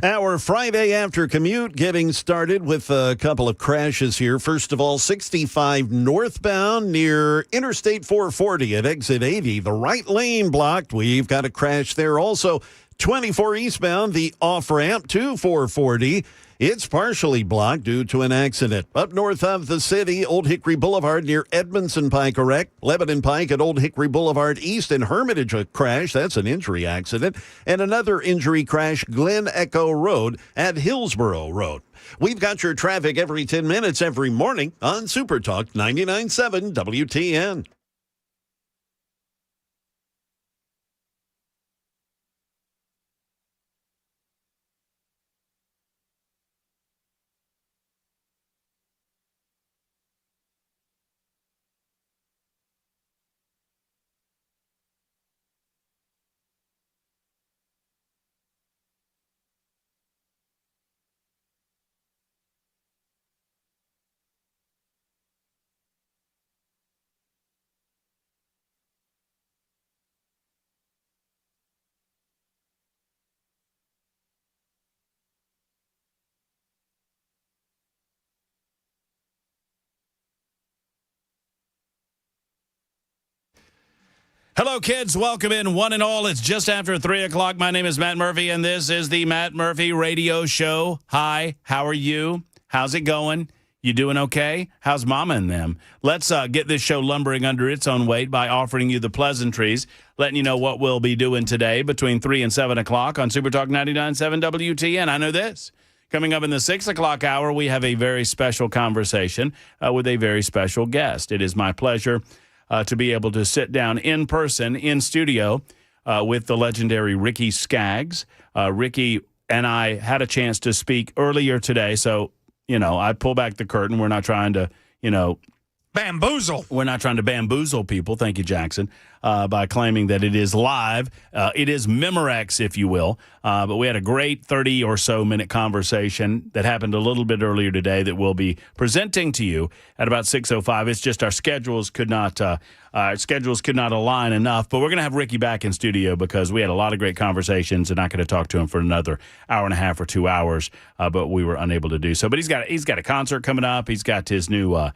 Our Friday after commute getting started with a couple of crashes here. First of all, 65 northbound near Interstate 440 at exit 80. The right lane blocked. We've got a crash there. Also, 24 eastbound, the off-ramp to 440. It's partially blocked due to an accident. Up north of the city, Old Hickory Boulevard near Edmondson Pike, a wreck. Lebanon Pike at Old Hickory Boulevard East in Hermitage, a crash. That's an injury accident. And another injury crash, Glen Echo Road at Hillsborough Road. We've got your traffic every 10 minutes every morning on Super Talk 99.7 WTN. Hello, kids. Welcome in, one and all. It's just after 3 o'clock. My name is Matt Murphy, and this is the Matt Murphy Radio Show. Hi, how are you? How's it going? You doing okay? How's Mama and them? Let's get this show lumbering under its own weight by offering you the pleasantries, letting you know what we'll be doing today between 3 and 7 o'clock on Super Talk 99.7 WTN. I know this. Coming up in the 6 o'clock hour, we have a very special conversation with a very special guest. It is my pleasure to be able to sit down in person, in studio, with the legendary Ricky Skaggs. Ricky and I had a chance to speak earlier today, so, I pull back the curtain. We're not trying to, bamboozle. We're not trying to bamboozle people, thank you, Jackson, by claiming that it is live. It is Memorex, if you will. But we had a great 30 or so minute conversation that happened a little bit earlier today that we'll be presenting to you at about 6:05. It's just our schedules could not align enough. But we're going to have Ricky back in studio because we had a lot of great conversations, and I could have talked to him for another hour and a half or 2 hours, but we were unable to do so. But he's got a concert coming up. He's got his new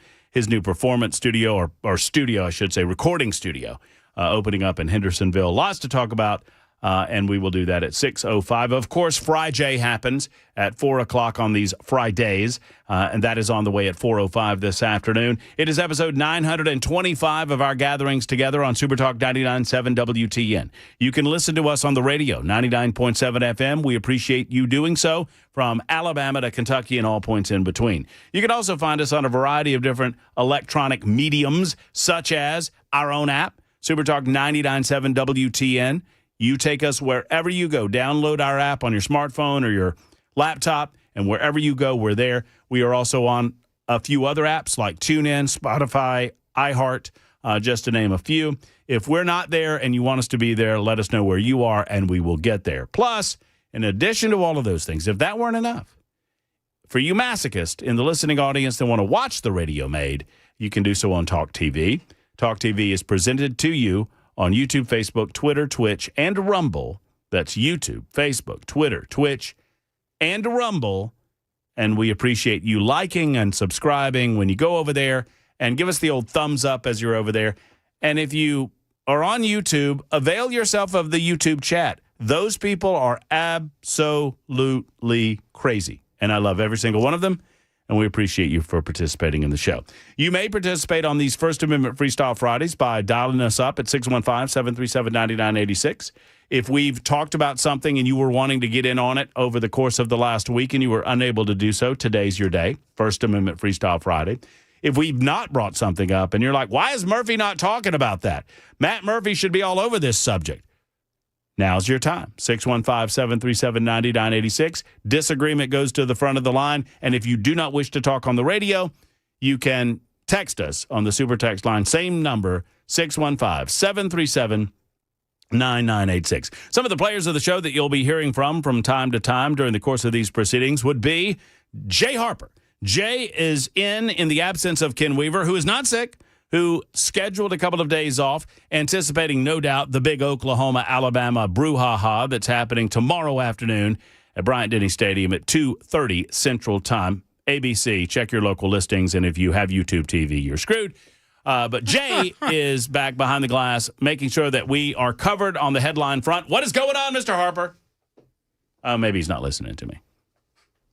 performance studio, or studio, I should say, recording studio, opening up in Hendersonville. Lots to talk about, and we will do that at 6:05. Of course, FriJay happens at 4 o'clock on these Fridays, and that is on the way at 4:05 this afternoon. It is episode 925 of our gatherings together on Super Talk 99.7 WTN. You can listen to us on the radio, 99.7 FM. We appreciate you doing so from Alabama to Kentucky and all points in between. You can also find us on a variety of different electronic mediums, such as our own app, Super Talk 99.7 WTN. You take us wherever you go. Download our app on your smartphone or your laptop, and wherever you go, we're there. We are also on a few other apps like TuneIn, Spotify, iHeart, just to name a few. If we're not there and you want us to be there, let us know where you are, and we will get there. Plus, in addition to all of those things, if that weren't enough, for you masochists in the listening audience that want to watch the radio made, you can do so on Talk TV. Talk TV is presented to you on YouTube, Facebook, Twitter, Twitch, and Rumble. That's YouTube, Facebook, Twitter, Twitch, and Rumble. And we appreciate you liking and subscribing when you go over there, and give us the old thumbs up as you're over there. And if you are on YouTube, avail yourself of the YouTube chat. Those people are absolutely crazy, and I love every single one of them. And we appreciate you for participating in the show. You may participate on these First Amendment Freestyle Fridays by dialing us up at 615-737-9986. If we've talked about something and you were wanting to get in on it over the course of the last week and you were unable to do so, today's your day, First Amendment Freestyle Friday. If we've not brought something up and you're like, why is Murphy not talking about that? Matt Murphy should be all over this subject. Now's your time, 615-737-9986. Disagreement goes to the front of the line. And if you do not wish to talk on the radio, you can text us on the super text line. Same number, 615-737-9986. Some of the players of the show that you'll be hearing from time to time during the course of these proceedings would be Jay Harper. Jay is in the absence of Ken Weaver, who is not sick, who scheduled a couple of days off, anticipating, no doubt, the big Oklahoma-Alabama brouhaha that's happening tomorrow afternoon at Bryant-Denny Stadium at 2:30 Central Time. ABC, check your local listings, and if you have YouTube TV, you're screwed. But Jay is back behind the glass, making sure that we are covered on the headline front. What is going on, Mr. Harper? Maybe he's not listening to me.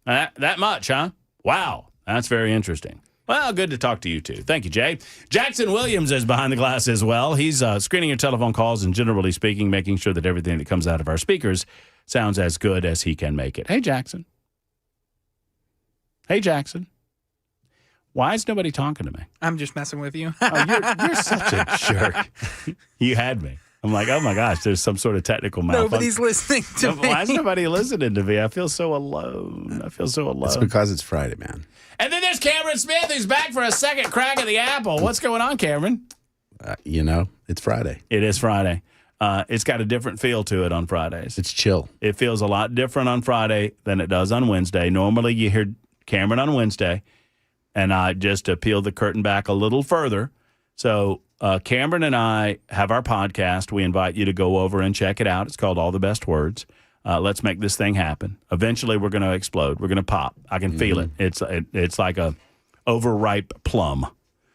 That much, huh? Wow, that's very interesting. Well, good to talk to you, too. Thank you, Jay. Jackson Williams is behind the glass as well. He's screening your telephone calls and, generally speaking, making sure that everything that comes out of our speakers sounds as good as he can make it. Hey, Jackson. Hey, Jackson. Why is nobody talking to me? I'm just messing with you. You're such a jerk. You had me. I'm like, oh, my gosh, there's some sort of technical malfunction. Nobody's listening to me. Why is nobody listening to me? I feel so alone. It's because it's Friday, man. And then there's Cameron Smith, who's back for a second crack at the apple. What's going on, Cameron? It's Friday. It is Friday. It's got a different feel to it on Fridays. It's chill. It feels a lot different on Friday than it does on Wednesday. Normally, you hear Cameron on Wednesday, and I just to peel the curtain back a little further. So Cameron and I have our podcast. We invite you to go over and check it out. It's called All the Best Words. Let's make this thing happen. Eventually, we're going to explode. We're going to pop. I can feel it. It's like a overripe plum.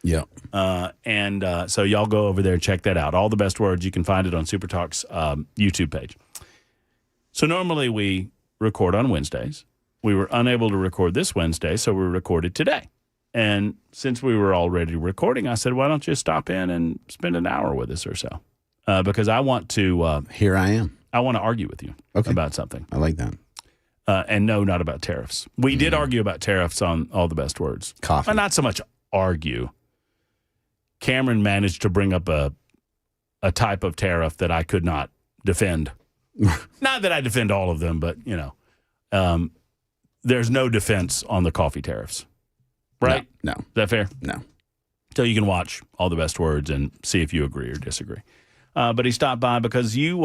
Yeah. So y'all go over there and check that out. All the Best Words. You can find it on Super Talk's YouTube page. So normally we record on Wednesdays. We were unable to record this Wednesday, so we recorded today. And since we were already recording, I said, why don't you stop in and spend an hour with us or so? Because I want to... Here I am. I want to argue with you about something. I like that. And no, not about tariffs. We did argue about tariffs on All the Best Words. Coffee. But not so much argue. Cameron managed to bring up a type of tariff that I could not defend. Not that I defend all of them, but, there's no defense on the coffee taraffs. Right? No. Is that fair? No. So you can watch All the Best Words and see if you agree or disagree. But he stopped by because you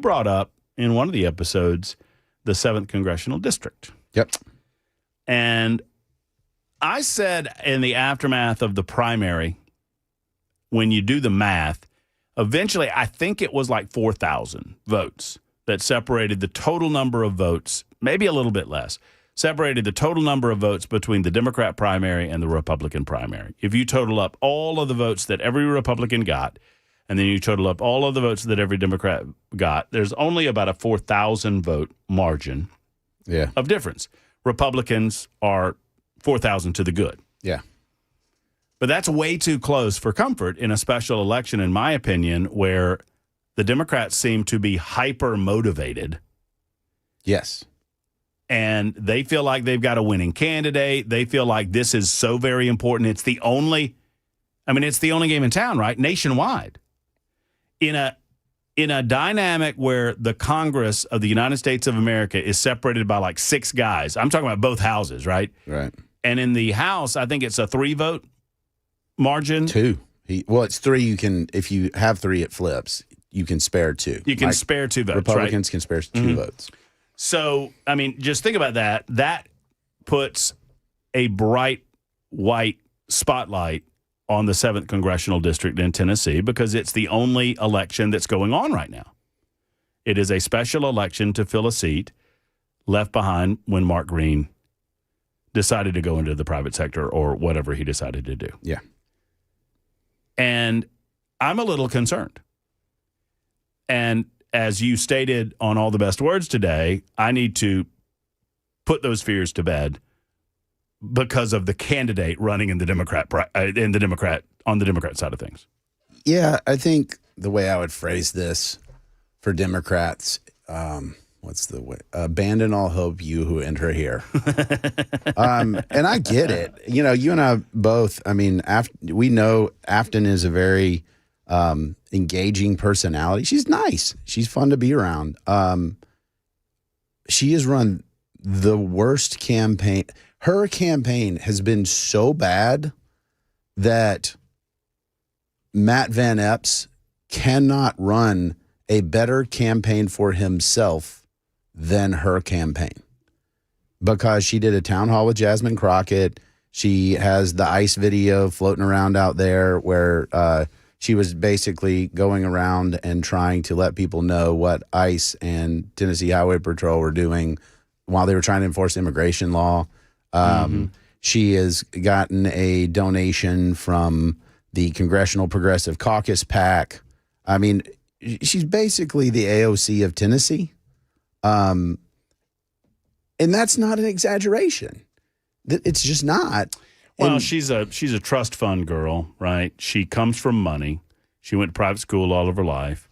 brought up in one of the episodes the 7th Congressional District. Yep. And I said in the aftermath of the primary, when you do the math, eventually I think it was like 4,000 votes that separated the total number of votes, maybe a little bit less, separated the total number of votes between the Democrat primary and the Republican primary. If you total up all of the votes that every Republican got, and then you total up all of the votes that every Democrat got, there's only about a 4,000 vote margin of difference. Republicans are 4,000 to the good. Yeah. But that's way too close for comfort in a special election, in my opinion, where the Democrats seem to be hyper-motivated. Yes. And they feel like they've got a winning candidate. They feel like this is so very important. It's the only game in town, right? Nationwide. In a dynamic where the Congress of the United States of America is separated by like 6 guys. I'm talking about both houses, right? Right. And in the House, I think it's a 3-vote margin. 2. It's 3. You can, if you have 3, it flips. You can spare 2. You can spare 2 votes. Republicans can spare 2 votes. So, just think about that. That puts a bright white spotlight on the 7th Congressional District in Tennessee because it's the only election that's going on right now. It is a special election to fill a seat left behind when Mark Green decided to go into the private sector or whatever he decided to do. Yeah. And I'm a little concerned. And as you stated on All the Best Words today, I need to put those fears to bed because of the candidate running in the Democrat on the Democrat side of things. Yeah, I think the way I would phrase this for Democrats, what's the way? Abandon all hope, you who enter here. And I get it. You and I both. We know Afton is a very engaging personality. She's nice. She's fun to be around. She has run the worst campaign. Her campaign has been so bad that Matt Van Epps cannot run a better campaign for himself than her campaign because she did a town hall with Jasmine Crockett. She has the ICE video floating around out there where she was basically going around and trying to let people know what ICE and Tennessee Highway Patrol were doing while they were trying to enforce immigration law. She has gotten a donation from the Congressional Progressive Caucus PAC. I mean, she's basically the AOC of Tennessee. And that's not an exaggeration. It's just not. Well, And she's a trust fund girl, right? She comes from money. She went to private school all of her life.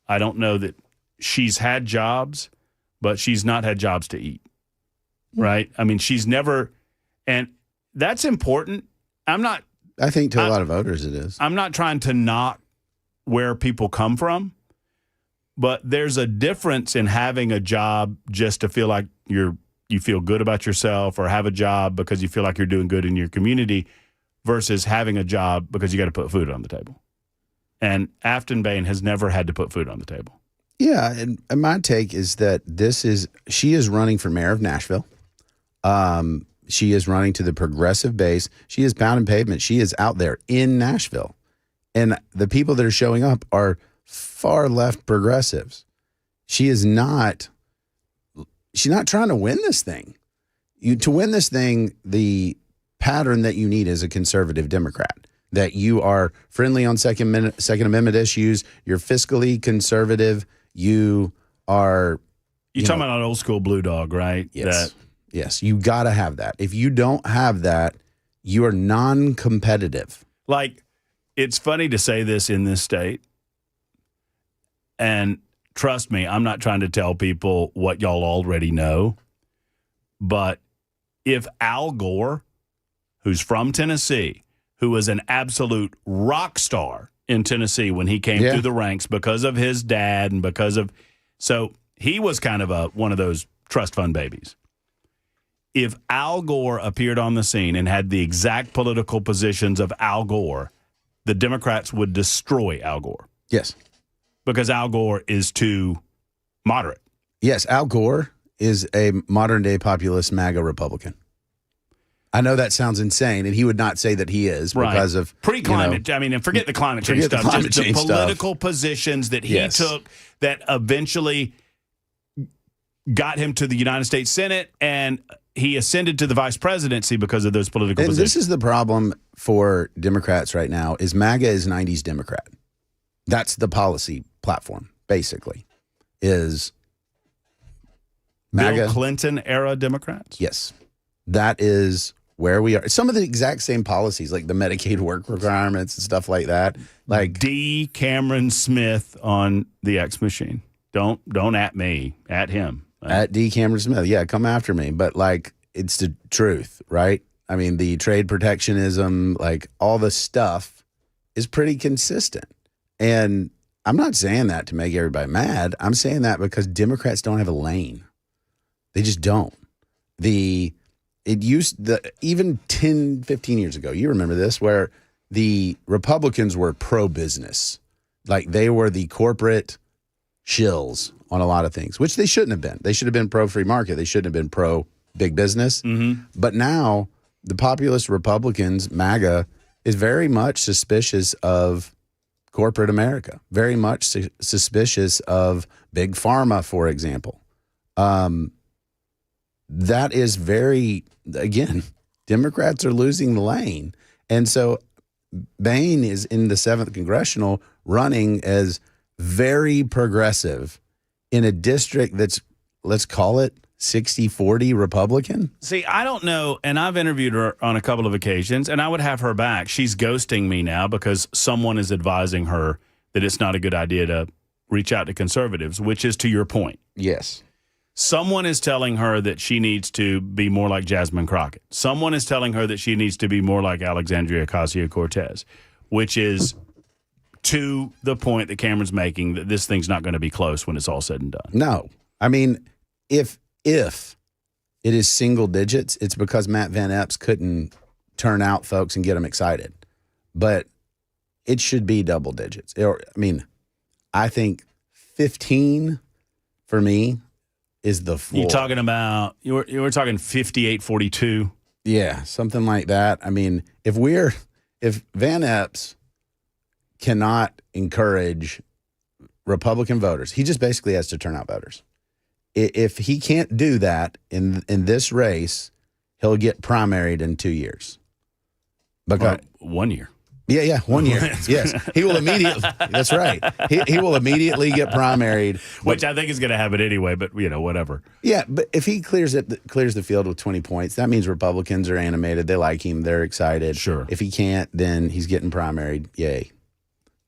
I don't know that she's had jobs, but she's not had jobs to eat, right? I mean, she's never, and that's important. I think to a lot of voters it is. I'm not trying to knock where people come from, but there's a difference in having a job just to feel like you feel good about yourself, or have a job because you feel like you're doing good in your community, versus having a job because you got to put food on the table. And Afton Bain has never had to put food on the table. Yeah, and my take is that she is running for mayor of Nashville. She is running to the progressive base. She is pounding pavement. She is out there in Nashville. And the people that are showing up are far left progressives. She's not trying to win this thing. To win this thing, the pattern that you need is a conservative Democrat, that you are friendly on Second Amendment issues, you're fiscally conservative, you are... You're talking about an old school blue dog, right? Yes. Yes, you got to have that. If you don't have that, you are non-competitive. Like, it's funny to say this in this state, and trust me, I'm not trying to tell people what y'all already know, but if Al Gore, who's from Tennessee, who was an absolute rock star in Tennessee when he came through the ranks because of his dad and so he was kind of one of those trust fund babies. If Al Gore appeared on the scene and had the exact political positions of Al Gore, the Democrats would destroy Al Gore. Yes. Because Al Gore is too moderate. Yes, Al Gore is a modern-day populist MAGA Republican. I know that sounds insane, and he would not say that he is because of... Pre-climate, and forget the climate change stuff. Just the political positions that he took that eventually got him to the United States Senate, and he ascended to the vice presidency because of those political positions. This is the problem for Democrats right now, is MAGA is 90s Democrat. That's the policy platform, basically, is MAGA. Bill Clinton era Democrats? Yes. That is where we are. Some of the exact same policies, like the Medicaid work requirements and stuff like that. Like D. Cameron Smith on the X machine. Don't at me, at him. At D. Cameron Smith. Yeah, come after me. But like, it's the truth, right? I mean, the trade protectionism, like all the stuff is pretty consistent. And I'm not saying that to make everybody mad. I'm saying that because Democrats don't have a lane. They just don't. Even 10, 15 years ago, you remember this, where the Republicans were pro-business. Like they were the corporate shills on a lot of things, which they shouldn't have been. They should have been pro-free market. They shouldn't have been pro-big business. Mm-hmm. But now the populist Republicans, MAGA, is very much suspicious of corporate America, very much suspicious of big pharma, for example. That is again, Democrats are losing the lane. And so Bain is in the 7th Congressional running as very progressive in a district that's, let's call it 60-40 Republican. See, I don't know, and I've interviewed her on a couple of occasions, and I would have her back. She's ghosting me now because someone is advising her that it's not a good idea to reach out to conservatives, which is to your point. Yes. Someone is telling her that she needs to be more like Jasmine Crockett. Someone is telling her that she needs to be more like Alexandria Ocasio-Cortez, which is to the point that Cameron's making, that this thing's not going to be close when it's all said and done. No. I mean, if it is single digits, it's because Matt Van Epps couldn't turn out folks and get them excited. But it should be double digits. I think 15 for me is the floor. You talking about you were talking 58-42? Yeah, something like that. I mean, if Van Epps cannot encourage Republican voters, he just basically has to turn out voters. If he can't do that in this race, he'll get primaried in 2 years. Because 1 year. Yeah, 1 year. Yes, he will immediately. That's right. He will immediately get primaried, Which I think is going to happen anyway. But whatever. Yeah, but if he clears the field with 20 points, that means Republicans are animated. They like him. They're excited. Sure. If he can't, then he's getting primaried. Yay.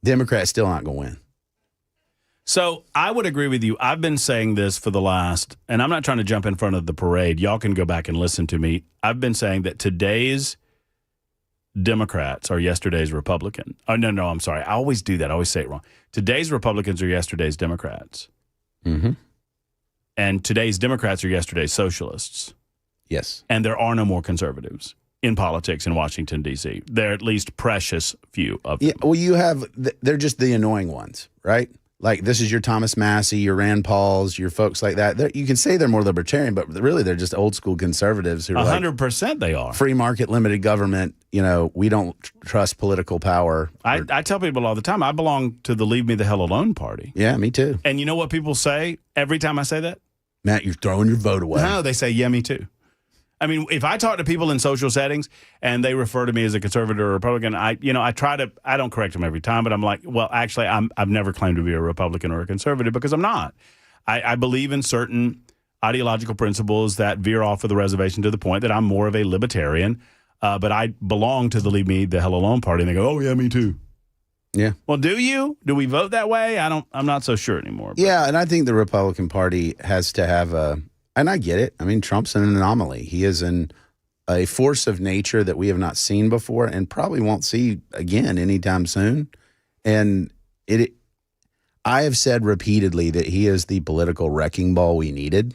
Democrats still not going to win. So I would agree with you. I've been saying this for the last, and I'm not trying to jump in front of the parade. Y'all can go back and listen to me. I've been saying that today's Democrats are yesterday's Republican. Oh, no, I'm sorry. I always do that. I always say it wrong. Today's Republicans are yesterday's Democrats. Mm-hmm. And today's Democrats are yesterday's socialists. Yes. And there are no more conservatives in politics in Washington, D.C. There are at least precious few of them. Yeah, well, they're just the annoying ones, right? Like, this is your Thomas Massey, your Rand Pauls, your folks like that. You can say they're more libertarian, but really they're just old school conservatives who are 100% they are. Free market, limited government. We don't trust political power. I tell people all the time, I belong to the Leave Me the Hell Alone party. Yeah, me too. And you know what people say every time I say that? Matt, you're throwing your vote away. No, they say, yeah, me too. I mean, if I talk to people in social settings and they refer to me as a conservative or Republican, I don't correct them every time, but I'm like, well, actually, I've never claimed to be a Republican or a conservative because I'm not. I believe in certain ideological principles that veer off of the reservation to the point that I'm more of a libertarian, but I belong to the Leave Me the Hell Alone party, and they go, oh, yeah, me too. Yeah. Well, do you? Do we vote that way? I'm not so sure anymore. But. Yeah, and I think the Republican Party has to have and I get it. I mean, Trump's an anomaly. He is a force of nature that we have not seen before and probably won't see again anytime soon. And I have said repeatedly that he is the political wrecking ball we needed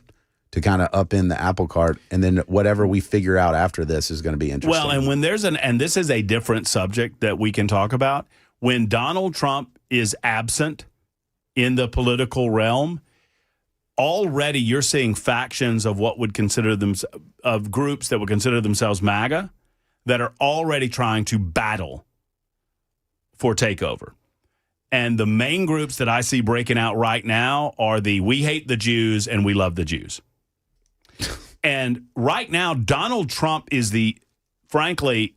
to kind of upend the apple cart, and then whatever we figure out after this is going to be interesting. Well, and when and this is a different subject that we can talk about, when Donald Trump is absent in the political realm, already you're seeing factions of what would consider of groups that would consider themselves MAGA that are already trying to battle for takeover. And the main groups that I see breaking out right now are the we hate the Jews and we love the Jews. And right now, Donald Trump is frankly,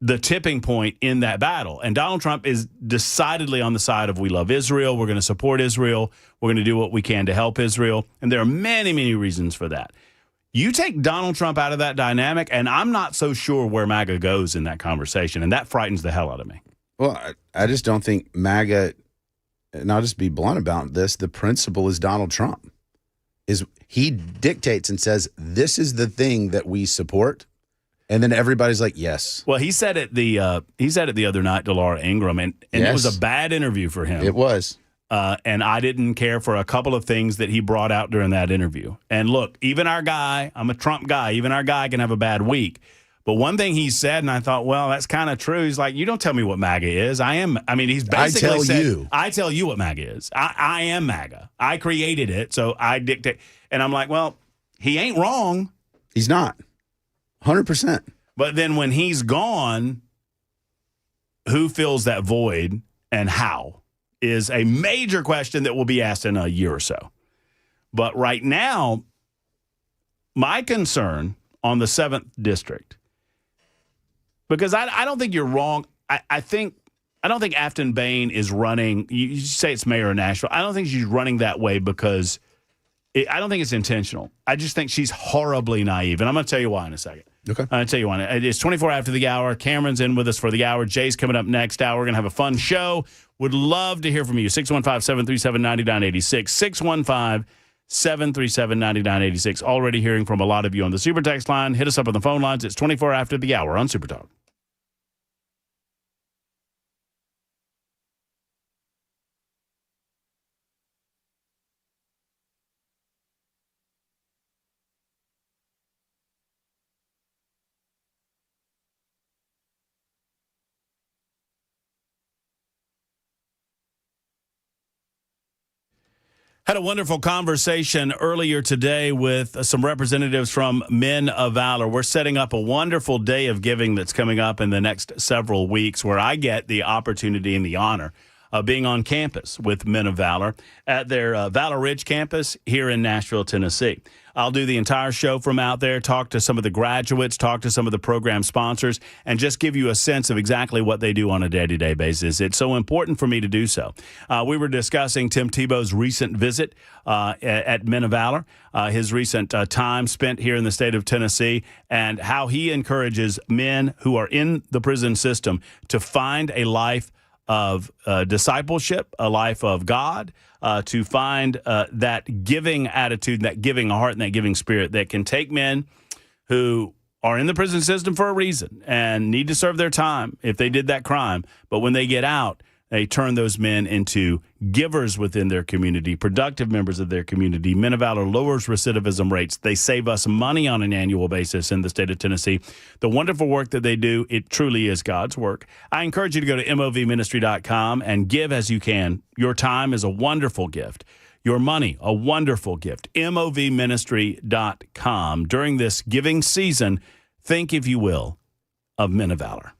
the tipping point in that battle. And Donald Trump is decidedly on the side of we love Israel. We're going to support Israel. We're going to do what we can to help Israel. And there are many, many reasons for that. You take Donald Trump out of that dynamic, and I'm not so sure where MAGA goes in that conversation. And that frightens the hell out of me. Well, I just don't think MAGA, and I'll just be blunt about this, the principle is Donald Trump. He dictates and says, this is the thing that we support. And then everybody's like, yes. Well, he said it the other night to Laura Ingraham, and Yes. It was a bad interview for him. It was. And I didn't care for a couple of things that he brought out during that interview. And look, even our guy, I'm a Trump guy, even our guy can have a bad week. But one thing he said, and I thought, well, that's kind of true. He's like, you don't tell me what MAGA is. He's basically I tell you what MAGA is. I am MAGA. I created it, so I dictate. And I'm like, well, he ain't wrong. He's not. 100%. But then when he's gone, who fills that void and how is a major question that will be asked in a year or so. But right now, my concern on the 7th District, because I don't think you're wrong. I don't think Afton Bain is running. You say it's mayor of Nashville. I don't think she's running that way because I don't think it's intentional. I just think she's horribly naive. And I'm going to tell you why in a second. Okay. I'm going to tell you why. It's 24 after the hour. Cameron's in with us for the hour. Jay's coming up next hour. We're going to have a fun show. Would love to hear from you. 615-737-9986. 615-737-9986. Already hearing from a lot of you on the Super Text line. Hit us up on the phone lines. It's 24 after the hour on Super Talk. Had a wonderful conversation earlier today with some representatives from Men of Valor. We're setting up a wonderful day of giving that's coming up in the next several weeks where I get the opportunity and the honor being on campus with Men of Valor at their Valor Ridge campus here in Nashville, Tennessee. I'll do the entire show from out there, talk to some of the graduates, talk to some of the program sponsors, and just give you a sense of exactly what they do on a day-to-day basis. It's so important for me to do so. We were discussing Tim Tebow's recent visit at Men of Valor, his recent time spent here in the state of Tennessee, and how he encourages men who are in the prison system to find a life of discipleship, a life of God, to find that giving attitude, that giving heart, and that giving spirit that can take men who are in the prison system for a reason and need to serve their time if they did that crime. But when they get out, they turn those men into givers within their community, productive members of their community. Men of Valor lowers recidivism rates. They save us money on an annual basis in the state of Tennessee. The wonderful work that they do, it truly is God's work. I encourage you to go to movministry.com and give as you can. Your time is a wonderful gift. Your money, a wonderful gift. movministry.com. During this giving season, think, if you will, of Men of Valor.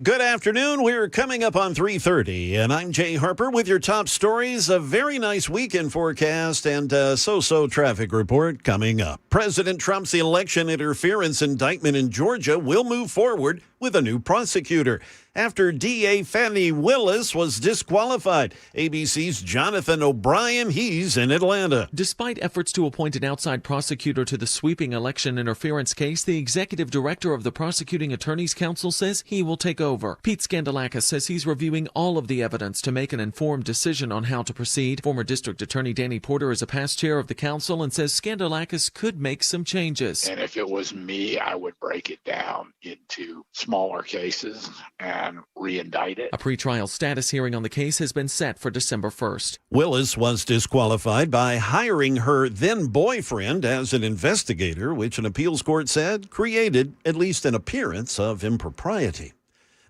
Good afternoon. We're coming up on 3:30, and I'm Jay Harper with your top stories. A very nice weekend forecast and a so-so traffic report coming up. President Trump's election interference indictment in Georgia will move forward with a new prosecutor after DA Fannie Willis was disqualified. ABC's Jonathan O'Brien, he's in Atlanta. Despite efforts to appoint an outside prosecutor to the sweeping election interference case, the executive director of the Prosecuting Attorneys Council says he will take over. Pete Skandalakis says he's reviewing all of the evidence to make an informed decision on how to proceed. Former District Attorney Danny Porter is a past chair of the council and says Skandalakis could make some changes. And if it was me, I would break it down into smaller cases and re-indict it. A pretrial status hearing on the case has been set for December 1st. Willis was disqualified by hiring her then boyfriend as an investigator, which an appeals court said created at least an appearance of impropriety.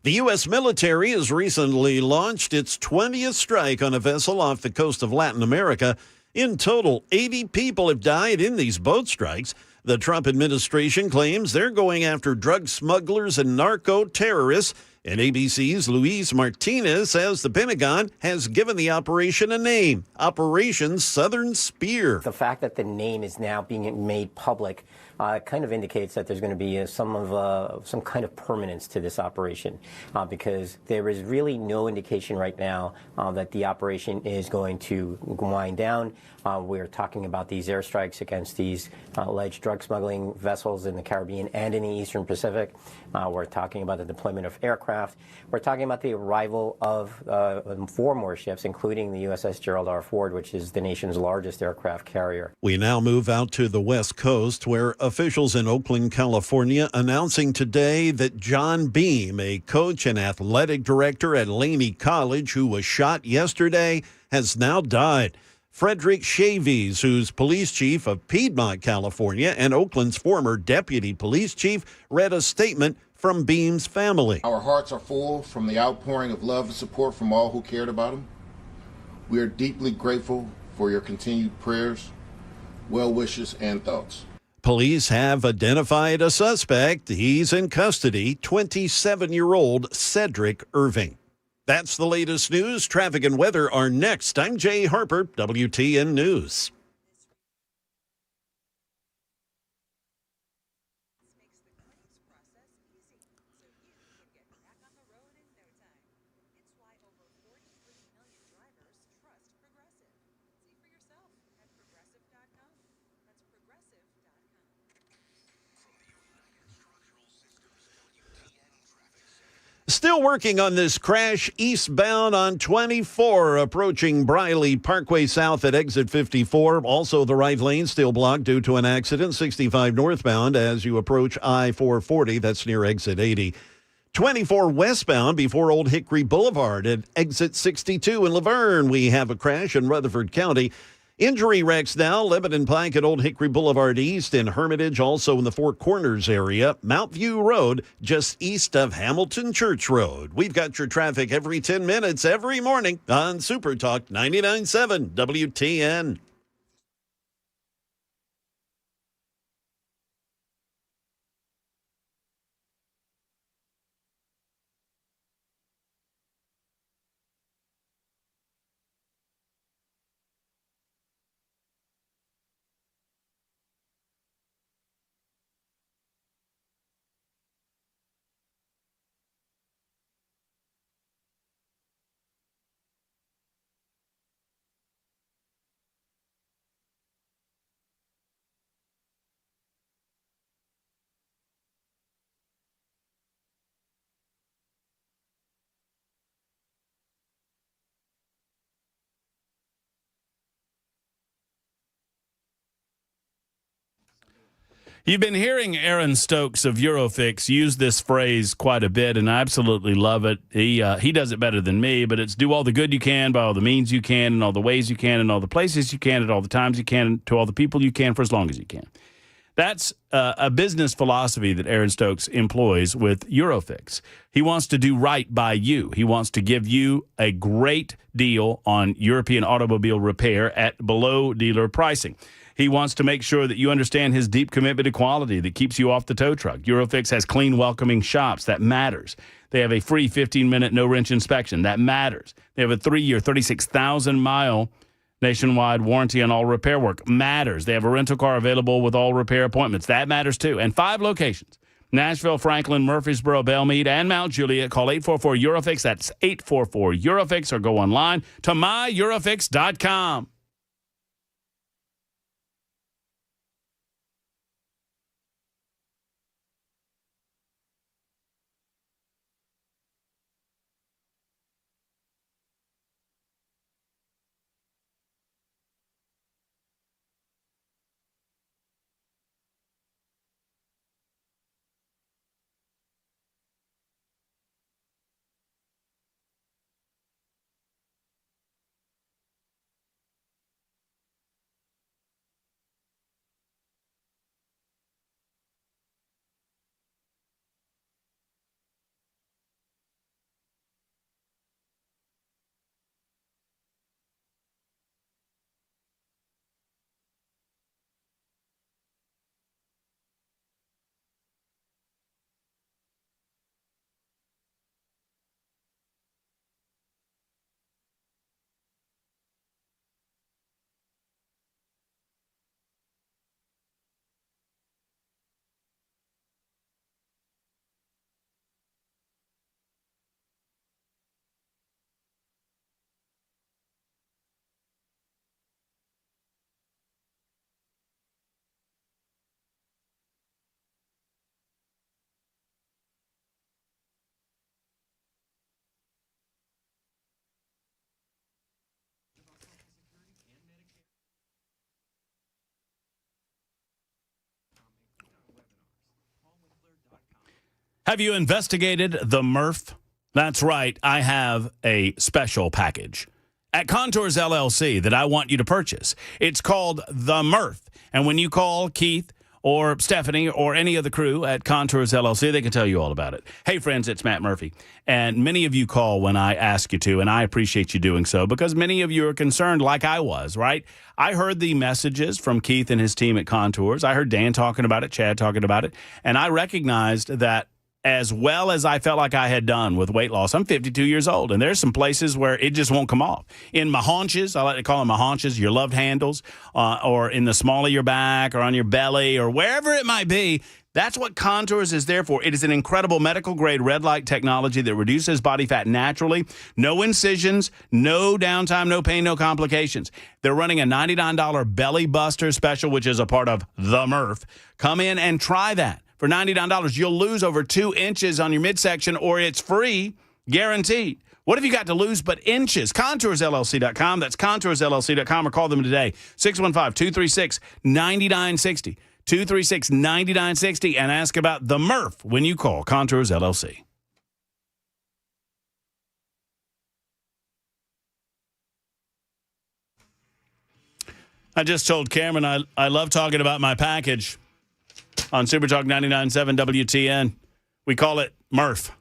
The U.S. military has recently launched its 20th strike on a vessel off the coast of Latin America. In total, 80 people have died in these boat strikes. The Trump administration claims they're going after drug smugglers and narco-terrorists. And ABC's Luis Martinez says the Pentagon has given the operation a name, Operation Southern Spear. The fact that the name is now being made public kind of indicates that there's going to be some kind of permanence to this operation because there is really no indication right now that the operation is going to wind down. We're talking about these airstrikes against these alleged drug smuggling vessels in the Caribbean and in the Eastern Pacific. We're talking about the deployment of aircraft. We're talking about the arrival of 4 more ships, including the USS Gerald R. Ford, which is the nation's largest aircraft carrier. We now move out to the West Coast, where officials in Oakland, California, announcing today that John Beam, a coach and athletic director at Laney College who was shot yesterday, has now died. Frederick Chaves, who's police chief of Piedmont, California, and Oakland's former deputy police chief, read a statement from Beam's family. Our hearts are full from the outpouring of love and support from all who cared about him. We are deeply grateful for your continued prayers, well wishes, and thoughts. Police have identified a suspect. He's in custody, 27-year-old Cedric Irving. That's the latest news. Traffic and weather are next. I'm Jay Harper, WTN News. Still working on this crash eastbound on 24, approaching Briley Parkway South at exit 54. Also, the right lane still blocked due to an accident, 65 northbound as you approach I-440. That's near exit 80. 24 westbound before Old Hickory Boulevard at exit 62 in Laverne. We have a crash in Rutherford County. Injury wrecks now, Lebanon Pike at Old Hickory Boulevard East in Hermitage, also in the Four Corners area. Mount View Road, just east of Hamilton Church Road. We've got your traffic every 10 minutes, every morning on Super Talk 99.7 WTN. You've been hearing Aaron Stokes of Eurofix use this phrase quite a bit, and I absolutely love it. He does it better than me, but it's do all the good you can by all the means you can and all the ways you can and all the places you can at all the times you can to all the people you can for as long as you can. That's a business philosophy that Aaron Stokes employs with Eurofix. He wants to do right by you. He wants to give you a great deal on European automobile repair at below dealer pricing. He wants to make sure that you understand his deep commitment to quality that keeps you off the tow truck. Eurofix has clean, welcoming shops. That matters. They have a free 15-minute no-wrench inspection. That matters. They have a 3-year, 36,000-mile nationwide warranty on all repair work. Matters. They have a rental car available with all repair appointments. That matters, too. And 5 locations. Nashville, Franklin, Murfreesboro, Belmead, and Mount Juliet. Call 844-EUROFIX. That's 844-EUROFIX, or go online to myEuroFix.com. Have you investigated the Murph? That's right. I have a special package at Contours LLC that I want you to purchase. It's called the Murph. And when you call Keith or Stephanie or any of the crew at Contours LLC, they can tell you all about it. Hey, friends, it's Matt Murphy. And many of you call when I ask you to, and I appreciate you doing so because many of you are concerned like I was, right? I heard the messages from Keith and his team at Contours. I heard Dan talking about it, Chad talking about it, and I recognized that as well as I felt like I had done with weight loss, I'm 52 years old, and there's some places where it just won't come off. In my haunches, I like to call them my haunches, your loved handles, or in the small of your back, or on your belly, or wherever it might be. That's what Contours is there for. It is an incredible medical-grade red light technology that reduces body fat naturally. No incisions, no downtime, no pain, no complications. They're running a $99 belly buster special, which is a part of the Murph. Come in and try that. For $99, you'll lose over 2 inches on your midsection, or it's free, guaranteed. What have you got to lose but inches? ContoursLLC.com. That's ContoursLLC.com, or call them today. 615-236-9960. 236-9960, and ask about the Murph when you call Contours LLC. I just told Cameron I love talking about my package on Super Talk 99.7 WTN. We call it Murph,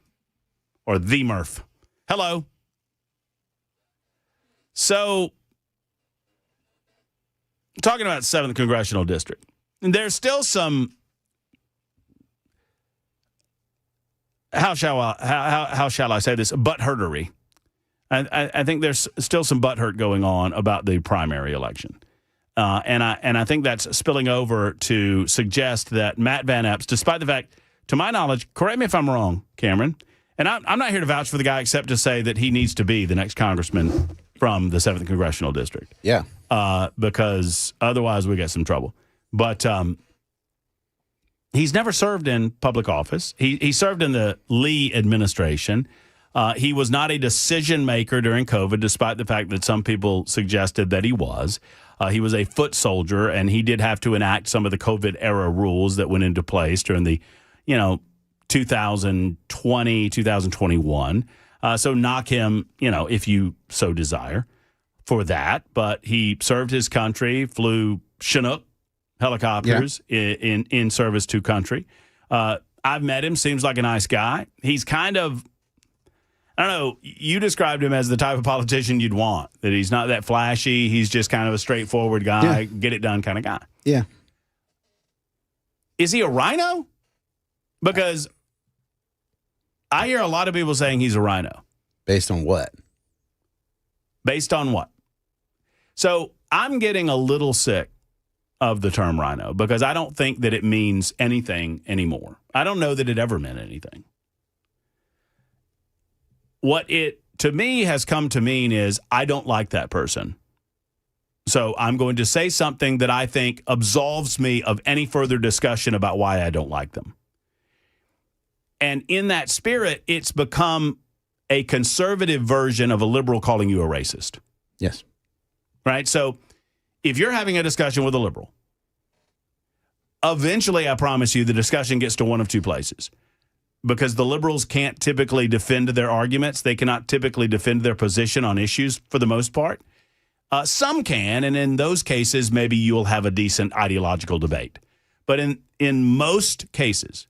or the Murph. Hello. So, talking about 7th Congressional District, there's still some, how shall I say this, butthurtery. I think there's still some butthurt going on about the primary election. And I think that's spilling over to suggest that Matt Van Epps, despite the fact, to my knowledge, correct me if I'm wrong, Cameron, and I'm not here to vouch for the guy except to say that he needs to be the next congressman from the 7th Congressional District. Yeah. Because otherwise we get some trouble. But he's never served in public office. He served in the Lee administration. He was not a decision maker during COVID, despite the fact that some people suggested that he was. He was a foot soldier, and he did have to enact some of the COVID-era rules that went into place during the, 2020, 2021. So knock him, if you so desire, for that. But he served his country, flew Chinook helicopters in service to country. I've met him, seems like a nice guy. He's kind of, I don't know, you described him as the type of politician you'd want, that he's not that flashy. He's just kind of a straightforward guy, get it done kind of guy. Yeah. Is he a rhino? Because I hear a lot of people saying he's a rhino. Based on what? Based on what? So I'm getting a little sick of the term rhino because I don't think that it means anything anymore. I don't know that it ever meant anything. What it, to me, has come to mean is I don't like that person. So I'm going to say something that I think absolves me of any further discussion about why I don't like them. And in that spirit, it's become a conservative version of a liberal calling you a racist. Yes. Right? So if you're having a discussion with a liberal, eventually, I promise you, the discussion gets to one of two places. Because the liberals can't typically defend their arguments. They cannot typically defend their position on issues for the most part. Some can, and in those cases, maybe you'll have a decent ideological debate. But in most cases,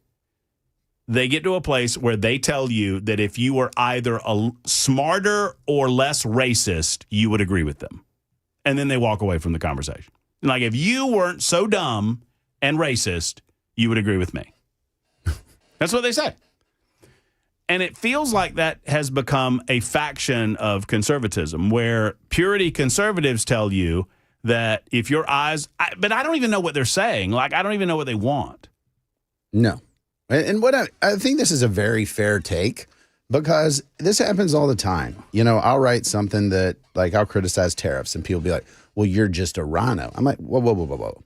they get to a place where they tell you that if you were either a smarter or less racist, you would agree with them. And then they walk away from the conversation. Like, if you weren't so dumb and racist, you would agree with me. That's what they say. And it feels like that has become a faction of conservatism where purity conservatives tell you that if your eyes, but I don't even know what they're saying. Like, I don't even know what they want. No. And what I think this is a very fair take because this happens all the time. You know, I'll write something that, like, I'll criticize tariffs and people be like, well, you're just a rhino. I'm like, whoa.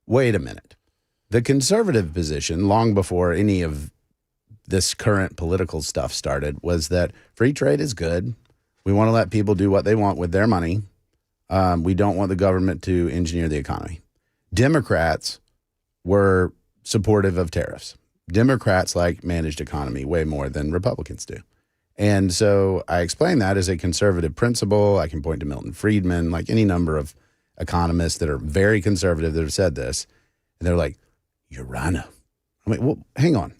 Wait a minute. The conservative position, long before any of this current political stuff started, was that free trade is good. We want to let people do what they want with their money. We don't want the government to engineer the economy. Democrats were supportive of tariffs. Democrats like managed economy way more than Republicans do. And so I explain that as a conservative principle. I can point to Milton Friedman, like any number of economists that are very conservative that have said this. And they're like, you're rhino. I mean, well, hang on.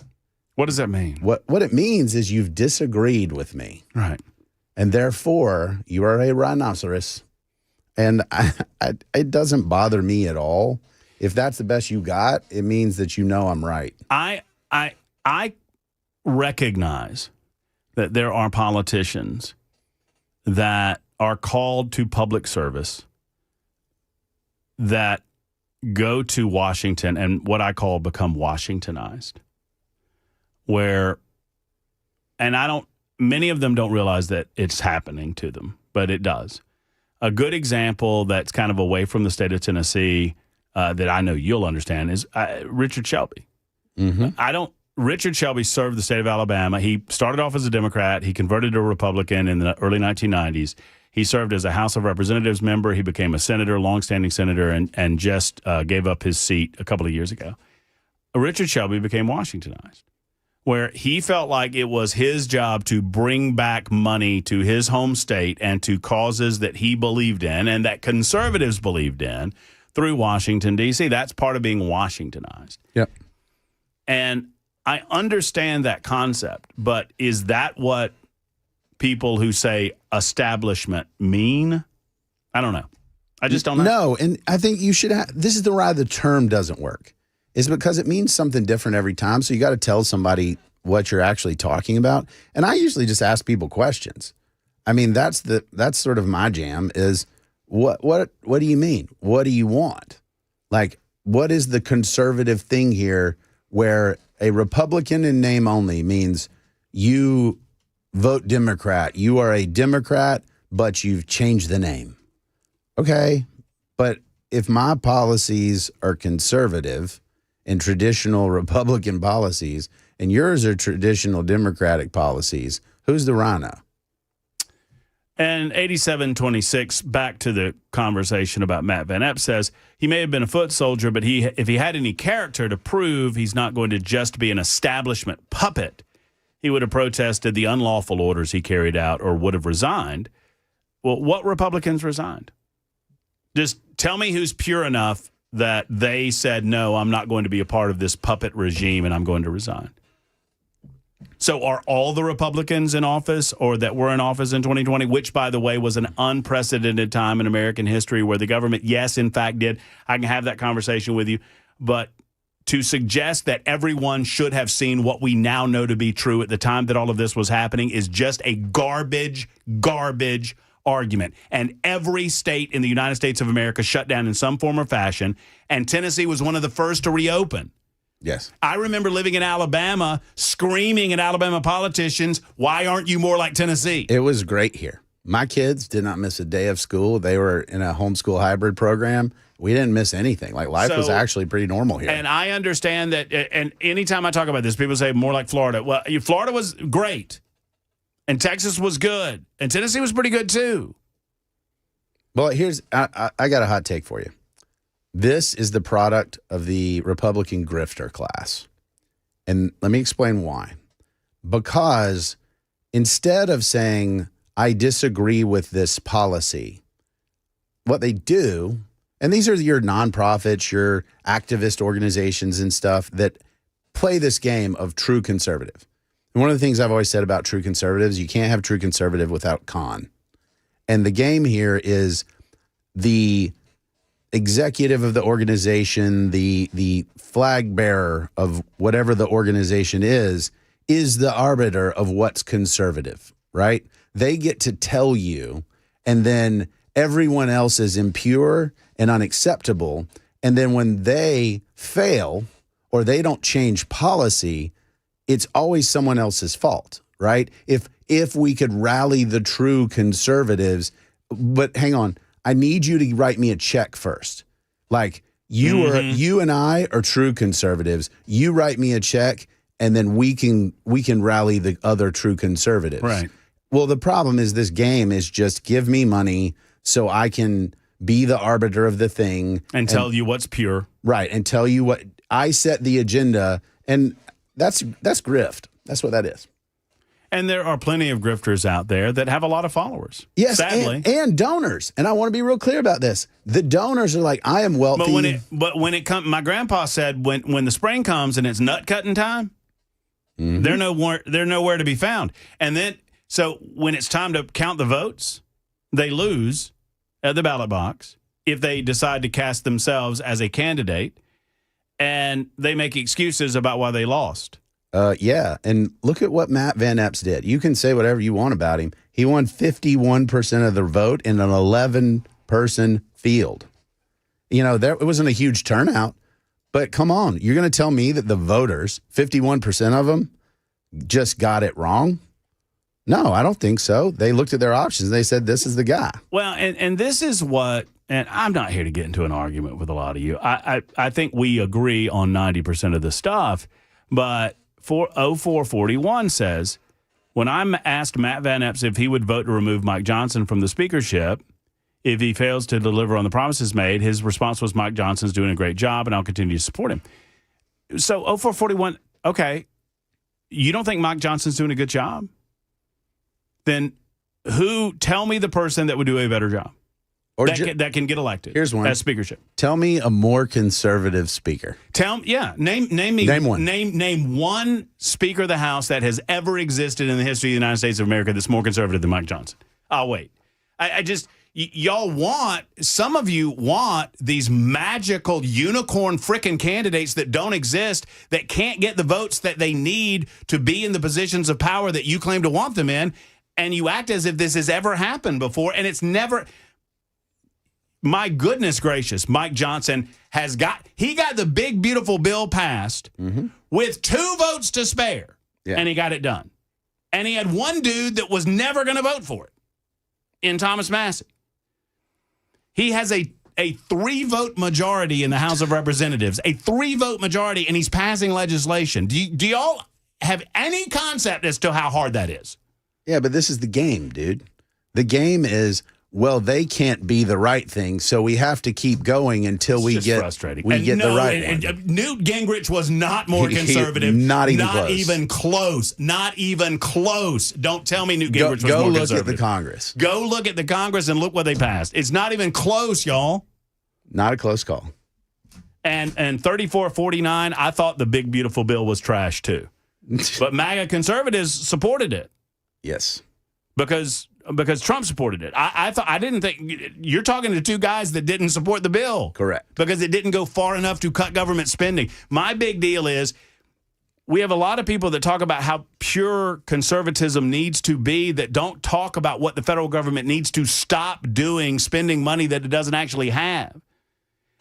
What does that mean? What it means is you've disagreed with me. Right. And therefore, you are a rhinoceros. And it doesn't bother me at all. If that's the best you got, it means that you know I'm right. I recognize that there are politicians that are called to public service that go to Washington and what I call become Washingtonized, where, and many of them don't realize that it's happening to them, but it does. A good example that's kind of away from the state of Tennessee that I know you'll understand is Richard Shelby. Mm-hmm. Richard Shelby served the state of Alabama. He started off as a Democrat. He converted to a Republican in the early 1990s. He served as a House of Representatives member. He became a senator, longstanding senator, and just gave up his seat a couple of years ago. Richard Shelby became Washingtonized, where he felt like it was his job to bring back money to his home state and to causes that he believed in and that conservatives believed in through Washington, D.C. That's part of being Washingtonized. Yep. And I understand that concept, but is that what people who say establishment mean? I don't know. I just don't know. No, and I think you should this is why the term doesn't work. Is because it means something different every time. So you got to tell somebody what you're actually talking about. And I usually just ask people questions. I mean, that's sort of my jam is what do you mean? What do you want? Like, what is the conservative thing here where a Republican in name only means you vote Democrat. You are a Democrat, but you've changed the name. Okay, but if my policies are conservative and traditional Republican policies, and yours are traditional Democratic policies, who's the rhino? And 8726, back to the conversation about Matt Van Epp, says he may have been a foot soldier, but if he had any character to prove he's not going to just be an establishment puppet, he would have protested the unlawful orders he carried out or would have resigned. Well, what Republicans resigned? Just tell me who's pure enough that they said, no, I'm not going to be a part of this puppet regime and I'm going to resign. So are all the Republicans in office or that were in office in 2020, which, by the way, was an unprecedented time in American history where the government, yes, in fact, did. I can have that conversation with you. But to suggest that everyone should have seen what we now know to be true at the time that all of this was happening is just a garbage argument. And every state in the United States of America shut down in some form or fashion. And Tennessee was one of the first to reopen. Yes. I remember living in Alabama, screaming at Alabama politicians, why aren't you more like Tennessee? It was great here. My kids did not miss a day of school. They were in a homeschool hybrid program. We didn't miss anything. Like, life was actually pretty normal here. And I understand that, and anytime I talk about this, people say more like Florida. Well, Florida was great, and Texas was good, and Tennessee was pretty good too. Well, I got a hot take for you. This is the product of the Republican grifter class. And let me explain why. Because instead of saying, I disagree with this policy, what they do, and these are your nonprofits, your activist organizations and stuff that play this game of true conservative. And one of the things I've always said about true conservatives, you can't have true conservative without con. And the game here is the executive of the organization, the flag bearer of whatever the organization is the arbiter of what's conservative, right? They get to tell you, and then everyone else is impure and unacceptable. And then when they fail or they don't change policy, it's always someone else's fault, right? If we could rally the true conservatives, but hang on, I need you to write me a check first. Like, you and I are true conservatives. You write me a check, and then we can rally the other true conservatives. Right. Well, the problem is this game is just give me money so I can be the arbiter of the thing. And tell you what's pure. Right, and tell you what, I set the agenda, and that's grift. That's what that is. And there are plenty of grifters out there that have a lot of followers. Yes, sadly. and donors. And I want to be real clear about this. The donors are like, I am wealthy. But when it comes, my grandpa said when the spring comes and it's nut cutting time, they're nowhere to be found. And then, so when it's time to count the votes, they lose at the ballot box if they decide to cast themselves as a candidate, and they make excuses about why they lost. Yeah, and look at what Matt Van Epps did. You can say whatever you want about him. He won 51% of the vote in an 11-person field. You know, it wasn't a huge turnout, but come on. You're going to tell me that the voters, 51% of them, just got it wrong? No, I don't think so. They looked at their options and they said, this is the guy. Well, and this is what, and I'm not here to get into an argument with a lot of you. I think we agree on 90% of the stuff, but 0441 says, when I asked Matt Van Epps if he would vote to remove Mike Johnson from the speakership if he fails to deliver on the promises made, his response was, Mike Johnson's doing a great job and I'll continue to support him. So 0441, okay, you don't think Mike Johnson's doing a good job? Then tell me the person that would do a better job Or that can get elected. Here's one. As speakership. Tell me a more conservative speaker. Name one speaker of the House that has ever existed in the history of the United States of America that's more conservative than Mike Johnson. I'll wait. Some of you want these magical unicorn frickin' candidates that don't exist, that can't get the votes that they need to be in the positions of power that you claim to want them in, and you act as if this has ever happened before, and it's never. My goodness gracious, Mike Johnson got the big, beautiful bill passed with 2 votes to spare, and he got it done. And he had one dude that was never going to vote for it in Thomas Massey. He has a 3-vote majority in the House of Representatives, a 3-vote majority, and he's passing legislation. Do y'all have any concept as to how hard that is? Yeah, but this is the game, dude. The game is, well, they can't be the right thing, so we have to keep going until we get frustrating. The right one. Newt Gingrich was not more conservative. Not even close. Not even close. Don't tell me Newt Gingrich was more conservative. Go look at the Congress. Go look at the Congress and look what they passed. It's not even close, y'all. Not a close call. And 3449, I thought the big, beautiful bill was trash, too. But MAGA conservatives supported it. Yes. Because Trump supported it. I didn't think you're talking to 2 guys that didn't support the bill. Correct. Because it didn't go far enough to cut government spending. My big deal is we have a lot of people that talk about how pure conservatism needs to be that don't talk about what the federal government needs to stop doing, spending money that it doesn't actually have.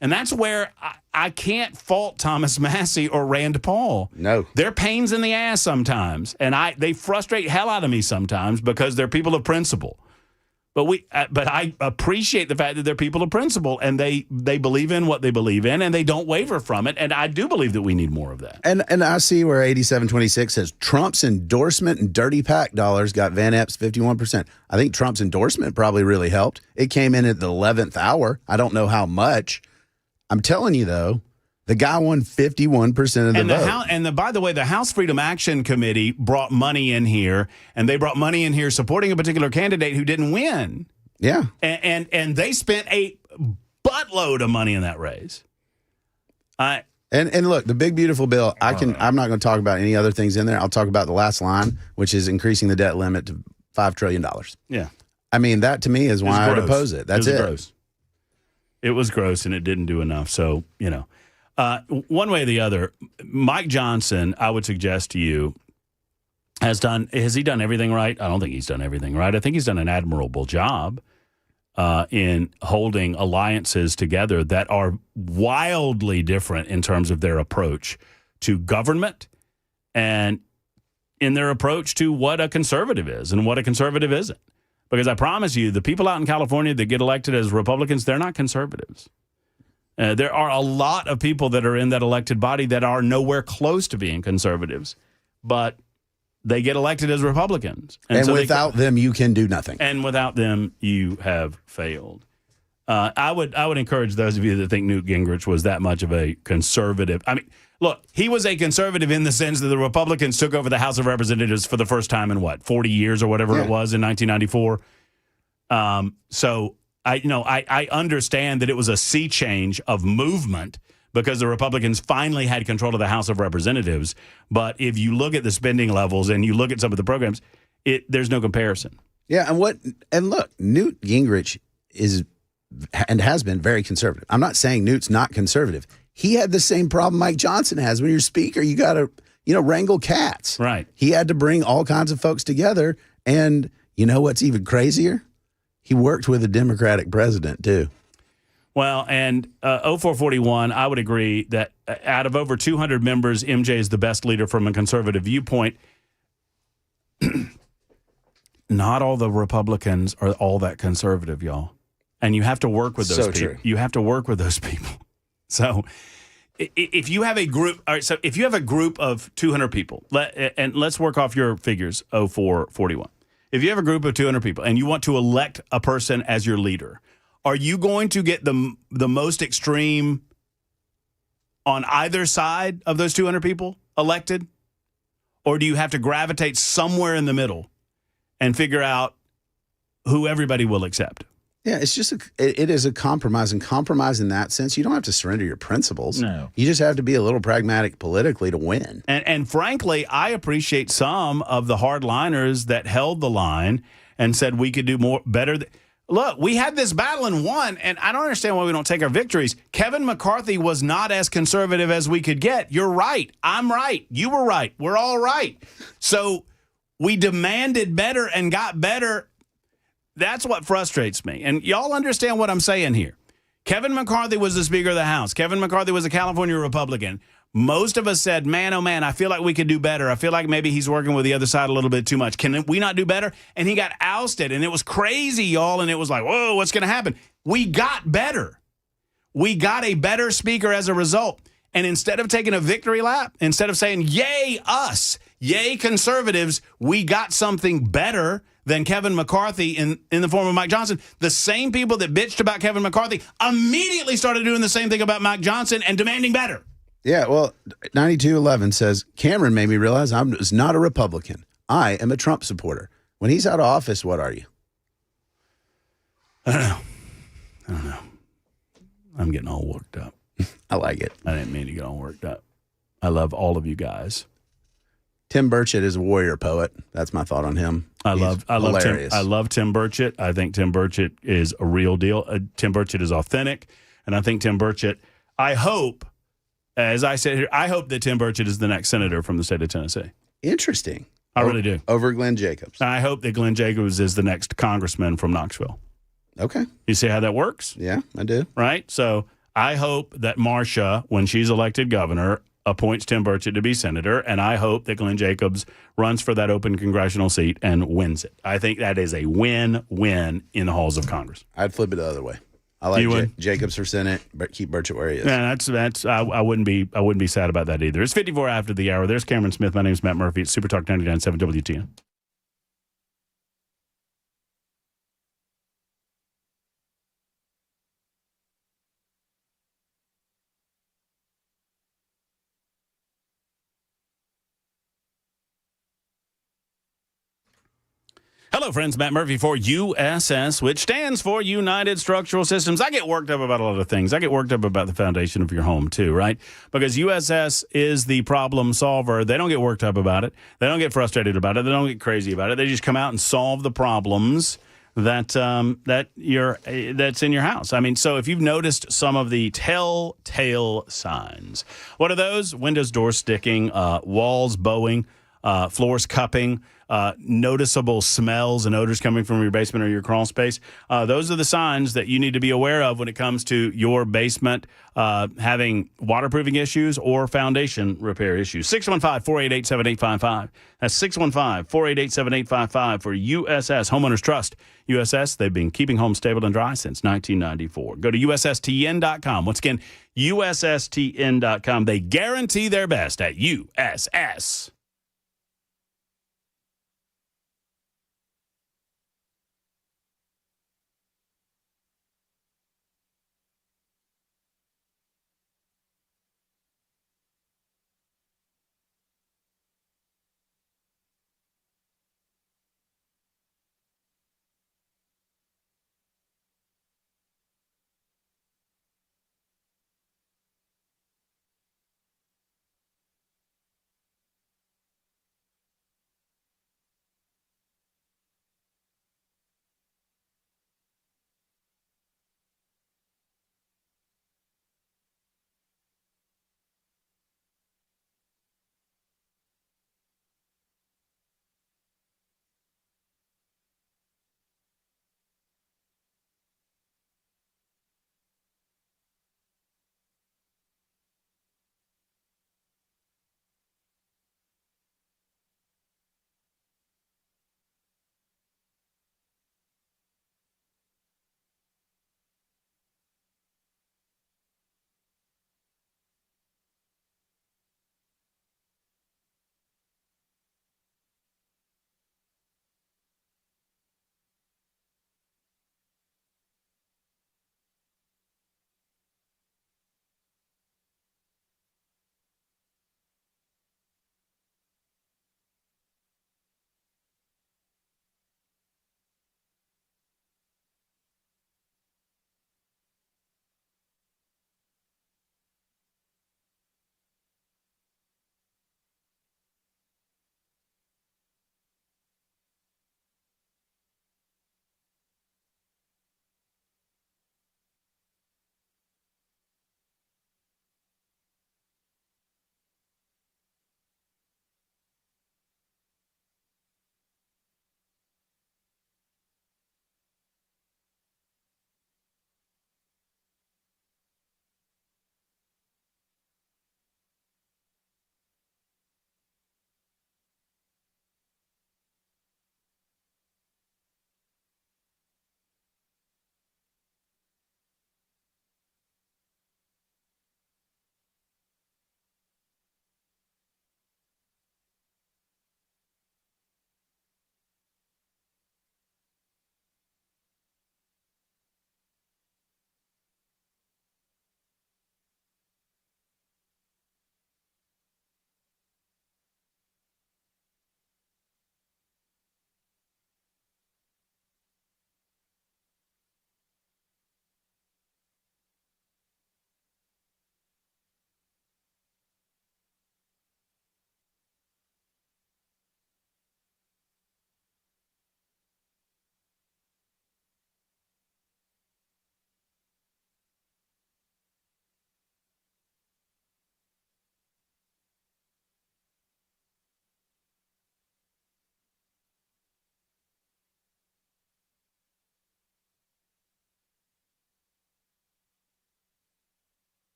And that's where I can't fault Thomas Massey or Rand Paul. No. They're pains in the ass sometimes, and they frustrate hell out of me sometimes because they're people of principle. But I appreciate the fact that they're people of principle, and they believe in what they believe in, and they don't waver from it. And I do believe that we need more of that. And I see where 8726 says Trump's endorsement and dirty PAC dollars got Van Epps 51%. I think Trump's endorsement probably really helped. It came in at the 11th hour. I don't know how much. I'm telling you, though, the guy won 51% of the vote. By the way, the House Freedom Action Committee brought money in here, and they brought money in here supporting a particular candidate who didn't win. Yeah. And they spent a buttload of money in that race. And look, the big beautiful bill, I'm not going to talk about any other things in there. I'll talk about the last line, which is increasing the debt limit to $5 trillion. Yeah. I mean, that to me is why I'd oppose it. That's it. Gross. It was gross, and it didn't do enough. So, one way or the other, Mike Johnson, I would suggest to you, has he done everything right? I don't think he's done everything right. I think he's done an admirable job in holding alliances together that are wildly different in terms of their approach to government and in their approach to what a conservative is and what a conservative isn't. Because I promise you, the people out in California that get elected as Republicans, they're not conservatives. There are a lot of people that are in that elected body that are nowhere close to being conservatives, but they get elected as Republicans. And so without them, you can do nothing. And without them, you have failed. I would encourage those of you that think Newt Gingrich was that much of a conservative. I mean, look, he was a conservative in the sense that the Republicans took over the House of Representatives for the first time in 40 years or whatever it was in 1994. So I understand that it was a sea change of movement because the Republicans finally had control of the House of Representatives. But if you look at the spending levels and you look at some of the programs, there's no comparison. Yeah, and look, Newt Gingrich is and has been very conservative. I'm not saying Newt's not conservative. He had the same problem Mike Johnson has. When you're speaker, you got to, wrangle cats. Right. He had to bring all kinds of folks together. And you know what's even crazier? He worked with a Democratic president, too. Well, and 0441, I would agree that out of over 200 members, MJ is the best leader from a conservative viewpoint. Not all the Republicans are all that conservative, y'all. And you have to work with those people. True. You have to work with those people. So if you have a group, all right, so if you have a group of 200 people, and let's work off your figures, 0441. If you have a group of 200 people and you want to elect a person as your leader, are you going to get the most extreme on either side of those 200 people elected? Or do you have to gravitate somewhere in the middle and figure out who everybody will accept? Yeah, it's just it is a compromise, and compromise in that sense, you don't have to surrender your principles. No. You just have to be a little pragmatic politically to win. And frankly, I appreciate some of the hardliners that held the line and said we could do better. Look, we had this battle and won, and I don't understand why we don't take our victories. Kevin McCarthy was not as conservative as we could get. You're right. I'm right. You were right. We're all right. So we demanded better and got better. That's what frustrates me. And y'all understand what I'm saying here. Kevin McCarthy was the Speaker of the House. Kevin McCarthy was a California Republican. Most of us said, man, oh, man, I feel like we could do better. I feel like maybe he's working with the other side a little bit too much. Can we not do better? And he got ousted, and it was crazy, y'all, and it was like, whoa, what's going to happen? We got better. We got a better Speaker as a result. And instead of taking a victory lap, instead of saying, yay, us, yay, conservatives, we got something better than Kevin McCarthy in the form of Mike Johnson, the same people that bitched about Kevin McCarthy immediately started doing the same thing about Mike Johnson and demanding better. Yeah, well, 9211 says, Cameron made me realize I was not a Republican. I am a Trump supporter. When he's out of office, what are you? I don't know. I'm getting all worked up. I like it. I didn't mean to get all worked up. I love all of you guys. Tim Burchett is a warrior poet. That's my thought on him. I love Tim Burchett. I think Tim Burchett is a real deal. Tim Burchett is authentic, and I think Tim Burchett, I hope as I said here, I hope that Tim Burchett is the next senator from the state of Tennessee. Interesting. I really do. Over Glenn Jacobs. I hope that Glenn Jacobs is the next congressman from Knoxville. Okay. You see how that works? Yeah, I do. Right? So I hope that Marcia, when she's elected governor, appoints Tim Burchett to be senator, and I hope that Glenn Jacobs runs for that open congressional seat and wins it. I think that is a win-win in the halls of Congress. I'd flip it the other way. I like Jacobs for Senate, but keep Burchett where he is. Yeah, that's. I wouldn't be sad about that either. It's 54 after the hour. There's Cameron Smith. My name is Matt Murphy. It's Super Talk 99.7 WTN. Hello, friends. Matt Murphy for USS, which stands for United Structural Systems. I get worked up about a lot of things. I get worked up about the foundation of your home, too, right? Because USS is the problem solver. They don't get worked up about it. They don't get frustrated about it. They don't get crazy about it. They just come out and solve the problems that's in your house. I mean, so if you've noticed some of the telltale signs, what are those? Windows, doors sticking, walls bowing, floors cupping, noticeable smells and odors coming from your basement or your crawl space. Those are the signs that you need to be aware of when it comes to your basement having waterproofing issues or foundation repair issues. 615-488-7855. That's 615-488-7855 for USS Homeowners Trust. USS, they've been keeping homes stable and dry since 1994. Go to USSTN.com. Once again, USSTN.com. They guarantee their best at USS.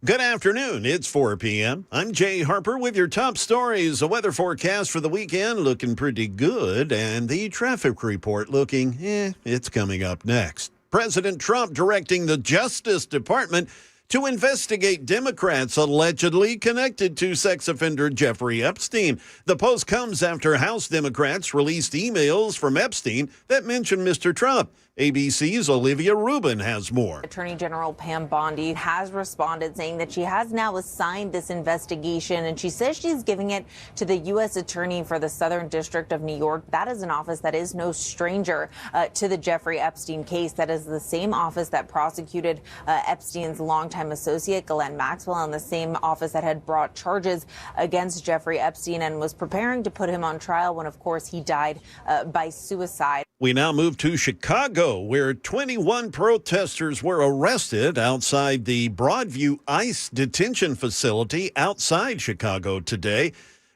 Good afternoon. It's 4 p.m. I'm Jay Harper with your top stories. A weather forecast for the weekend looking pretty good, and the traffic report looking, it's coming up next. President Trump directing the Justice Department to investigate Democrats allegedly connected to sex offender Jeffrey Epstein. The post comes after House Democrats released emails from Epstein that mention Mr. Trump. ABC's Olivia Rubin has more. Attorney General Pam Bondi has responded, saying that she has now assigned this investigation, and she says she's giving it to the U.S. Attorney for the Southern District of New York. That is an office that is no stranger to the Jeffrey Epstein case. That is the same office that prosecuted Epstein's longtime associate, Ghislaine Maxwell, and the same office that had brought charges against Jeffrey Epstein and was preparing to put him on trial when, of course, he died by suicide. We now move to Chicago, where 21 protesters were arrested outside the Broadview ICE detention facility outside Chicago today.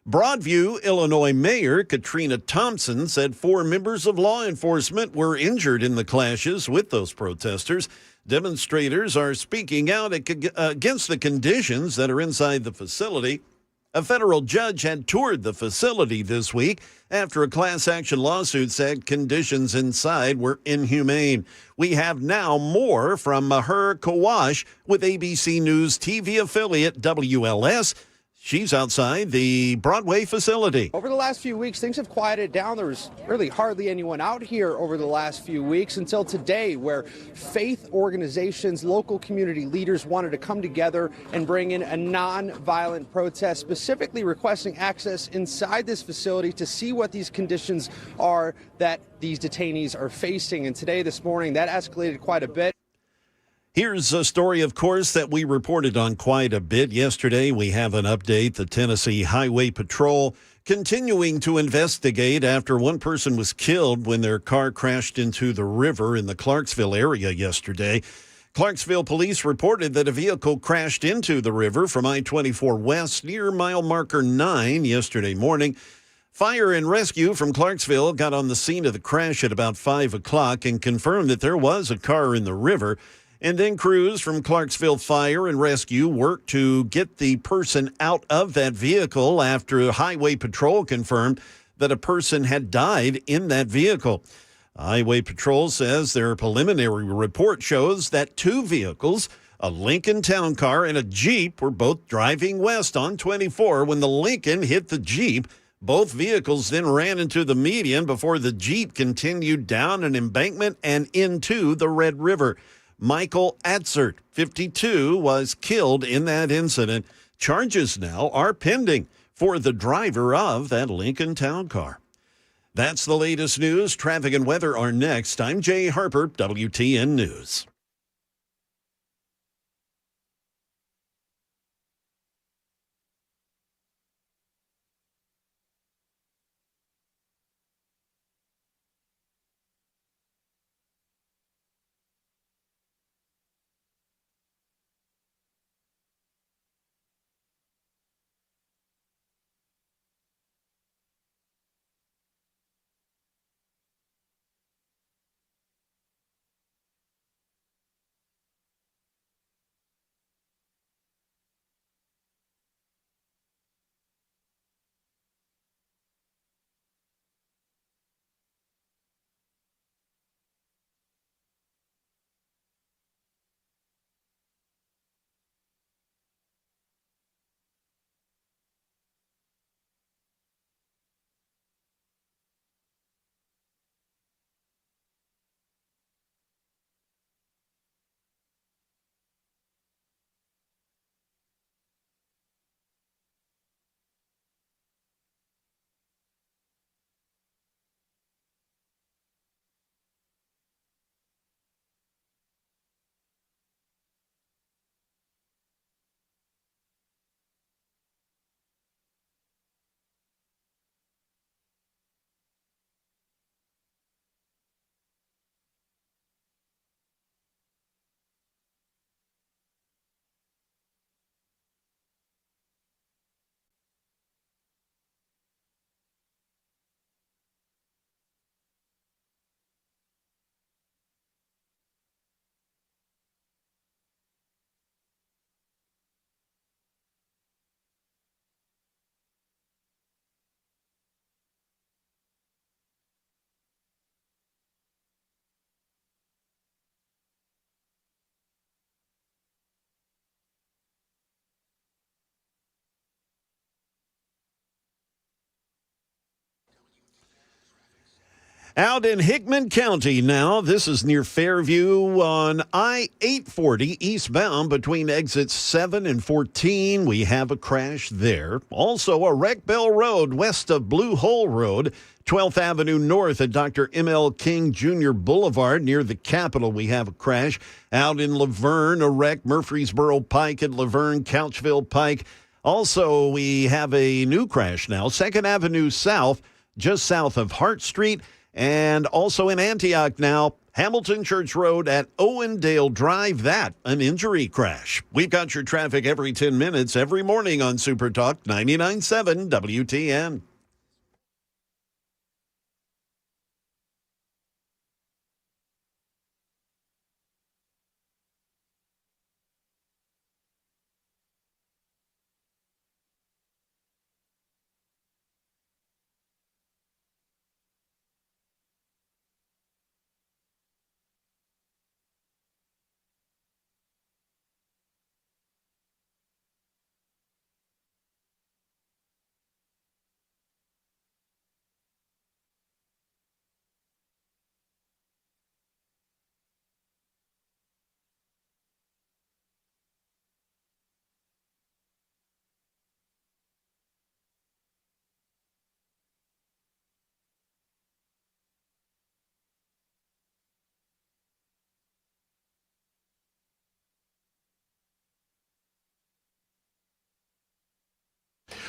Broadview, Illinois Mayor Katrina Thompson said 4 members of law enforcement were injured in the clashes with those protesters. Demonstrators are speaking out against the conditions that are inside the facility. A federal judge had toured the facility this week after a class action lawsuit said conditions inside were inhumane. We have now more from Maher Kawash with ABC News TV affiliate WLS. She's outside the Broadway facility. Over the last few weeks, things have quieted down. There was really hardly anyone out here over the last few weeks until today, where faith organizations, local community leaders wanted to come together and bring in a non-violent protest, specifically requesting access inside this facility to see what these conditions are that these detainees are facing. And today, this morning, that escalated quite a bit. Here's a story, of course, that we reported on quite a bit yesterday. We have an update. The Tennessee Highway Patrol continuing to investigate after one person was killed when their car crashed into the river in the Clarksville area yesterday. Clarksville police reported that a vehicle crashed into the river from I-24 West near mile marker 9 yesterday morning. Fire and rescue from Clarksville got on the scene of the crash at about 5 o'clock and confirmed that there was a car in the river. And then crews from Clarksville Fire and Rescue worked to get the person out of that vehicle after Highway Patrol confirmed that a person had died in that vehicle. Highway Patrol says their preliminary report shows that 2 vehicles, a Lincoln Town Car and a Jeep, were both driving west on 24 when the Lincoln hit the Jeep. Both vehicles then ran into the median before the Jeep continued down an embankment and into the Red River. Michael Atzert, 52, was killed in that incident. Charges now are pending for the driver of that Lincoln Town Car. That's the latest news. Traffic and weather are next. I'm Jay Harper, WTN News. Out in Hickman County now, this is near Fairview on I-840 eastbound between exits 7 and 14. We have a crash there. Also, a wreck Bell Road west of Blue Hole Road, 12th Avenue North at Dr. M.L. King Jr. Boulevard near the Capitol. We have a crash. Out in Laverne, a wreck Murfreesboro Pike at Laverne, Couchville Pike. Also, we have a new crash now, 2nd Avenue South, just south of Hart Street. And also in Antioch now, Hamilton Church Road at Owendale Drive, that an injury crash. We've got your traffic every 10 minutes, every morning on Super Talk 99.7 WTN.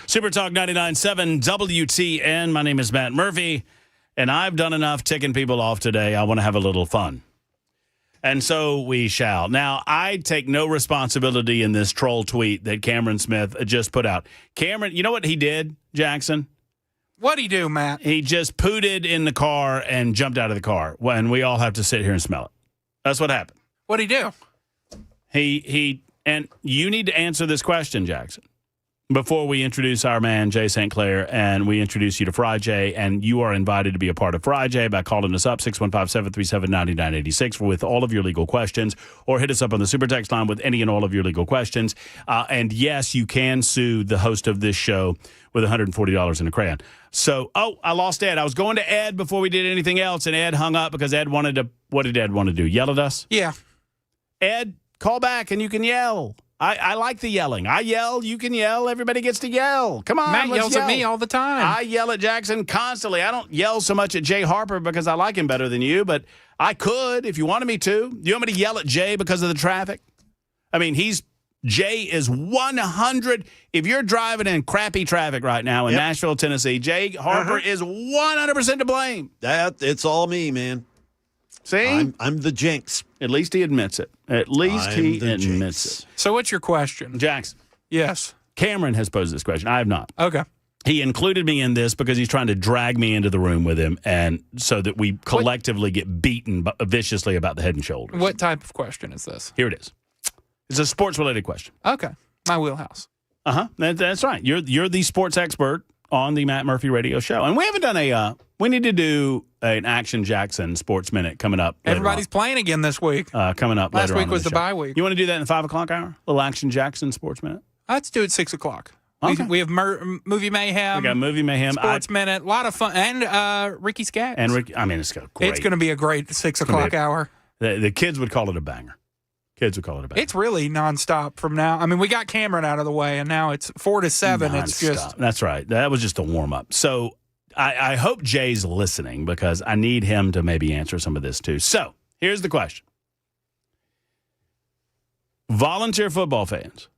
Super Talk 99.7 WTN. My name is Matt Murphy, and I've done enough ticking people off today. I want to have a little fun. And so we shall. Now, I take no responsibility in this troll tweet that Cameron Smith just put out. Cameron, you know what he did, Jackson? What'd he do, Matt? He just pooted in the car and jumped out of the car when we all have to sit here and smell it. That's what happened. What'd he do? And you need to answer this question, Jackson, before we introduce our man, Jay St. Clair, and we introduce you to FriJay, and you are invited to be a part of FriJay by calling us up, 615-737-9986, with all of your legal questions, or hit us up on the Super Text line with any and all of your legal questions. And yes, you can sue the host of this show with $140 in a crayon. So, I lost Ed. I was going to Ed before we did anything else, and Ed hung up because Ed wanted to, what did Ed want to do, yell at us? Yeah. Ed, call back and you can yell. I like the yelling. I yell, you can yell, everybody gets to yell. Come on, Matt let's yells yell. at me all the time. I yell at Jackson constantly. I don't yell so much at Jay Harper because I like him better than you, but I could if you wanted me to. You want me to yell at Jay because of the traffic? I mean, Jay is 100. If you're driving in crappy traffic right now in Nashville, Tennessee, Jay Harper is 100% to blame. It's all me, man. See? I'm the jinx. At least he admits it. At least he admits it. So what's your question? Jackson. Yes. Cameron has posed this question. I have not. Okay. He included me in this because he's trying to drag me into the room with him, and so that we collectively get beaten viciously about the head and shoulders. What type of question is this? Here it is. It's a sports-related question. Okay. My wheelhouse. Uh-huh. That's right. You're the sports expert on the Matt Murphy Radio Show. And we haven't done we need to do an Action Jackson Sports Minute coming up. Everybody's playing again this week. Coming up Last later week on was the show. bye week. You want to do that in the 5 o'clock hour? A little Action Jackson Sports Minute? Let's do it 6 o'clock. Okay. We have Movie Mayhem. We got Movie Mayhem. Sports Minute. A lot of fun. And Ricky Skaggs. And Ricky, I mean, it's great. It's going to be a great 6 o'clock hour. The kids would call it a banger. It's really nonstop from now. I mean, we got Cameron out of the way, and now it's 4 to 7. Non-stop. It's just. That's right. That was just a warm-up. So I hope Jay's listening because I need him to maybe answer some of this too. So here's the question. Volunteer football fans.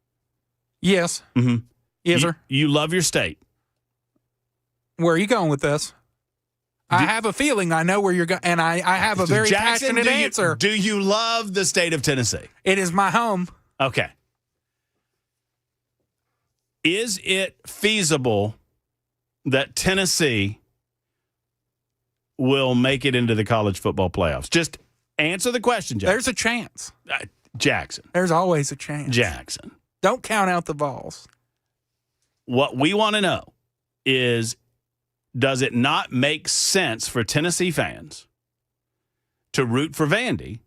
Yes. Mm-hmm. Yes, sir. You love your state. Where are you going with this? I have a feeling I know where you're going, and I have a very Jackson, passionate answer. Do you love the state of Tennessee? It is my home. Okay. Is it feasible that Tennessee will make it into the college football playoffs? Just answer the question, Jackson. There's a chance. Jackson. There's always a chance. Jackson. Don't count out the balls. What we want to know is, does it not make sense for Tennessee fans to root for Vandy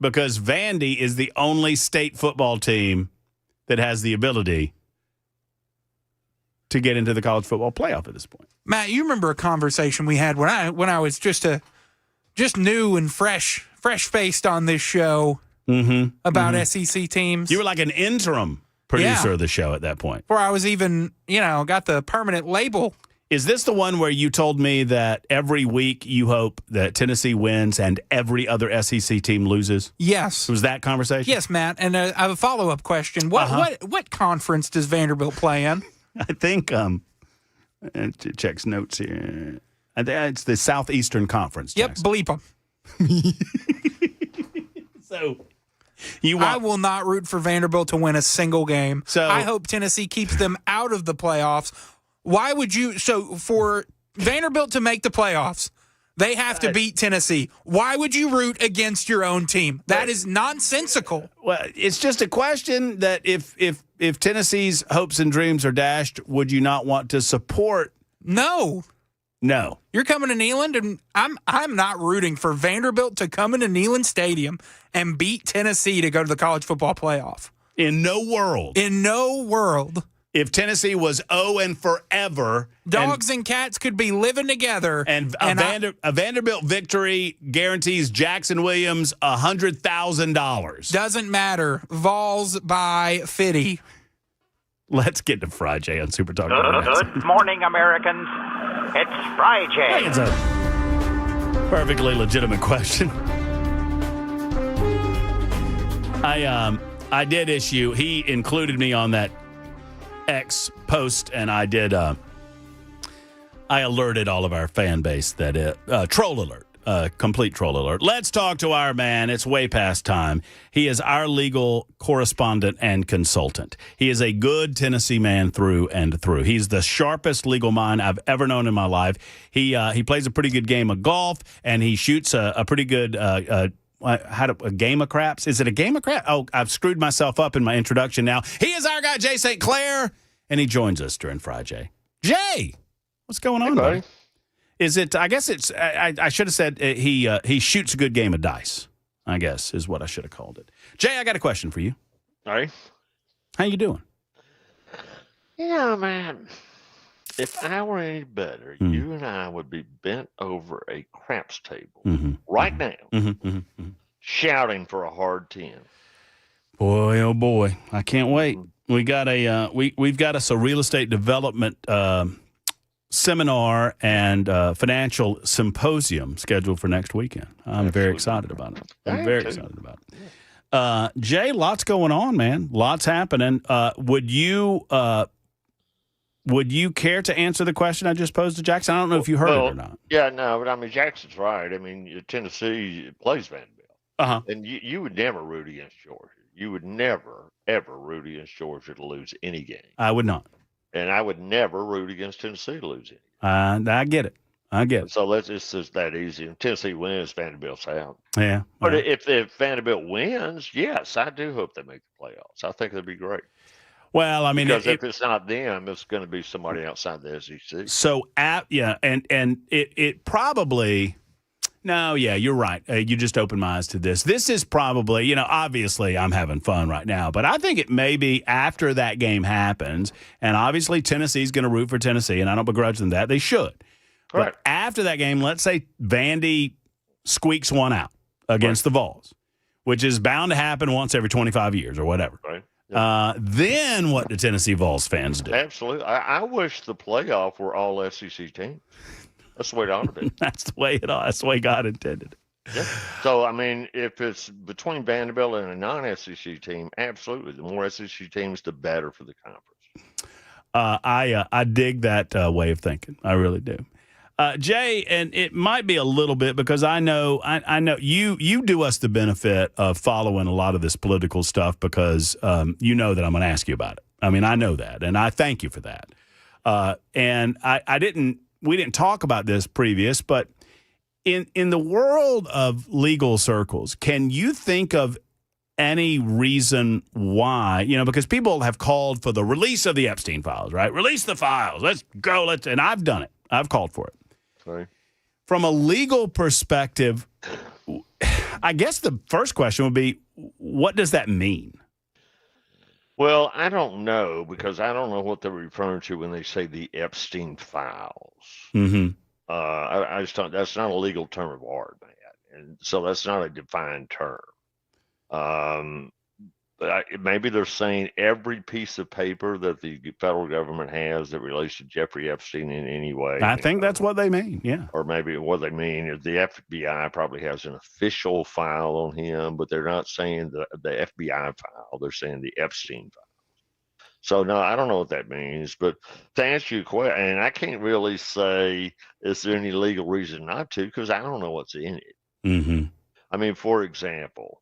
because Vandy is the only state football team that has the ability to get into the college football playoff at this point. Matt, you remember a conversation we had when I was just new and fresh faced on this show about SEC teams. You were like an interim producer of the show at that point. Before I was even, got the permanent label. Is this the one where you told me that every week you hope that Tennessee wins and every other SEC team loses? Yes. Was that conversation? Yes, Matt. And I have a follow-up question. What conference does Vanderbilt play in? I think it checks notes here. I think it's the Southeastern Conference. Yep, Jackson. bleep them. So I will not root for Vanderbilt to win a single game. So I hope Tennessee keeps them out of the playoffs. Why would you? So for Vanderbilt to make the playoffs, they have to beat Tennessee. Why would you root against your own team? That is nonsensical. Well, it's just a question that if Tennessee's hopes and dreams are dashed, would you not want to support? No. You're coming to Neyland, and I'm not rooting for Vanderbilt to come into Neyland Stadium and beat Tennessee to go to the college football playoff. In no world. If Tennessee was 0 and forever, dogs and cats could be living together, and a Vanderbilt victory guarantees Jackson Williams $100,000. Doesn't matter. Vols by Fitty. Let's get to FriJay on Super Talk. Good morning, Americans. It's FriJay. It's a perfectly legitimate question. I did issue. He included me on that X post, and I did. I alerted all of our fan base that troll alert. Complete troll alert. Let's talk to our man. It's way past time. He is our legal correspondent and consultant. He is a good Tennessee man through and through. He's the sharpest legal mind I've ever known in my life. He plays a pretty good game of golf, and he shoots a pretty good a game of craps. Is it a game of craps? Oh, I've screwed myself up in my introduction now. He is our guy, Jay St. Clair, and he joins us during FriJay. Jay, what's going on, buddy? Is it? I guess it's. I should have said he shoots a good game of dice. I guess is what I should have called it. Jay, I got a question for you. All right. How you doing? Yeah, man. If I were any better, you and I would be bent over a craps table right now, shouting for a hard 10. Boy, oh boy, I can't wait. We got we've got us a real estate development seminar and financial symposium scheduled for next weekend. I'm very excited about it. I'm very excited about it. Jay, lots going on, man. Lots happening. Would you care to answer the question I just posed to Jackson? I don't know if you heard it or not. Yeah, no, but I mean, Jackson's right. I mean, Tennessee plays Vanderbilt. And you would never root against Georgia. You would never, ever root against Georgia to lose any game. I would not. And I would never root against Tennessee to lose any game. I get it. So it's just that easy. If Tennessee wins, Vanderbilt's out. Yeah. But if Vanderbilt wins, yes, I do hope they make the playoffs. I think that'd be great. Well, I mean, because if it's not them, it's going to be somebody outside the SEC. So, and it probably. No, yeah, you're right. You just opened my eyes to this. This is probably, obviously I'm having fun right now, but I think it may be after that game happens, and obviously Tennessee's going to root for Tennessee, and I don't begrudge them that. They should. Right. But after that game, let's say Vandy squeaks one out against the Vols, which is bound to happen once every 25 years or whatever. Right. Then what do Tennessee Vols fans do? Absolutely. I wish the playoff were all SEC teams. That's the way it ought to be. That's the way God intended. Yeah. So, I mean, if it's between Vanderbilt and a non-SEC team, absolutely. The more SEC teams, the better for the conference. I dig that way of thinking. I really do. Jay, and it might be a little bit because I know you do us the benefit of following a lot of this political stuff because you know that I'm going to ask you about it. I mean, I know that, and I thank you for that. And we didn't talk about this previous, but in the world of legal circles, can you think of any reason why, because people have called for the release of the Epstein files, right? Release the files. Let's go. And I've done it. I've called for it. Sorry. From a legal perspective, I guess the first question would be, what does that mean? Well, I don't know because I don't know what they're referring to when they say the Epstein files. Mm-hmm. I just don't. That's not a legal term of art, man, and so that's not a defined term. But maybe they're saying every piece of paper that the federal government has that relates to Jeffrey Epstein in any way. I think that's what they mean. Yeah. Or maybe what they mean is the FBI probably has an official file on him, but they're not saying the FBI file. They're saying the Epstein file. So no, I don't know what that means. But to answer your question, and I can't really say is there any legal reason not to because I don't know what's in it. Mm-hmm. I mean, for example,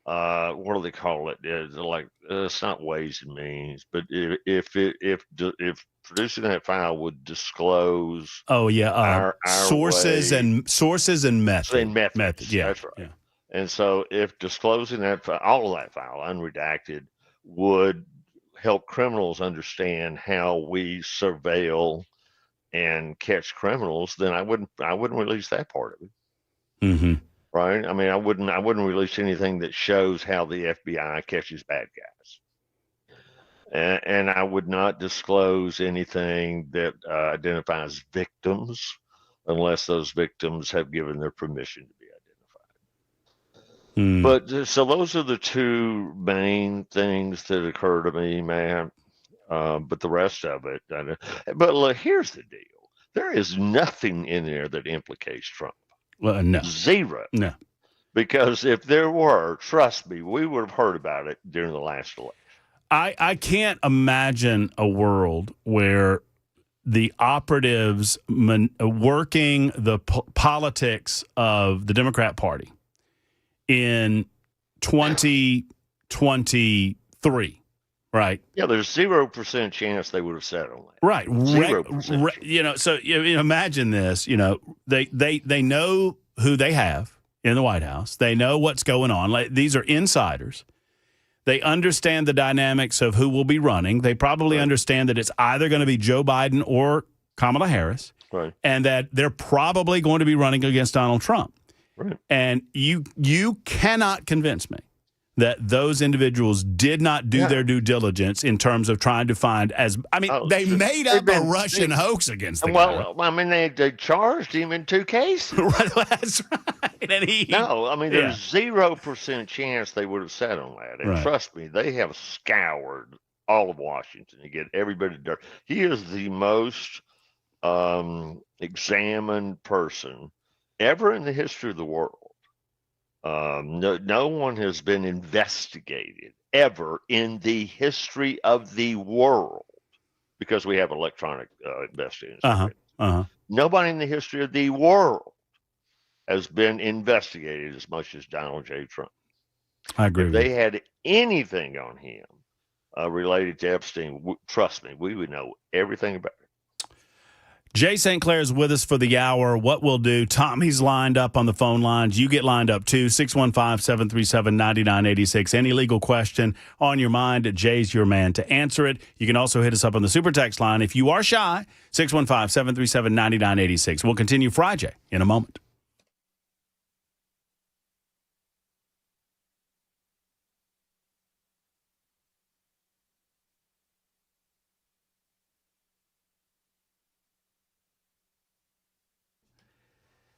what do they call it? It's not Ways and Means, but if producing that file would disclose, our sources way, and methods. Yeah, that's right. Yeah. And so, if disclosing that all of that file unredacted would help criminals understand how we surveil and catch criminals, then I wouldn't release that part of it. Mm-hmm. Right? I mean, I wouldn't release anything that shows how the FBI catches bad guys, and I would not disclose anything that identifies victims unless those victims have given their permission to be identified. But so those are the two main things that occur to me, man. But the rest of it, but look, here's the deal: there is nothing in there that implicates Trump. Well, no. Zero. No. Because if there were, trust me, we would have heard about it during the last election. I can't imagine a world where the operatives working the politics of the Democrat Party in 2023, right? Yeah, there's 0% chance they would have sat on that. Right. 0%. So imagine this, they know who they have in the White House. They know what's going on. Like, these are insiders. They understand the dynamics of who will be running. They probably understand that it's either going to be Joe Biden or Kamala Harris, right, and that they're probably going to be running against Donald Trump. Right. And you cannot convince me that those individuals did not do their due diligence in terms of trying to find they made up a Russian hoax against the guy. Well, I mean, they charged him in 2 cases. Right, that's right. And there's 0% chance they would have sat on that. And trust me, they have scoured all of Washington to get every bit of dirt. He is the most examined person ever in the history of the world. No one has been investigated ever in the history of the world because we have electronic investigations. Nobody in the history of the world has been investigated as much as Donald J. Trump. I agree. If they had anything on him related to Epstein, trust me, we would know everything about it. Jay St. Clair is with us for the hour. What we'll do, Tommy's lined up on the phone lines. You get lined up too, 615-737-9986. Any legal question on your mind, Jay's your man to answer it. You can also hit us up on the super text line. If you are shy, 615-737-9986. We'll continue FriJay in a moment.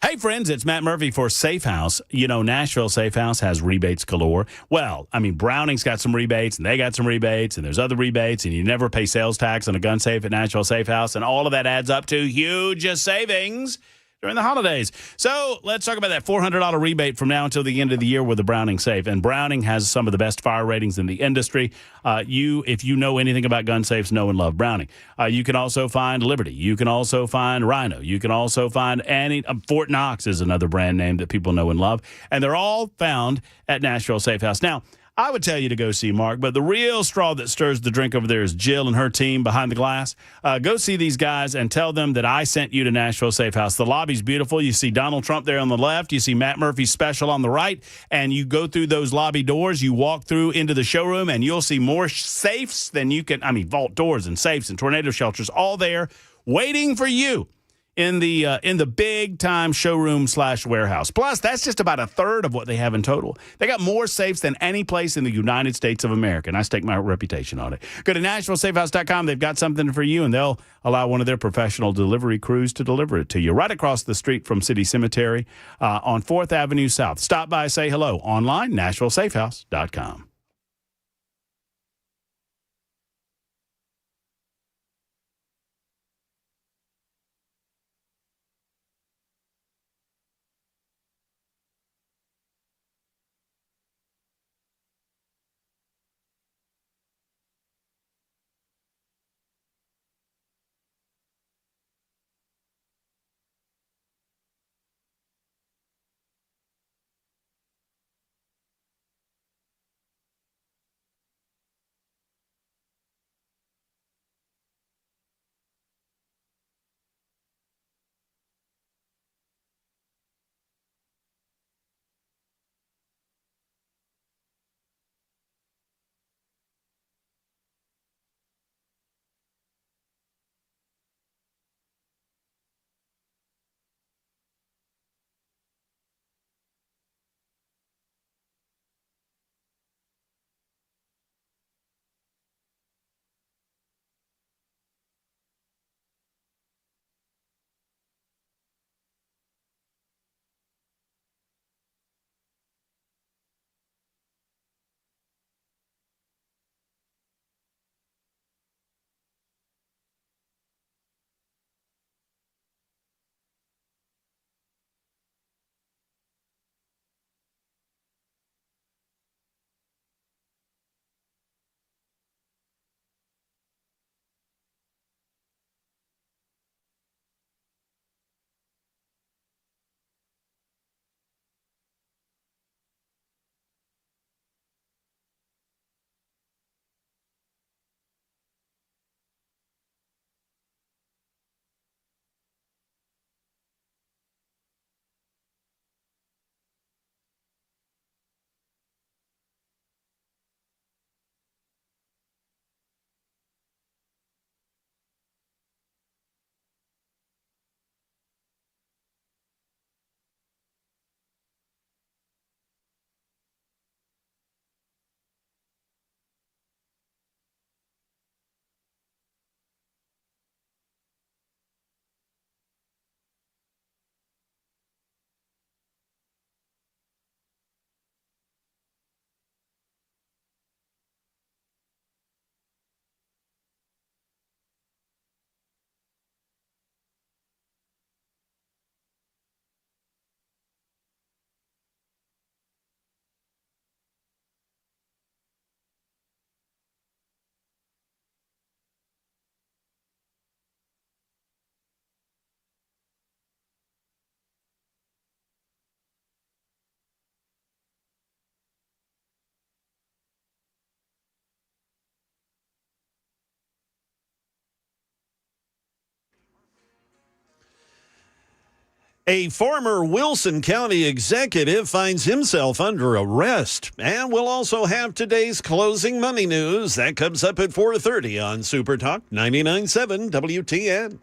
Hey, friends, it's Matt Murphy for Safe House. Nashville Safe House has rebates galore. Well, Browning's got some rebates, and they got some rebates, and there's other rebates, and you never pay sales tax on a gun safe at Nashville Safe House, and all of that adds up to huge savings during the holidays. So let's talk about that $400 rebate from now until the end of the year with the Browning safe. And Browning has some of the best fire ratings in the industry. If you know anything about gun safes, know and love Browning. You can also find Liberty. You can also find Rhino. You can also find Fort Knox is another brand name that people know and love. And they're all found at Nashville Safe House. Now, I would tell you to go see Mark, but the real straw that stirs the drink over there is Jill and her team behind the glass. Go see these guys and tell them that I sent you to Nashville Safe House. The lobby's beautiful. You see Donald Trump there on the left. You see Matt Murphy's special on the right. And you go through those lobby doors. You walk through into the showroom, and you'll see more safes than you can. Vault doors and safes and tornado shelters all there waiting for you in the big time showroom/warehouse. Plus, that's just about a third of what they have in total. They got more safes than any place in the United States of America, and I stake my reputation on it. Go to NashvilleSafehouse.com. They've got something for you, and they'll allow one of their professional delivery crews to deliver it to you right across the street from City Cemetery on 4th Avenue South. Stop by, say hello. Online, NashvilleSafehouse.com. A former Wilson County executive finds himself under arrest. And we'll also have today's closing money news. That comes up at 4:30 on Super Talk 99.7 WTN.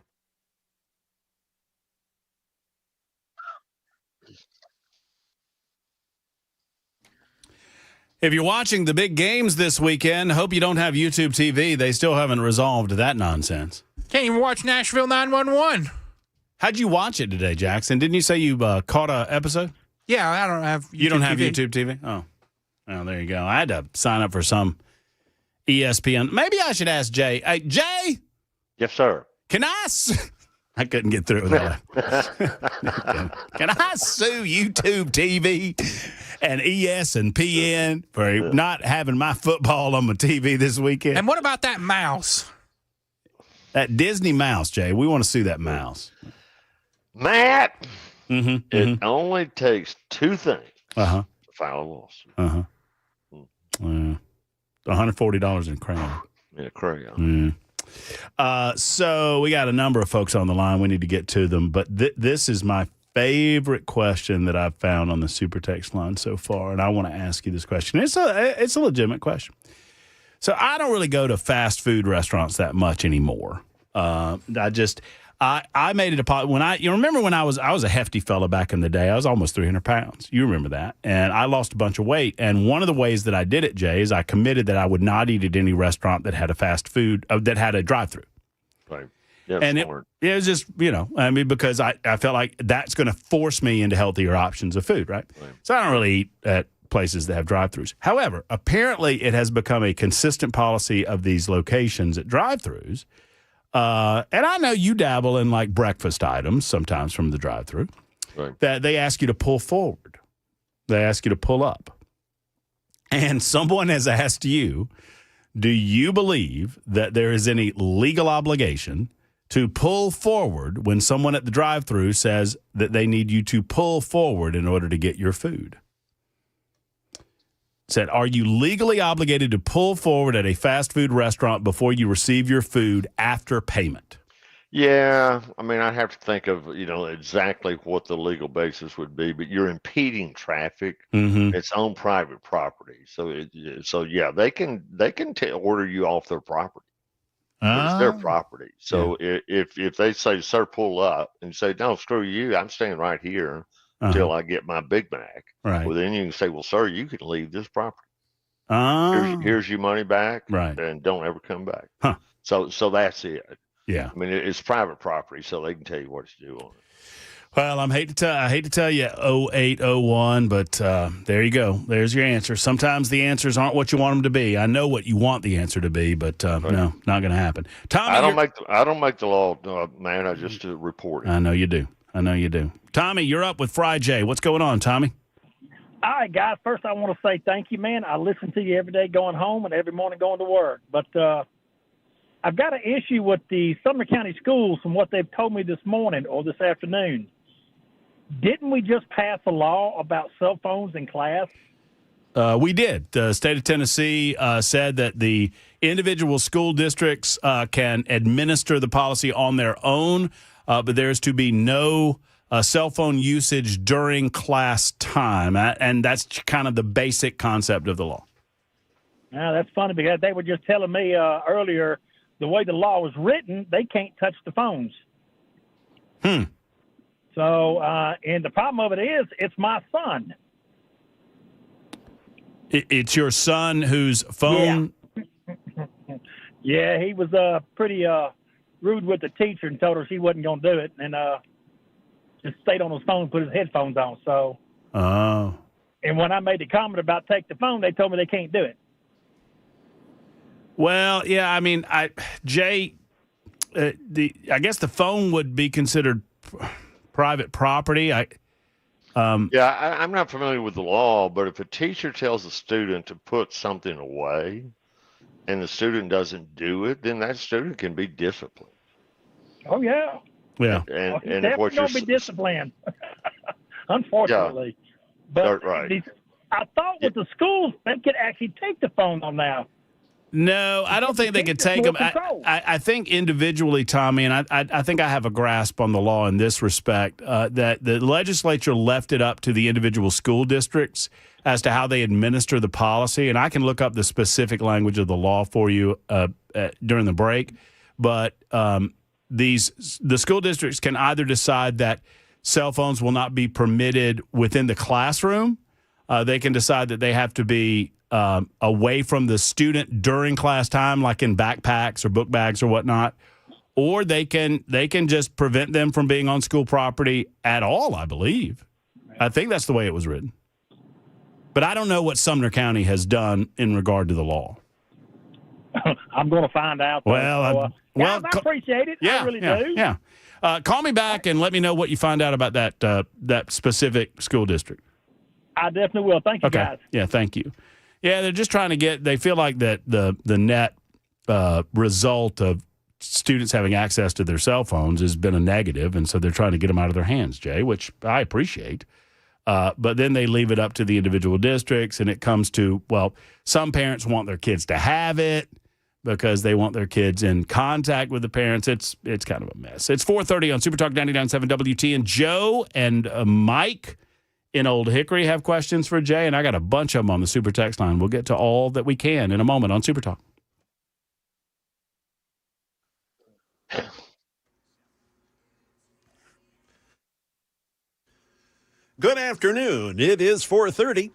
If you're watching the big games this weekend, hope you don't have YouTube TV. They still haven't resolved that nonsense. Can't even watch Nashville 911. How'd you watch it today, Jackson? Didn't you say you caught an episode? Yeah, I don't have YouTube You don't have TV. YouTube TV? Oh, there you go. I had to sign up for some ESPN. Maybe I should ask Jay. Hey, Jay? Yes, sir. Can I I couldn't get through it without Can I sue YouTube TV and ESPN for not having my football on my TV this weekend? And what about that mouse? That Disney mouse, Jay. We want to sue that mouse. Matt, it only takes two things to file a lawsuit. $140 in crayon. In a crayon. So we got a number of folks on the line. We need to get to them. But this is my favorite question that I've found on the Super Text line so far. And I want to ask you this question. It's a legitimate question. So I don't really go to fast food restaurants that much anymore. I made it a point you remember when I was a hefty fella back in the day. I was almost 300 pounds. You remember that. And I lost a bunch of weight. And one of the ways that I did it, Jay, is I committed that I would not eat at any restaurant that had a fast food, that had a drive-through. Right. Yeah, and it was just, because I felt like that's going to force me into healthier options of food, right? So I don't really eat at places that have drive-thrus. However, apparently it has become a consistent policy of these locations at drive-thrus. And I know you dabble in like breakfast items sometimes from the drive-thru, that they ask you to pull forward. They ask you to pull up. And someone has asked you, do you believe that there is any legal obligation to pull forward when someone at the drive-thru says that they need you to pull forward in order to get your food? Said, are you legally obligated to pull forward at a fast food restaurant before you receive your food after payment? Yeah, I mean, I'd have to think of, exactly what the legal basis would be, but you're impeding traffic. It's on private property. So yeah, they can order you off their property. It's their property. So if they say, sir, pull up, and you say, no, screw you, I'm staying right here until I get my Big Mac. Right. Well, then you can say, well, sir, you can leave this property. Oh. Here's your money back. Right. And don't ever come back. Huh. So that's it. Yeah. I mean, it's private property, so they can tell you what to do on it. Well, I hate to tell you 0801, but there you go. There's your answer. Sometimes the answers aren't what you want them to be. I know what you want the answer to be, but no, not going to happen. Tommy, I don't make the law, man. I just report it. I know you do. Tommy, you're up with FriJay. What's going on, Tommy? All right, guys. First, I want to say thank you, man. I listen to you every day going home and every morning going to work. But I've got an issue with the Sumner County schools from what they've told me this morning or this afternoon. Didn't we just pass a law about cell phones in class? We did. The state of Tennessee said that the individual school districts can administer the policy on their own, but there is to be no cell phone usage during class time. And that's kind of the basic concept of the law. Now, that's funny because they were just telling me earlier the way the law was written, they can't touch the phones. So, and the problem of it is, it's my son. It's your son whose phone? Yeah, he was pretty rude with the teacher and told her she wasn't going to do it, and just stayed on his phone and put his headphones on. So, and when I made the comment about take the phone, they told me they can't do it. Well, yeah, I mean, Jay, I guess the phone would be considered private property. I'm not familiar with the law, but if a teacher tells a student to put something away and the student doesn't do it, then that student can be disciplined. Oh, yeah. Yeah. And definitely going to be disciplined, unfortunately. Yeah. But right. I thought with the schools, they could actually take the phone on now. No, I don't think they could take them. I think individually, Tommy, and I think I have a grasp on the law in this respect, that the legislature left it up to the individual school districts as to how they administer the policy. And I can look up the specific language of the law for you during the break. But the school districts can either decide that cell phones will not be permitted within the classroom. They can decide that they have to be away from the student during class time, like in backpacks or book bags or whatnot, or they can just prevent them from being on school property at all, I believe. I think that's the way it was written. But I don't know what Sumner County has done in regard to the law. I'm going to find out. Well, guys, I appreciate it. Yeah, I really do. Yeah. Call me back and let me know what you find out about that specific school district. I definitely will. Thank you, guys. Yeah, thank you. Yeah, they're just trying to they feel like that the net result of students having access to their cell phones has been a negative, and so they're trying to get them out of their hands, Jay, which I appreciate. But then they leave it up to the individual districts, and it comes to, well, some parents want their kids to have it because they want their kids in contact with the parents. It's kind of a mess. It's 4:30 on Super Talk 99.7 WT, and Joe and Mike in Old Hickory have questions for Jay, and I got a bunch of them on the Super Text line. We'll get to all that we can in a moment on Super Talk. Good afternoon. It is 4:30.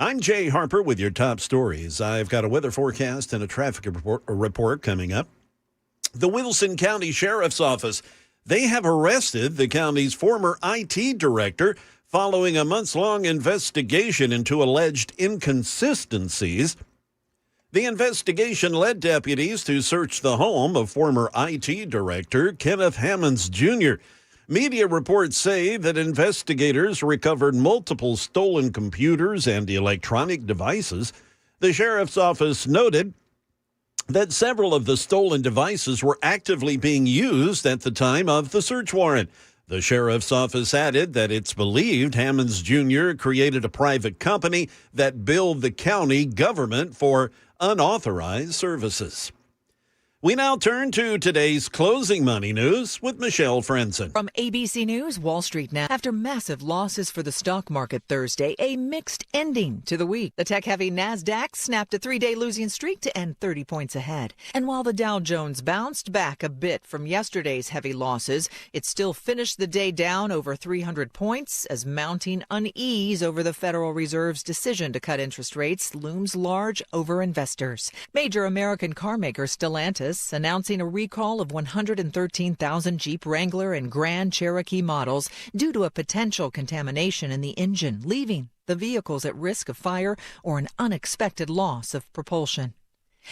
I'm Jay Harper with your top stories. I've got a weather forecast and a traffic report coming up. The Wilson County Sheriff's Office, they have arrested the county's former IT director following a months-long investigation into alleged inconsistencies. The investigation led deputies to search the home of former IT director Kenneth Hammonds Jr. Media reports say that investigators recovered multiple stolen computers and electronic devices. The sheriff's office noted that several of the stolen devices were actively being used at the time of the search warrant. The sheriff's office added that it's believed Hammonds Jr. created a private company that billed the county government for unauthorized services. We now turn to today's closing money news with Michelle Frenson. From ABC News, Wall Street now. After massive losses for the stock market Thursday, a mixed ending to the week. The tech-heavy NASDAQ snapped a three-day losing streak to end 30 points ahead. And while the Dow Jones bounced back a bit from yesterday's heavy losses, it still finished the day down over 300 points as mounting unease over the Federal Reserve's decision to cut interest rates looms large over investors. Major American car maker Stellantis announcing a recall of 113,000 Jeep Wrangler and Grand Cherokee models due to a potential contamination in the engine, leaving the vehicles at risk of fire or an unexpected loss of propulsion.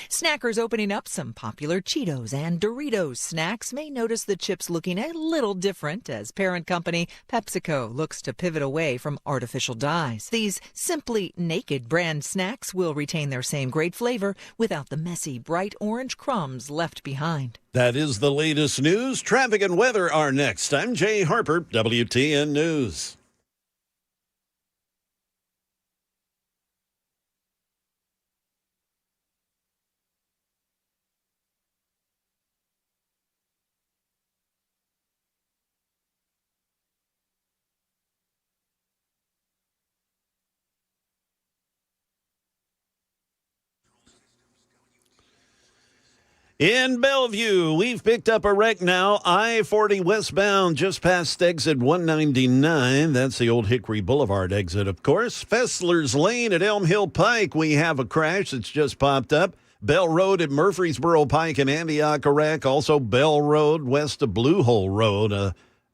Snackers opening up some popular Cheetos and Doritos snacks may notice the chips looking a little different as parent company PepsiCo looks to pivot away from artificial dyes. These Simply Naked brand snacks will retain their same great flavor without the messy, bright orange crumbs left behind. That is the latest news. Traffic and weather are next. I'm Jay Harper, WTN News. In Bellevue, we've picked up a wreck now. I-40 westbound just past exit 199. That's the old Hickory Boulevard exit, of course. Fessler's Lane at Elm Hill Pike, we have a crash that's just popped up. Bell Road at Murfreesboro Pike and Antioch, a wreck. Also Bell Road west of Blue Hole Road,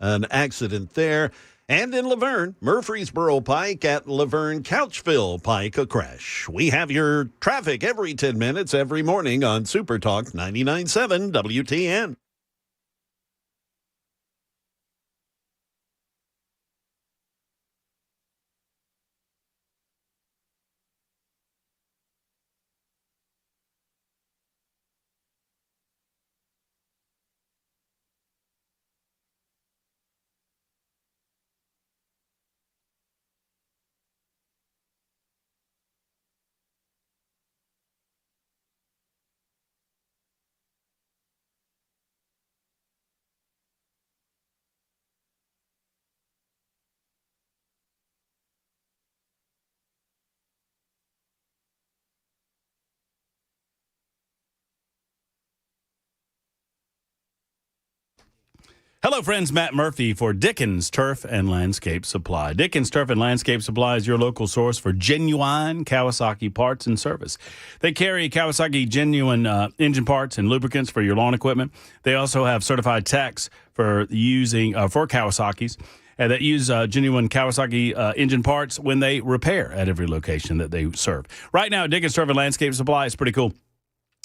an accident there. And in Laverne, Murfreesboro Pike at Laverne Couchville Pike, a crash. We have your traffic every 10 minutes every morning on Super Talk 99.7 WTN. Hello, friends. Matt Murphy for Dickens Turf and Landscape Supply. Dickens Turf and Landscape Supply is your local source for genuine Kawasaki parts and service. They carry Kawasaki genuine engine parts and lubricants for your lawn equipment. They also have certified techs for using for Kawasaki's that use genuine Kawasaki engine parts when they repair at every location that they serve. Right now, Dickens Turf and Landscape Supply is pretty cool.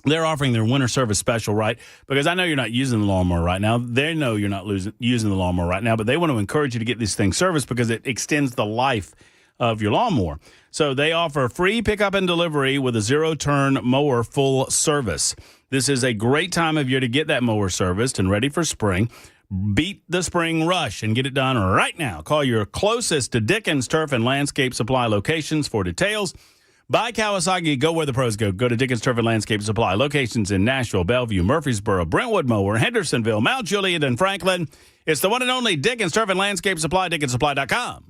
They're offering their winter service special, right? Because I know you're not using the lawnmower right now. They know you're not using the lawnmower right now, but they want to encourage you to get this thing serviced because it extends the life of your lawnmower. So they offer free pickup and delivery with a zero-turn mower full service. This is a great time of year to get that mower serviced and ready for spring. Beat the spring rush and get it done right now. Call your closest to Dickens Turf and Landscape Supply locations for details. Buy Kawasaki, go where the pros go. Go to Dickens Turf and Landscape Supply. Locations in Nashville, Bellevue, Murfreesboro, Brentwood Mower, Hendersonville, Mount Juliet, and Franklin. It's the one and only Dickens Turf and Landscape Supply, DickensSupply.com.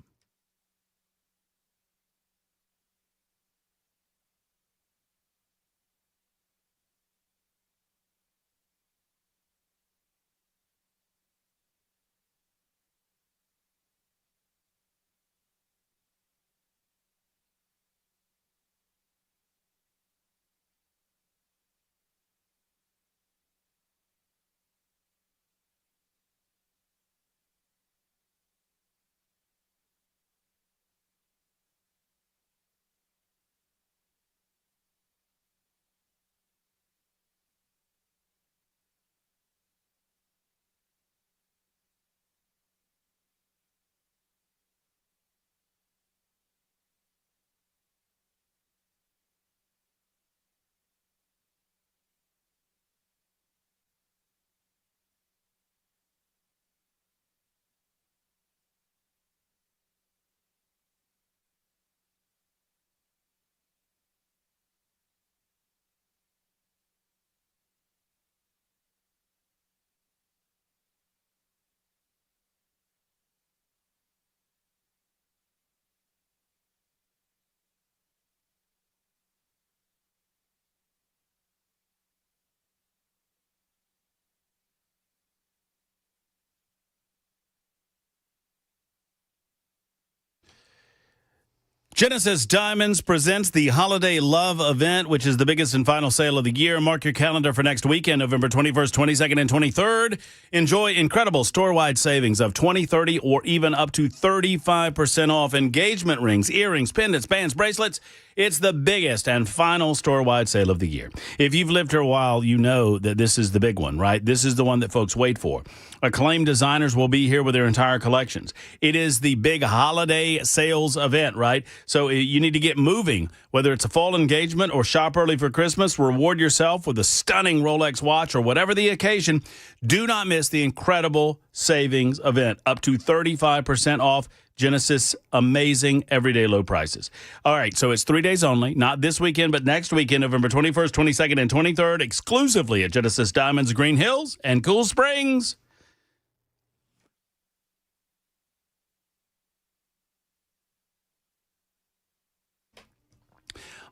Genesis Diamonds presents the Holiday Love Event, which is the biggest and final sale of the year. Mark your calendar for next weekend, November 21st, 22nd, and 23rd. Enjoy incredible store-wide savings of 20, 30, or even up to 35% off engagement rings, earrings, pendants, bands, bracelets. It's the biggest and final store-wide sale of the year. If you've lived here a while, you know that this is the big one, right? This is the one that folks wait for. Acclaimed designers will be here with their entire collections. It is the big holiday sales event, right? So you need to get moving. Whether it's a fall engagement or shop early for Christmas, reward yourself with a stunning Rolex watch or whatever the occasion. Do not miss the incredible savings event, up to 35% off. Genesis, amazing everyday low prices. All right, so it's 3 days only, not this weekend, but next weekend, November 21st, 22nd, and 23rd, exclusively at Genesis Diamonds, Green Hills, and Cool Springs.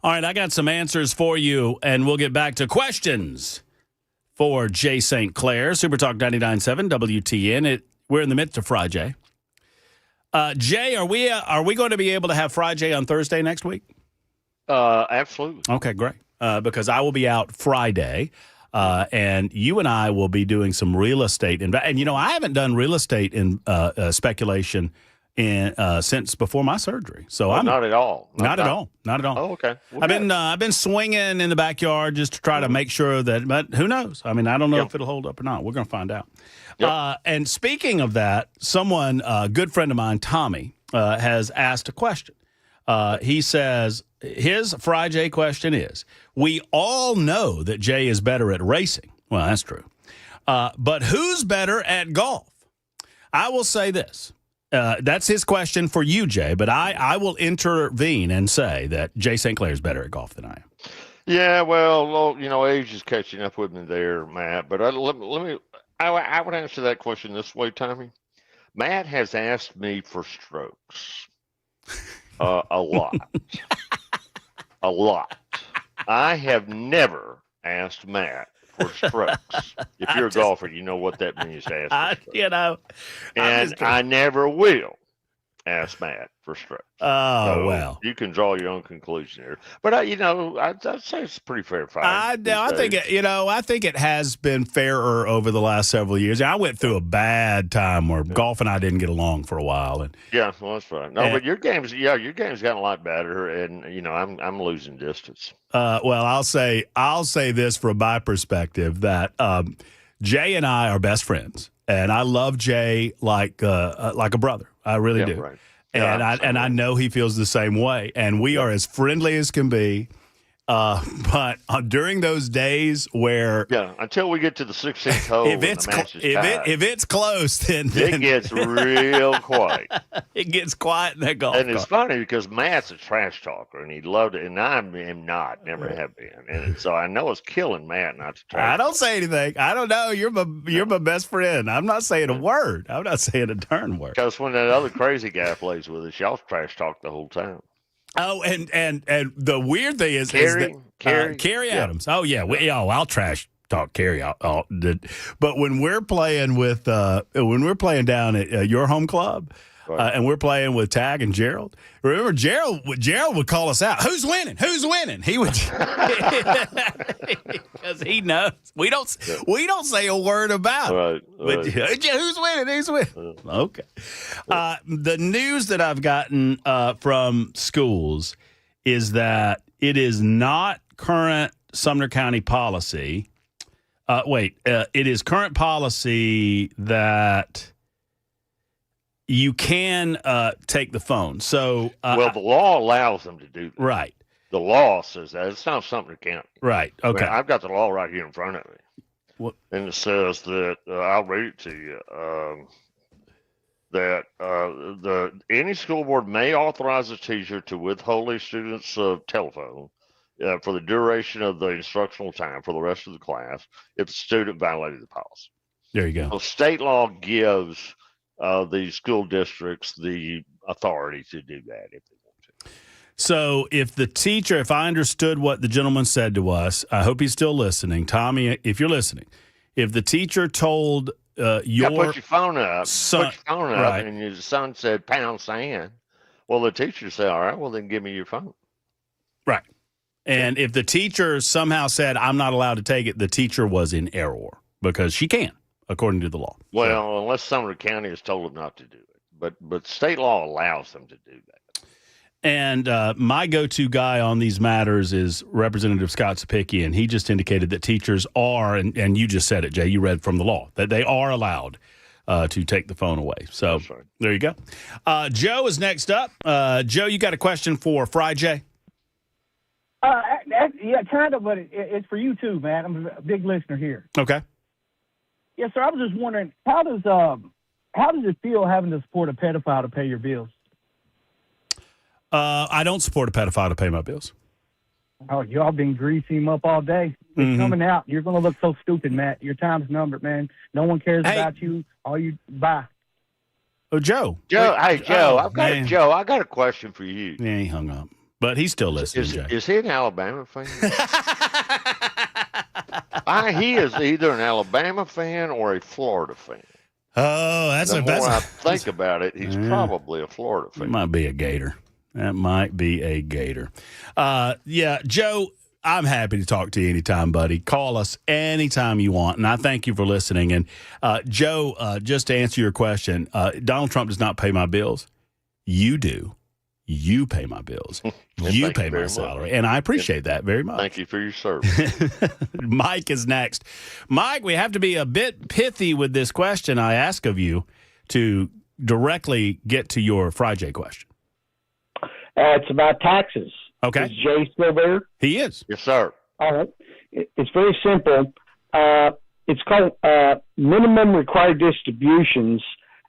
All right, I got some answers for you, and we'll get back to questions for Jay St. Clair, Super Talk 99.7 WTN. We're in the midst of FriJay. Jay, are we going to be able to have FriJay on Thursday next week? Absolutely. Okay, great. Because I will be out Friday, and you and I will be doing some real estate. And I haven't done real estate in speculation since before my surgery. So I'm not at all. Not at all. Oh, okay. Well, I've been swinging in the backyard just to try to make sure that. But who knows? I mean, I don't know if it'll hold up or not. We're going to find out. Yep. And speaking of that, someone, a good friend of mine, Tommy, has asked a question. He says his FriJay question is: we all know that Jay is better at racing. Well, that's true. But who's better at golf? I will say this. That's his question for you, Jay, but I will intervene and say that Jay St. Clair is better at golf than I am. Yeah, well, age is catching up with me there, Matt. But I would answer that question this way, Tommy. Matt has asked me for strokes a lot. A lot. I have never asked Matt for strokes. If you're a golfer, you know what that means to ask for strokes. And I never will ask Matt for strokes. Oh, so well. You can draw your own conclusion here. But, I'd say it's a pretty fair fight. I think it has been fairer over the last several years. I went through a bad time where golf and I didn't get along for a while. Yeah, well, that's right. No, but your game's gotten a lot better, and, I'm losing distance. Well, I'll say this from my perspective, that Jay and I are best friends, and I love Jay like a brother. I really do. Right. And I know he feels the same way. And we are as friendly as can be. But during those days where until we get to the 16th hole, if it's close, then it gets real quiet. It gets quiet in that golf And it's cart. funny because Matt's a trash talker, and he loved it, and I am not, never have been, and so I know it's killing Matt not to trash. I don't say anything. I don't know. You're my best friend. I'm not saying a word. I'm not saying a darn word. Because when that other crazy guy plays with us, y'all trash talk the whole time. Oh, and the weird thing is Kerry Adams. Oh yeah, I'll trash talk Kerry. But when we're playing down at your home club, and we're playing with Tag and Gerald. Remember, Gerald would call us out. Who's winning? Who's winning? He would, because he knows we don't say a word about it. But who's winning? Who's winning? Okay. The news that I've gotten from schools is that it is not current Sumner County policy. It is current policy that you can take the phone. So, the law allows them to do that. Right. The law says that. It's not Sumner County. Right. Okay. I've got the law right here in front of me. What? And it says that, I'll read it to you, that any school board may authorize a teacher to withhold a student's telephone for the duration of the instructional time for the rest of the class if the student violated the policy. There you go. So state law gives the school districts the authority to do that if they want to. So if I understood what the gentleman said to us, I hope he's still listening. Tommy, if you're listening, if the teacher told put your phone up, son, and your son said pound sand, Well, the teachers say, all right, well, then give me your phone. Right. And if the teacher somehow said, I'm not allowed to take it, the teacher was in error because she can, according to the law. Well, unless Sumner County has told them not to do it. But state law allows them to do that. And my go-to guy on these matters is Representative Scott Sapicki, and he just indicated that teachers are, and you just said it, Jay, you read from the law, that they are allowed to take the phone away. So there you go. Joe is next up. Joe, you got a question for FriJay? Yeah, kind of, but it's for you too, man. I'm a big listener here. Okay. Yes, sir. I was just wondering, how does it feel having to support a pedophile to pay your bills? I don't support a pedophile to pay my bills. Oh, y'all been greasing him up all day. It's coming out. You're going to look so stupid, Matt. Your time's numbered, man. No one cares about you. All you buy. Oh, Joe. Joe, Wait. hey, Joe, Oh, I got a question for you. Yeah, he hung up. But he's still listening, Jay. Is he an Alabama fan? He is either an Alabama fan or a Florida fan. Oh, The more I think about it, he's probably a Florida fan. It might be a Gator. That might be a Gator. Yeah, Joe, I'm happy to talk to you anytime, buddy. Call us anytime you want, and I thank you for listening. And, Joe, just to answer your question, Donald Trump does not pay my bills. You do. You pay my bills. You pay my salary. And I appreciate that very much. Thank you for your service. Mike is next. Mike, we have to be a bit pithy with this question I ask of you to directly get to your FriJay question. It's about taxes. Okay. Is Jay still there? He is. Yes, sir. All right. It's very simple. It's called minimum required distributions.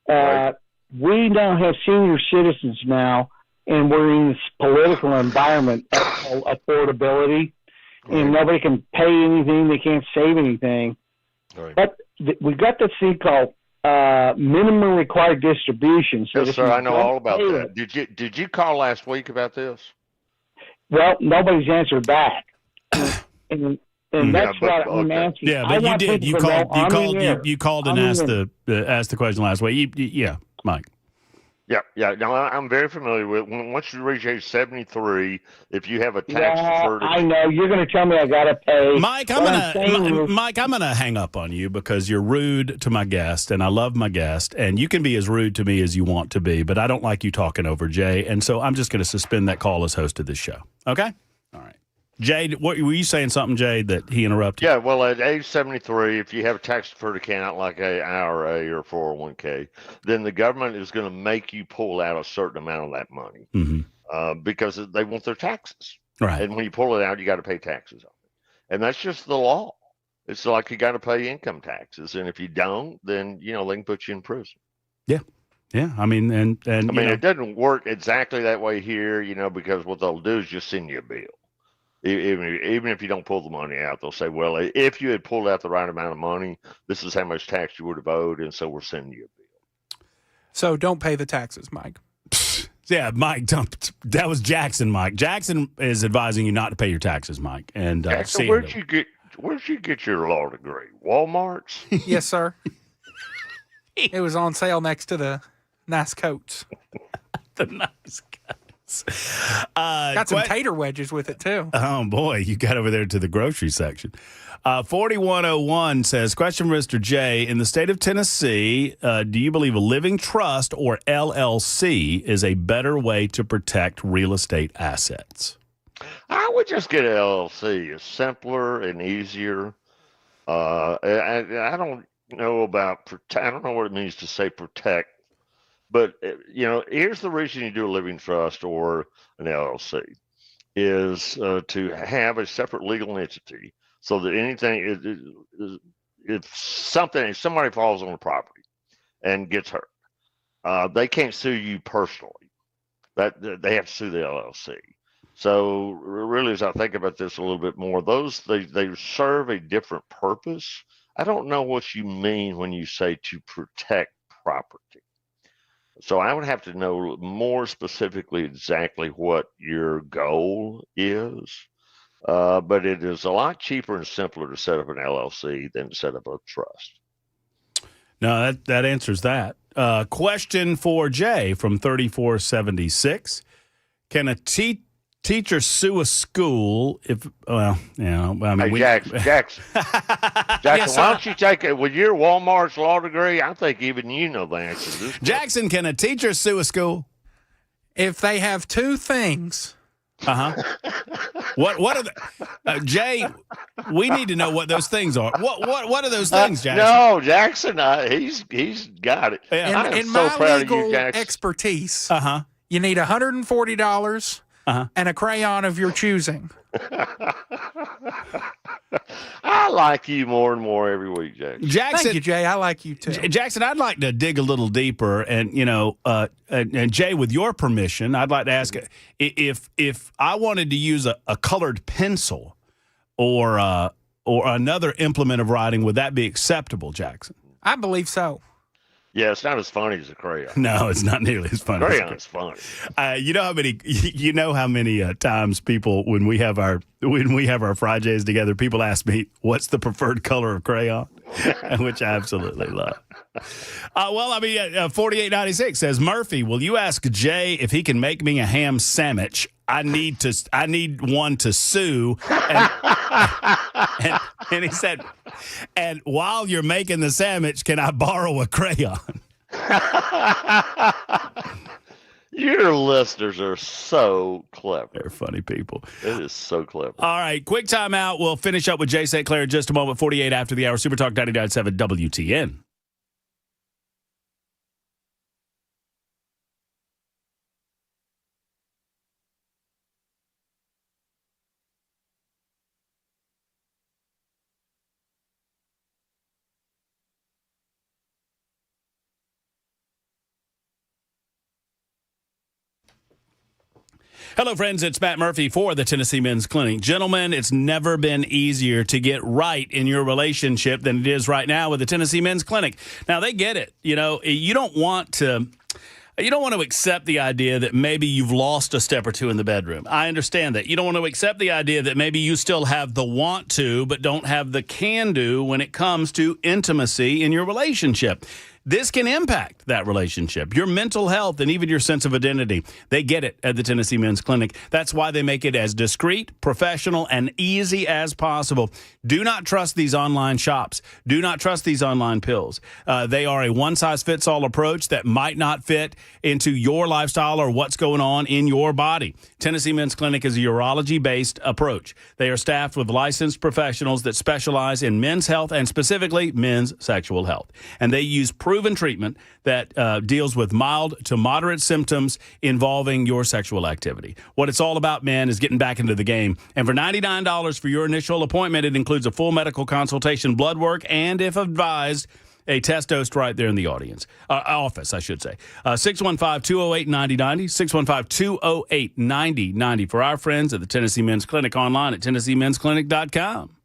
We now have senior citizens now, and we're in this political environment of affordability, and nobody can pay anything. They can't save anything. Right. But we've got this thing called minimum required distribution. So Yes, sir. I know all about that. Did you call last week about this? Well, nobody's answered back, and that's what I'm asking. Yeah, but you did. You called and asked the question last week. Yeah, Mike. Yeah. No, I'm very familiar with it. Once you reach age 73, if you have a tax deferred, I know you're going to tell me I got to pay. Mike, I'm gonna hang up on you because you're rude to my guest, and I love my guest, and you can be as rude to me as you want to be, but I don't like you talking over Jay, and so I'm just going to suspend that call as host of this show. Okay? All right. Jay, what were you saying something, Jay, that he interrupted? Yeah, well, at age 73, if you have a tax-deferred account like an IRA or 401k, then the government is going to make you pull out a certain amount of that money because they want their taxes. Right. And when you pull it out, you got to pay taxes on it. And that's just the law. It's like you got to pay income taxes. And if you don't, then, they can put you in prison. Yeah. Yeah. I mean, it doesn't work exactly that way here, because what they'll do is just send you a bill. Even if you don't pull the money out, they'll say, well, if you had pulled out the right amount of money, this is how much tax you would have owed, and so we're sending you a bill. So don't pay the taxes, Mike. Yeah, Mike, that was Jackson, Mike. Jackson is advising you not to pay your taxes, Mike. And Jackson, where'd you get your law degree? Walmart's? Yes, sir. It was on sale next to the nice coats. The nice coats. Got some tater wedges with it, too. Oh, boy. You got over there to the grocery section. 4101 says, question for Mr. J. In the state of Tennessee, do you believe a living trust or LLC is a better way to protect real estate assets? I would just get an LLC. It's simpler and easier. I don't know about protect. I don't know what it means to say protect. But, here's the reason you do a living trust or an LLC is to have a separate legal entity so that anything, if somebody falls on the property and gets hurt, they can't sue you personally. They have to sue the LLC. So really, as I think about this a little bit more, they serve a different purpose. I don't know what you mean when you say to protect property. So I would have to know more specifically exactly what your goal is. But it is a lot cheaper and simpler to set up an LLC than to set up a trust. No, that answers that. Question for Jay from 3476. Can a teacher sue a school if, well, I mean, Jackson, Yes, why don't you take it with your Walmart's law degree? I think even you know the answer to this. Jackson, can a teacher sue a school? If they have two things. What are the Jay? We need to know what those things are. What are those things, Jackson? No, Jackson, he's got it. Yeah. In so my proud legal of you, Jackson. expertise, you need $140 and a crayon of your choosing. I like you more and more every week, Jackson. Thank you, Jay. I like you too. Jackson, I'd like to dig a little deeper, and and Jay, with your permission, I'd like to ask if I wanted to use a colored pencil or another implement of writing, would that be acceptable, Jackson? I believe so. Yeah, it's not as funny as a crayon. No, it's not nearly as funny. Crayon's funny. You know how many times people when we have our FriJays together, people ask me what's the preferred color of crayon, which I absolutely love. 4896 says, Murphy, will you ask Jay if he can make me a ham sandwich? I need one to sue. And he said, and while you're making the sandwich, can I borrow a crayon? Your listeners are so clever. They're funny people. It is so clever. All right, quick timeout. We'll finish up with Jay St. Clair in just a moment. 48 after the hour. Super Talk 99.7 WTN. Hello, friends. It's Matt Murphy for the Tennessee Men's Clinic. Gentlemen, it's never been easier to get right in your relationship than it is right now with the Tennessee Men's Clinic. Now, they get it. You don't want to accept the idea that maybe you've lost a step or two in the bedroom. I understand that. You don't want to accept the idea that maybe you still have the want to, but don't have the can do when it comes to intimacy in your relationship. This can impact that relationship, your mental health, and even your sense of identity. They get it at the Tennessee Men's Clinic. That's why they make it as discreet, professional, and easy as possible. Do not trust these online shops. Do not trust these online pills. They are a one-size-fits-all approach that might not fit into your lifestyle or what's going on in your body. Tennessee Men's Clinic is a urology-based approach. They are staffed with licensed professionals that specialize in men's health and specifically men's sexual health. And they use proven treatment that deals with mild to moderate symptoms involving your sexual activity. What it's all about, man, is getting back into the game. And for $99 for your initial appointment, it includes a full medical consultation, blood work, and, if advised, a test dose right there in the office, I should say. 615-208-9090, 615-208-9090 for our friends at the Tennessee Men's Clinic, online at TennesseeMen'sClinic.com.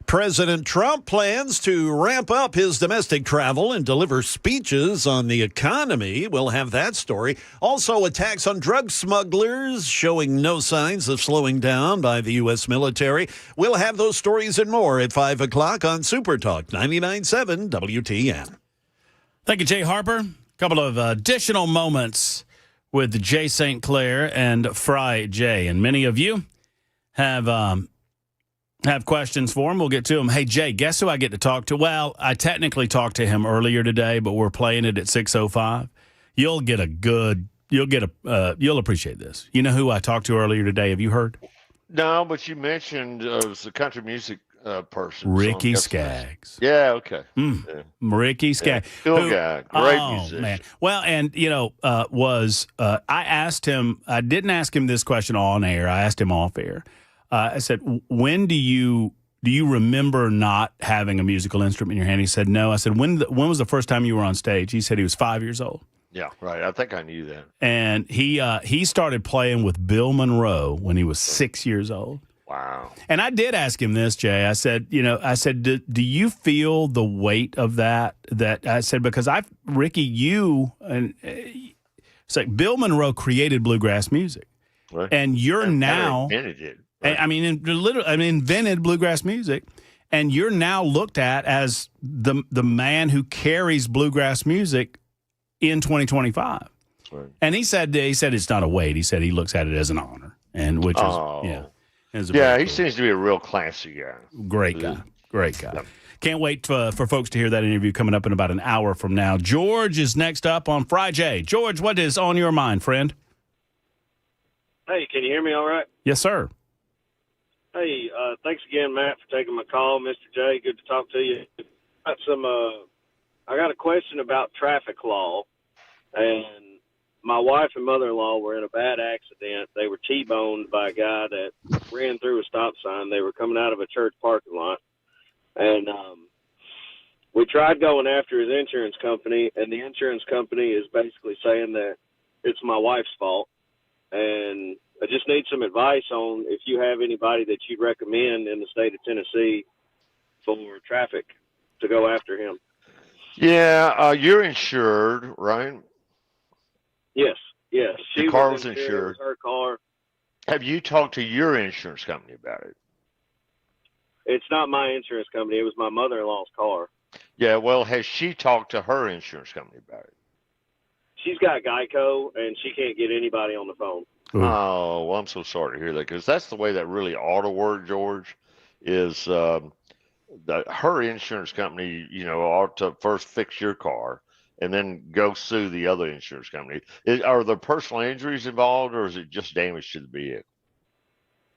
President Trump plans to ramp up his domestic travel and deliver speeches on the economy. We'll have that story. Also, attacks on drug smugglers showing no signs of slowing down by the U.S. military. We'll have those stories and more at 5 o'clock on Super Talk 99.7 WTN. Thank you, Jay Harper. A couple of additional moments with Jay St. Clair and FriJay. And many of you have questions for him. We'll get to them. Hey, Jay, guess who I get to talk to? Well, I technically talked to him earlier today, but we're playing it at 6:05. You'll appreciate this. You know who I talked to earlier today? Have you heard? No, but you mentioned it was the country music person. Ricky Skaggs. Yeah, okay. Yeah. Ricky Skaggs. Yeah. Cool guy. Great musician. Man. Well, and, I asked him, I didn't ask him this question on air. I asked him off air. I said, when do you remember not having a musical instrument in your hand? He said, no. I said, when was the first time you were on stage? He said he was 5 years old. Yeah, right. I think I knew that. And he started playing with Bill Monroe when he was 6 years old. Wow. And I did ask him this, Jay. I said, do you feel the weight of that? That I said, because Ricky, it's like Bill Monroe created bluegrass music. Right. And you're now invented it. Right. Invented bluegrass music, and you're now looked at as the man who carries bluegrass music in 2025. Right. And he said it's not a weight. He said he looks at it as an honor, and which is he seems to be a real classy guy. Great guy. Yep. Can't wait for folks to hear that interview coming up in about an hour from now. George is next up on FriJay. George, what is on your mind, friend? Hey, can you hear me all right? Yes, sir. Hey, thanks again, Matt, for taking my call. Mr. J, good to talk to you. I got a question about traffic law, and my wife and mother-in-law were in a bad accident. They were T-boned by a guy that ran through a stop sign. They were coming out of a church parking lot, and we tried going after his insurance company, and the insurance company is basically saying that it's my wife's fault, and I just need some advice on if you have anybody that you'd recommend in the state of Tennessee for traffic to go after him. Yeah, you're insured, right? Yes. She The car was insured. It was her car. Have you talked to your insurance company about it? It's not my insurance company. It was my mother-in-law's car. Yeah, well, has she talked to her insurance company about it? She's got Geico, and she can't get anybody on the phone. Ooh. Oh, well, I'm so sorry to hear that, because that's the way that really ought to work, George, is her insurance company, ought to first fix your car and then go sue the other insurance company. Are there personal injuries involved, or is it just damage to the vehicle?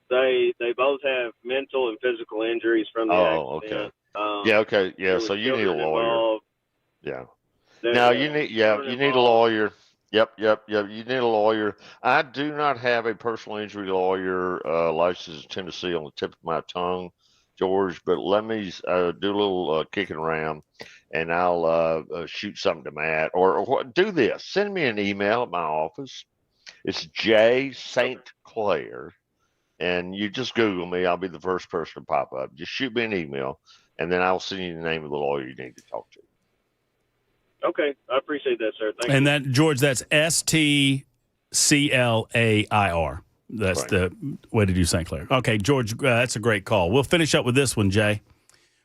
They both have mental and physical injuries from the accident. Okay. Okay. Yeah, so you need a lawyer. Involved. Yeah. Now you need a lawyer. Yep. You need a lawyer. I do not have a personal injury lawyer license in Tennessee on the tip of my tongue, George. But let me do a little kicking around, and I'll shoot something to Matt. Or do this. Send me an email at my office. It's Jay St. Clair, and you just Google me. I'll be the first person to pop up. Just shoot me an email, and then I'll send you the name of the lawyer you need to talk to. Okay, I appreciate that, sir. Thank you. And that, George, that's STCLAIR. That's right. The way to do St. Clair. Okay, George, that's a great call. We'll finish up with this one, Jay.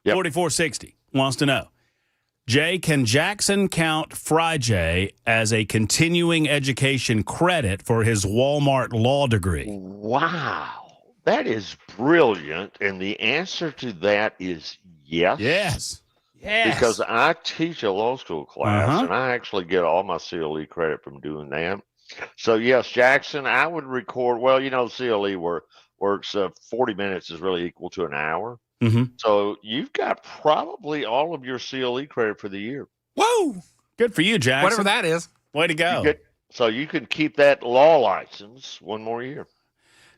Yep. 4460 wants to know, Jay, can Jackson count FriJay as a continuing education credit for his Walmart law degree? Wow, that is brilliant. And the answer to that is yes. Yes. Because I teach a law school class, and I actually get all my CLE credit from doing that. So, yes, Jackson, I would record. Well, CLE works 40 minutes is really equal to an hour. Mm-hmm. So you've got probably all of your CLE credit for the year. Whoa! Good for you, Jackson. Whatever that is. Way to go. So you can keep that law license one more year.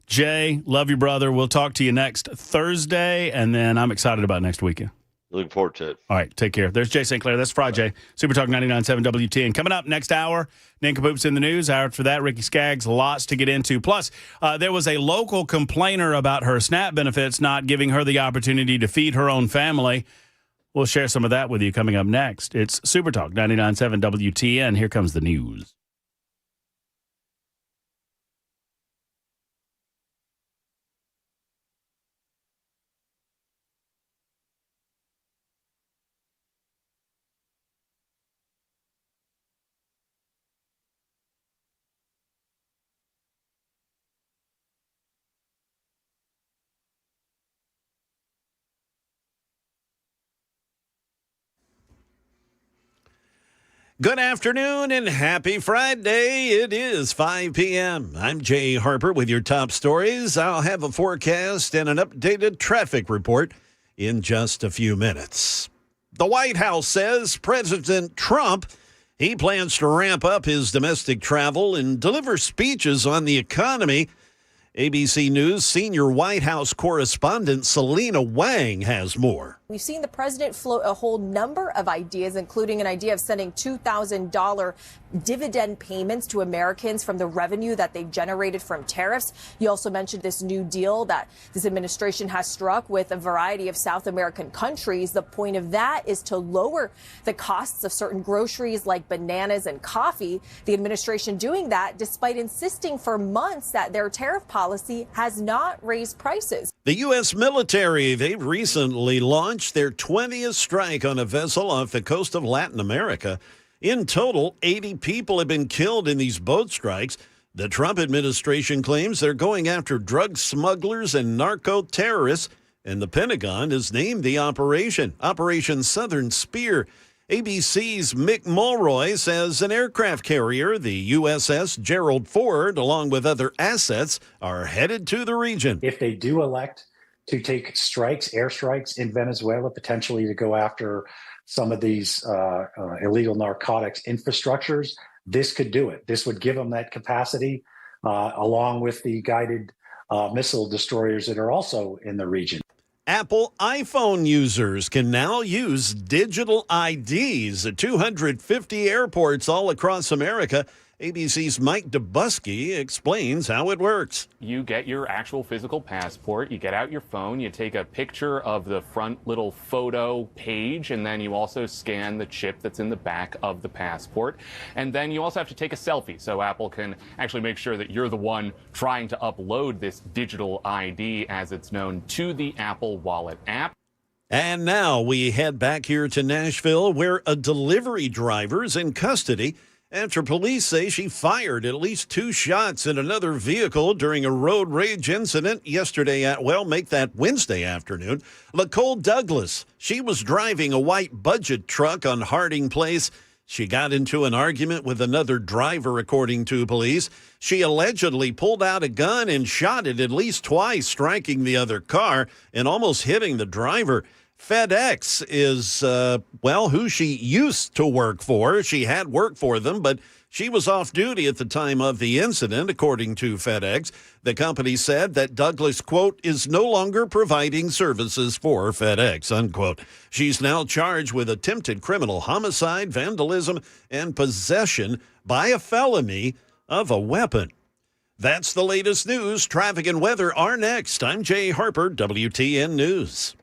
Jay, love you, brother. We'll talk to you next Thursday, and then I'm excited about next weekend. Looking forward to it. All right, take care. There's Jay St. Clair. That's FriJay. Super Talk 99.7 WTN. Coming up next hour, Nincompoops in the news. Hour after that, Ricky Skaggs. Lots to get into. Plus, there was a local complainer about her SNAP benefits not giving her the opportunity to feed her own family. We'll share some of that with you coming up next. It's Super Talk 99.7 WTN. Here comes the news. Good afternoon and happy Friday. It is 5 p.m. I'm Jay Harper with your top stories. I'll have a forecast and an updated traffic report in just a few minutes. The White House says President Trump, he plans to ramp up his domestic travel and deliver speeches on the economy. ABC News senior White House correspondent Selena Wang has more. We've seen the president float a whole number of ideas, including an idea of sending $2,000 dividend payments to Americans from the revenue that they've generated from tariffs. You also mentioned this new deal that this administration has struck with a variety of South American countries. The point of that is to lower the costs of certain groceries like bananas and coffee. The administration doing that despite insisting for months that their tariff policy has not raised prices. The U.S. military, they've recently launched their 20th strike on a vessel off the coast of Latin America. In total, 80 people have been killed in these boat strikes. The Trump administration claims they're going after drug smugglers and narco-terrorists, and the Pentagon has named the operation Operation Southern Spear. ABC's Mick Mulroy says an aircraft carrier, the USS Gerald Ford, along with other assets, are headed to the region. If they do elect to take airstrikes in Venezuela, potentially to go after some of these illegal narcotics infrastructures, this could do it. This would give them that capacity, along with the guided missile destroyers that are also in the region. Apple iPhone users can now use digital IDs at 250 airports all across America. ABC's Mike Dubusky explains how it works. You get your actual physical passport, you get out your phone, you take a picture of the front little photo page, and then you also scan the chip that's in the back of the passport. And then you also have to take a selfie so Apple can actually make sure that you're the one trying to upload this digital ID, as it's known, to the Apple Wallet app. And now we head back here to Nashville, where a delivery driver is in custody after police say she fired at least 2 shots at another vehicle during a road rage incident Wednesday afternoon. Nicole Douglas, she was driving a white budget truck on Harding Place. She got into an argument with another driver, according to police. She allegedly pulled out a gun and shot it at least twice, striking the other car and almost hitting the driver. FedEx is, who she used to work for. She had worked for them, but she was off duty at the time of the incident, according to FedEx. The company said that Douglas, quote, is no longer providing services for FedEx, unquote. She's now charged with attempted criminal homicide, vandalism, and possession by a felony of a weapon. That's the latest news. Traffic and weather are next. I'm Jay Harper, WTN News.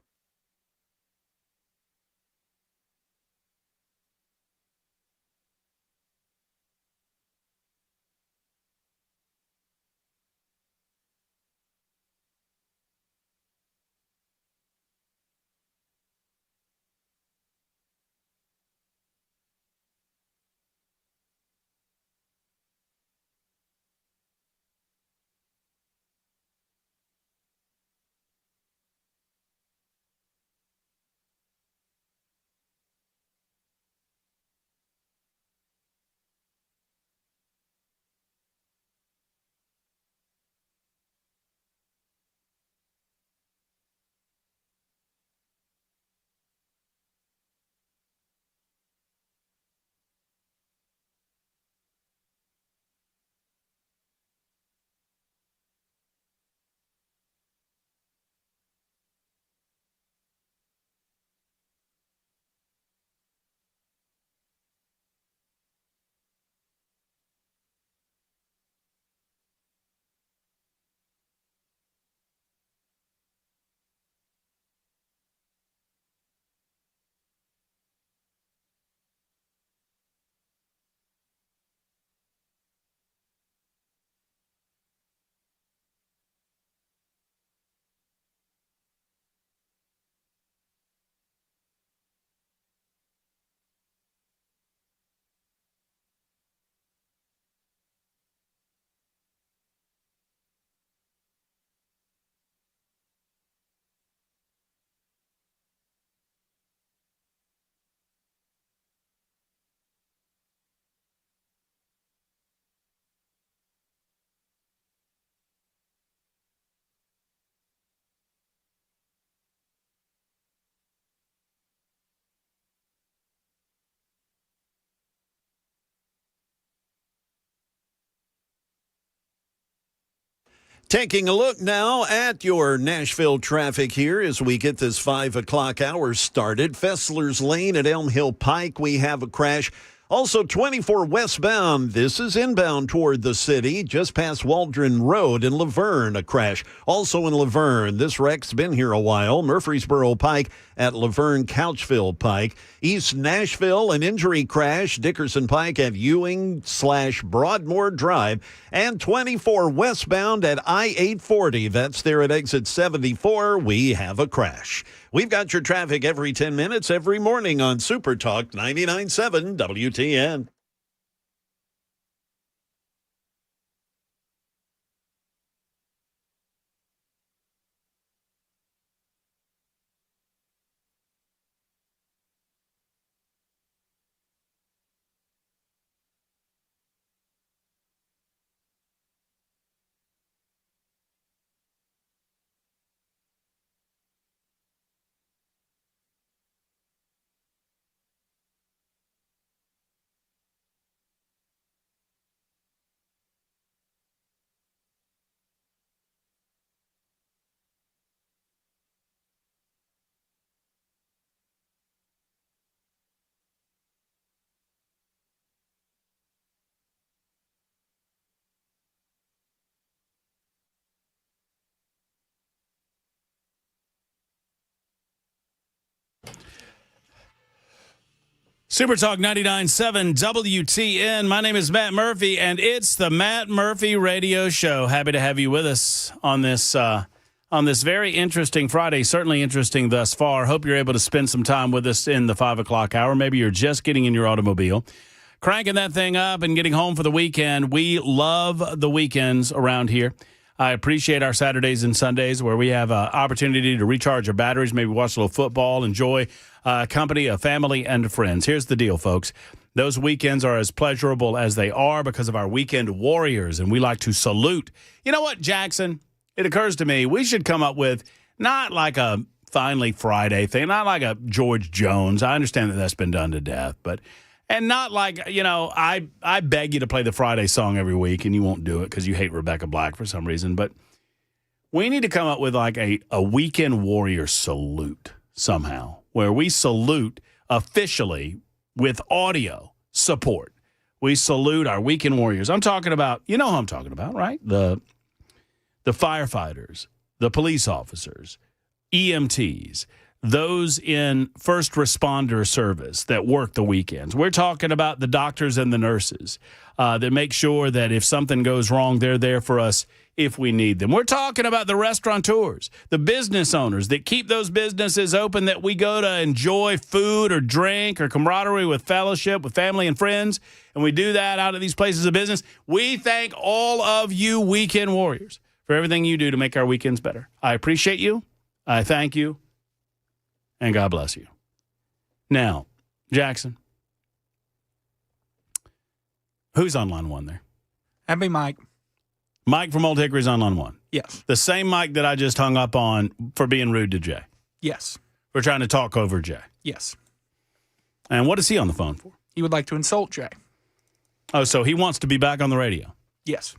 Taking a look now at your Nashville traffic here as we get this 5 o'clock hour started. Fessler's Lane at Elm Hill Pike, we have a crash. Also 24 westbound, this is inbound toward the city, just past Waldron Road in Laverne, a crash. Also in Laverne, this wreck's been here a while. Murfreesboro Pike at Laverne Couchville Pike. East Nashville, an injury crash, Dickerson Pike at Ewing/Broadmoor Drive. And 24 westbound at I-840, that's there at exit 74, we have a crash. We've got your traffic every 10 minutes, every morning on Super Talk 99.7 WTN. Super Talk 99.7 WTN. My name is Matt Murphy, and it's the Matt Murphy Radio Show. Happy to have you with us on this very interesting Friday. Certainly interesting thus far. Hope you're able to spend some time with us in the 5 o'clock hour. Maybe you're just getting in your automobile, cranking that thing up and getting home for the weekend. We love the weekends around here. I appreciate our Saturdays and Sundays where we have an opportunity to recharge our batteries, maybe watch a little football, enjoy company of family and friends. Here's the deal, folks. Those weekends are as pleasurable as they are because of our weekend warriors, and we like to salute. You know what, Jackson? It occurs to me we should come up with not like a Finally Friday thing, not like a George Jones. I understand that that's been done to death, but and not like, I beg you to play the Friday song every week, and you won't do it because you hate Rebecca Black for some reason. But we need to come up with like a weekend warrior salute somehow, where we salute officially with audio support. We salute our weekend warriors. I'm talking about, you know who I'm talking about, right? The firefighters, the police officers, EMTs, those in first responder service that work the weekends. We're talking about the doctors and the nurses that make sure that if something goes wrong, they're there for us if we need them. We're talking about the restaurateurs, the business owners that keep those businesses open, that we go to enjoy food or drink or camaraderie with fellowship, with family and friends, and we do that out of these places of business. We thank all of you weekend warriors for everything you do to make our weekends better. I appreciate you. I thank you. And God bless you. Now, Jackson, who's on line one there? That'd be Mike. Mike from Old Hickory's on line one. Yes. The same Mike that I just hung up on for being rude to Jay. Yes. For trying to talk over Jay. Yes. And what is he on the phone for? He would like to insult Jay. Oh, so he wants to be back on the radio. Yes.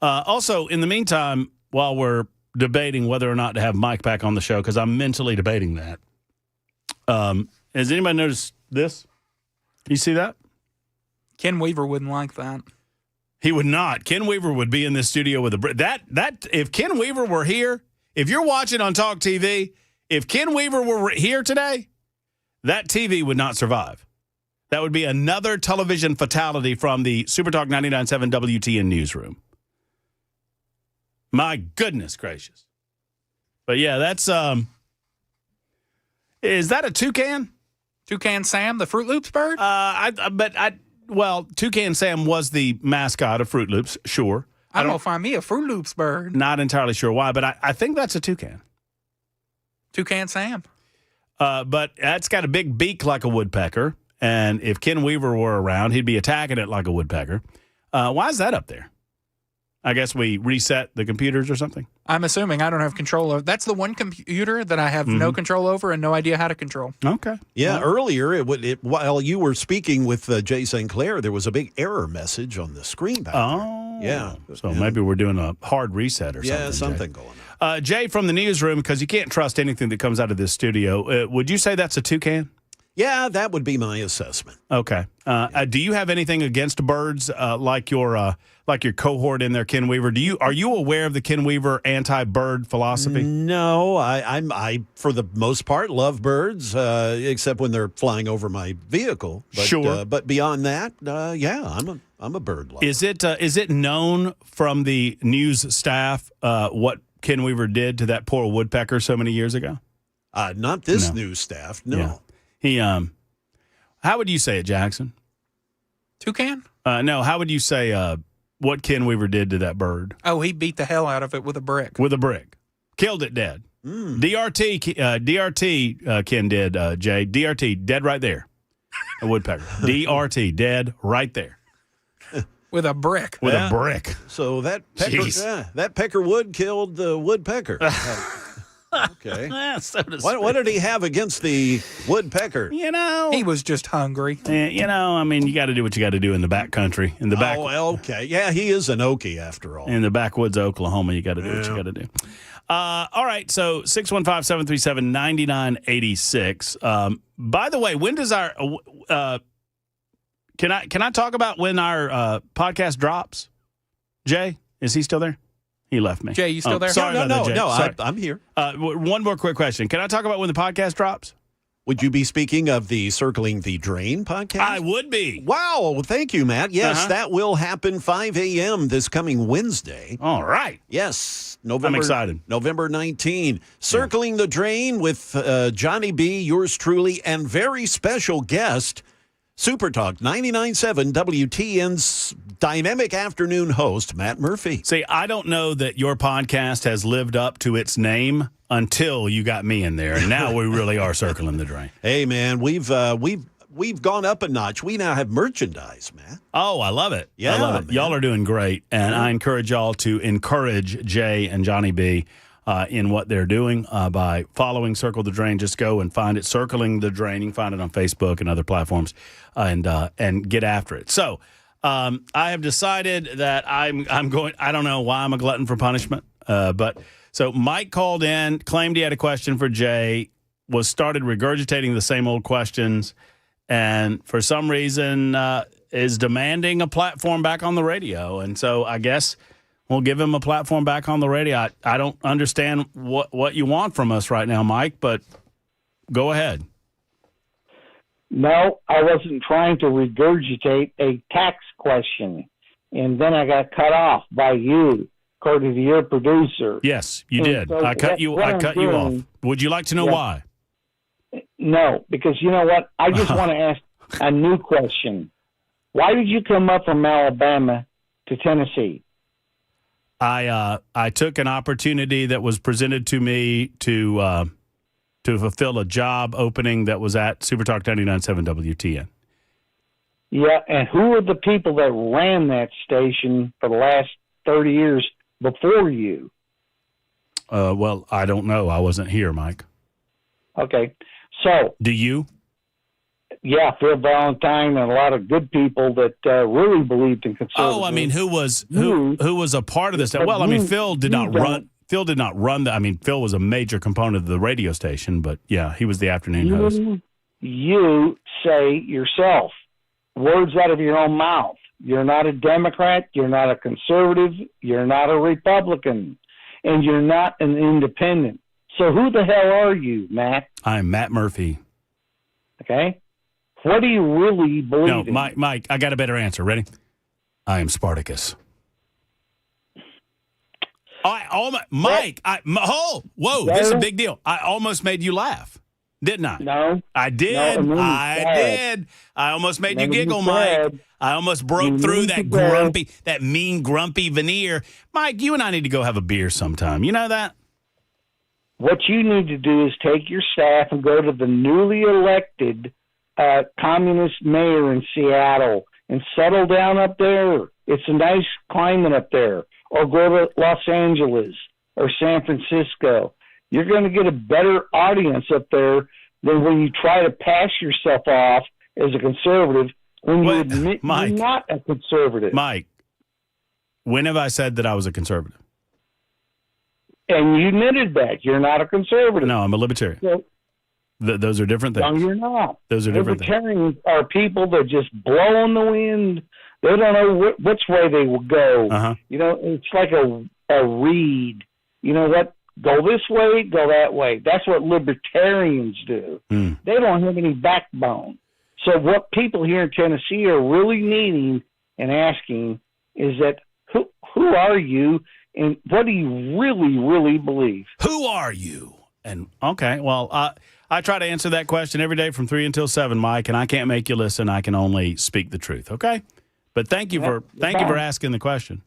Also, in the meantime, while we're debating whether or not to have Mike back on the show, because I'm mentally debating that. Has anybody noticed this? You see that? Ken Weaver wouldn't like that. He would not. Ken Weaver would be in this studio with that. If Ken Weaver were here, if you're watching on Talk TV, if Ken Weaver were here today, that TV would not survive. That would be another television fatality from the Super Talk 99.7 WTN newsroom. My goodness gracious. But yeah, that's is that a toucan? Toucan Sam, the Fruit Loops bird? Toucan Sam was the mascot of Fruit Loops, sure. I don't know if I'm a Fruit Loops bird. Not entirely sure why, but I think that's a toucan. Toucan Sam. But that's got a big beak like a woodpecker, and if Ken Weaver were around, he'd be attacking it like a woodpecker. Why is that up there? I guess we reset the computers or something. I'm assuming I don't have control over. That's the one computer that I have no control over and no idea how to control. Okay. Yeah, earlier, while you were speaking with Jay St. Clair, there was a big error message on the screen back there. Yeah. So maybe we're doing a hard reset or something. Yeah, something Jay. going on. Jay from the newsroom, because you can't trust anything that comes out of this studio. Would you say that's a toucan? Yeah, that would be my assessment. Okay. Do you have anything against birds like your cohort in there, Ken Weaver? Are you aware of the Ken Weaver anti-bird philosophy? No, I for the most part love birds, except when they're flying over my vehicle. But, Sure. But beyond that, yeah, I'm a bird lover. Is it known from the news staff what Ken Weaver did to that poor woodpecker so many years ago? Not this news staff. No. Yeah. He how would you say it, Jackson? Toucan? No, how would you say what Ken Weaver did to that bird? Oh, he beat the hell out of it with a brick. With a brick. Killed it dead. DRT Ken did, Jay. DRT dead right there. A woodpecker. DRT dead right there. With a brick. With a brick. So that pecker wood killed the woodpecker. Okay. What did he have against the woodpecker? He was just hungry. You got to do what you got to do in the back country. In the back. Oh, okay. Yeah, he is an Okie after all. In the backwoods of Oklahoma, you got to do what you got to do. All right, so 615-737-9986. By the way, when does our can I talk about when our podcast drops? Jay, is he still there? He left me. Jay, you still there? Sorry about that, Jay. Sorry. I'm here. One more quick question. Can I talk about when the podcast drops? Would you be speaking of the Circling the Drain podcast? I would be. Wow. Well, thank you, Matt. Yes, that will happen 5 a.m. this coming Wednesday. All right. Yes. I'm excited. November 19. Circling the Drain with Johnny B., yours truly, and very special guest, Super Talk 99.7 WTN's dynamic afternoon host, Matt Murphy. See, I don't know that your podcast has lived up to its name until you got me in there. And now we really are circling the drain. Hey, man, we've gone up a notch. We now have merchandise, man. Oh, I love it. Yeah, I love it. man. Y'all are doing great. And I encourage y'all to encourage Jay and Johnny B. In what they're doing by following Circle the Drain. Just go and find it, Circling the Drain. You can find it on Facebook and other platforms, and get after it. So I have decided that I'm going. I don't know why I'm a glutton for punishment, but so Mike called in, claimed he had a question for Jay, started regurgitating the same old questions, and for some reason is demanding a platform back on the radio. And so I guess we'll give him a platform back on the radio. I don't understand what you want from us right now, Mike, but go ahead. No, I wasn't trying to regurgitate a tax question. And then I got cut off by you, according to your producer. Yes, you did. So I cut you off. Would you like to know why? No, because you know what? I just want to ask a new question. Why did you come up from Alabama to Tennessee? I took an opportunity that was presented to me to fulfill a job opening that was at Super Talk 99.7 WTN. Yeah, and who are the people that ran that station for the last 30 years before you? Well, I don't know. I wasn't here, Mike. Okay, so do you? Yeah, Phil Valentine and a lot of good people that really believed in conservatism. Oh, I mean, who was a part of this? Well, I mean, Phil did not run. Phil did not run. I mean, Phil was a major component of the radio station, but yeah, he was the afternoon host. You say yourself, words out of your own mouth. You're not a Democrat. You're not a conservative. You're not a Republican, and you're not an independent. So who the hell are you, Matt? I'm Matt Murphy. Okay. What do you really believe in? Mike, I got a better answer. Ready? I am Spartacus. Mike, this is a big deal. I almost made you laugh, didn't I? No. I did. No, I did. I almost made you giggle, Mike. I almost broke through that mean, grumpy veneer. Mike, you and I need to go have a beer sometime. You know that? What you need to do is take your staff and go to the newly elected communist mayor in Seattle and settle down up there. It's a nice climate up there. or go to Los Angeles or San Francisco. You're going to get a better audience up there than when you try to pass yourself off as a conservative when you admit you're not a conservative. Mike, when have I said that I was a conservative? And you admitted that. You're not a conservative. No, I'm a libertarian. So, those are different things. no, you're not. Those are different things. Libertarians are people that just blow in the wind. They don't know which way they will go. Uh-huh. You know, it's like a reed. You know what? Go this way, go that way. That's what libertarians do. Mm. They don't have any backbone. So what people here in Tennessee are really needing and asking is that who are you and what do you really, really believe? Who are you? And okay, well, I try to answer that question every day from 3 until 7, Mike, and I can't make you listen. I can only speak the truth, okay? But thank you for asking the question.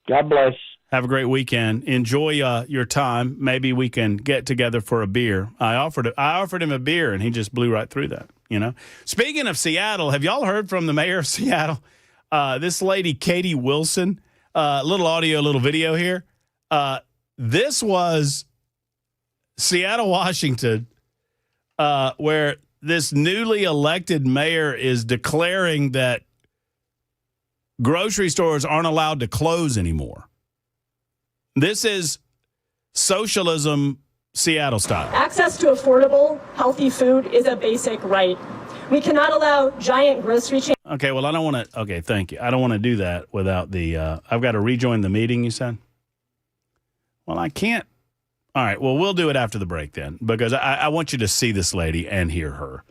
God bless. Have a great weekend. Enjoy your time. Maybe we can get together for a beer. I offered him a beer, and he just blew right through that. You know. Speaking of Seattle, have y'all heard from the mayor of Seattle? This lady, Katie Wilson. Little audio, little video here. This was Seattle, Washington, where this newly elected mayor is declaring that grocery stores aren't allowed to close anymore. This is socialism Seattle style. Access to affordable, healthy food is a basic right. We cannot allow giant grocery chains. Okay, well, I don't want to. Okay, thank you. I don't want to do that without the. I've got to rejoin the meeting, you said? Well, I can't. All right, well, we'll do it after the break then, because I want you to see this lady and hear her.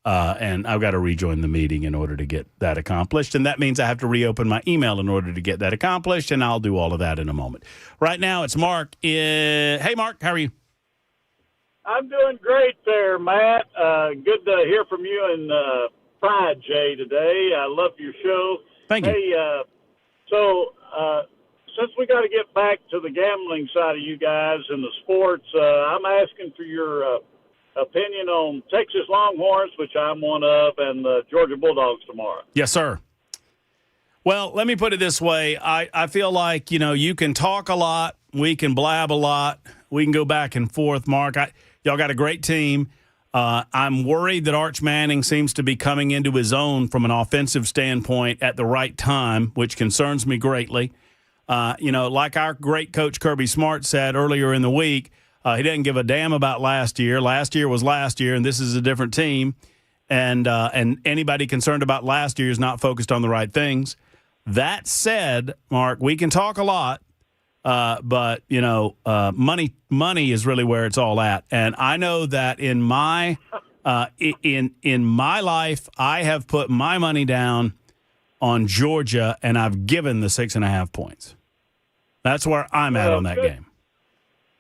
And I've got to rejoin the meeting in order to get that accomplished. And that means I have to reopen my email in order to get that accomplished. And I'll do all of that in a moment. Right now, it's Mark. Hey, Mark, how are you? I'm doing great there, Matt. Good to hear from you and FriJay today. I love your show. Thank you. Hey, since we got to get back to the gambling side of you guys and the sports, I'm asking for your opinion on Texas Longhorns, which I'm one of, and the Georgia Bulldogs tomorrow. Yes, sir. Well, let me put it this way. I feel like, you can talk a lot. We can blab a lot. We can go back and forth, Mark. Y'all got a great team. I'm worried that Arch Manning seems to be coming into his own from an offensive standpoint at the right time, which concerns me greatly. Like our great coach Kirby Smart said earlier in the week, he didn't give a damn about last year. Last year was last year, and this is a different team. And anybody concerned about last year is not focused on the right things. That said, Mark, we can talk a lot, but money is really where it's all at. And I know that in my in my life, I have put my money down on Georgia, and I've given the 6.5 points. That's where I'm at on that game.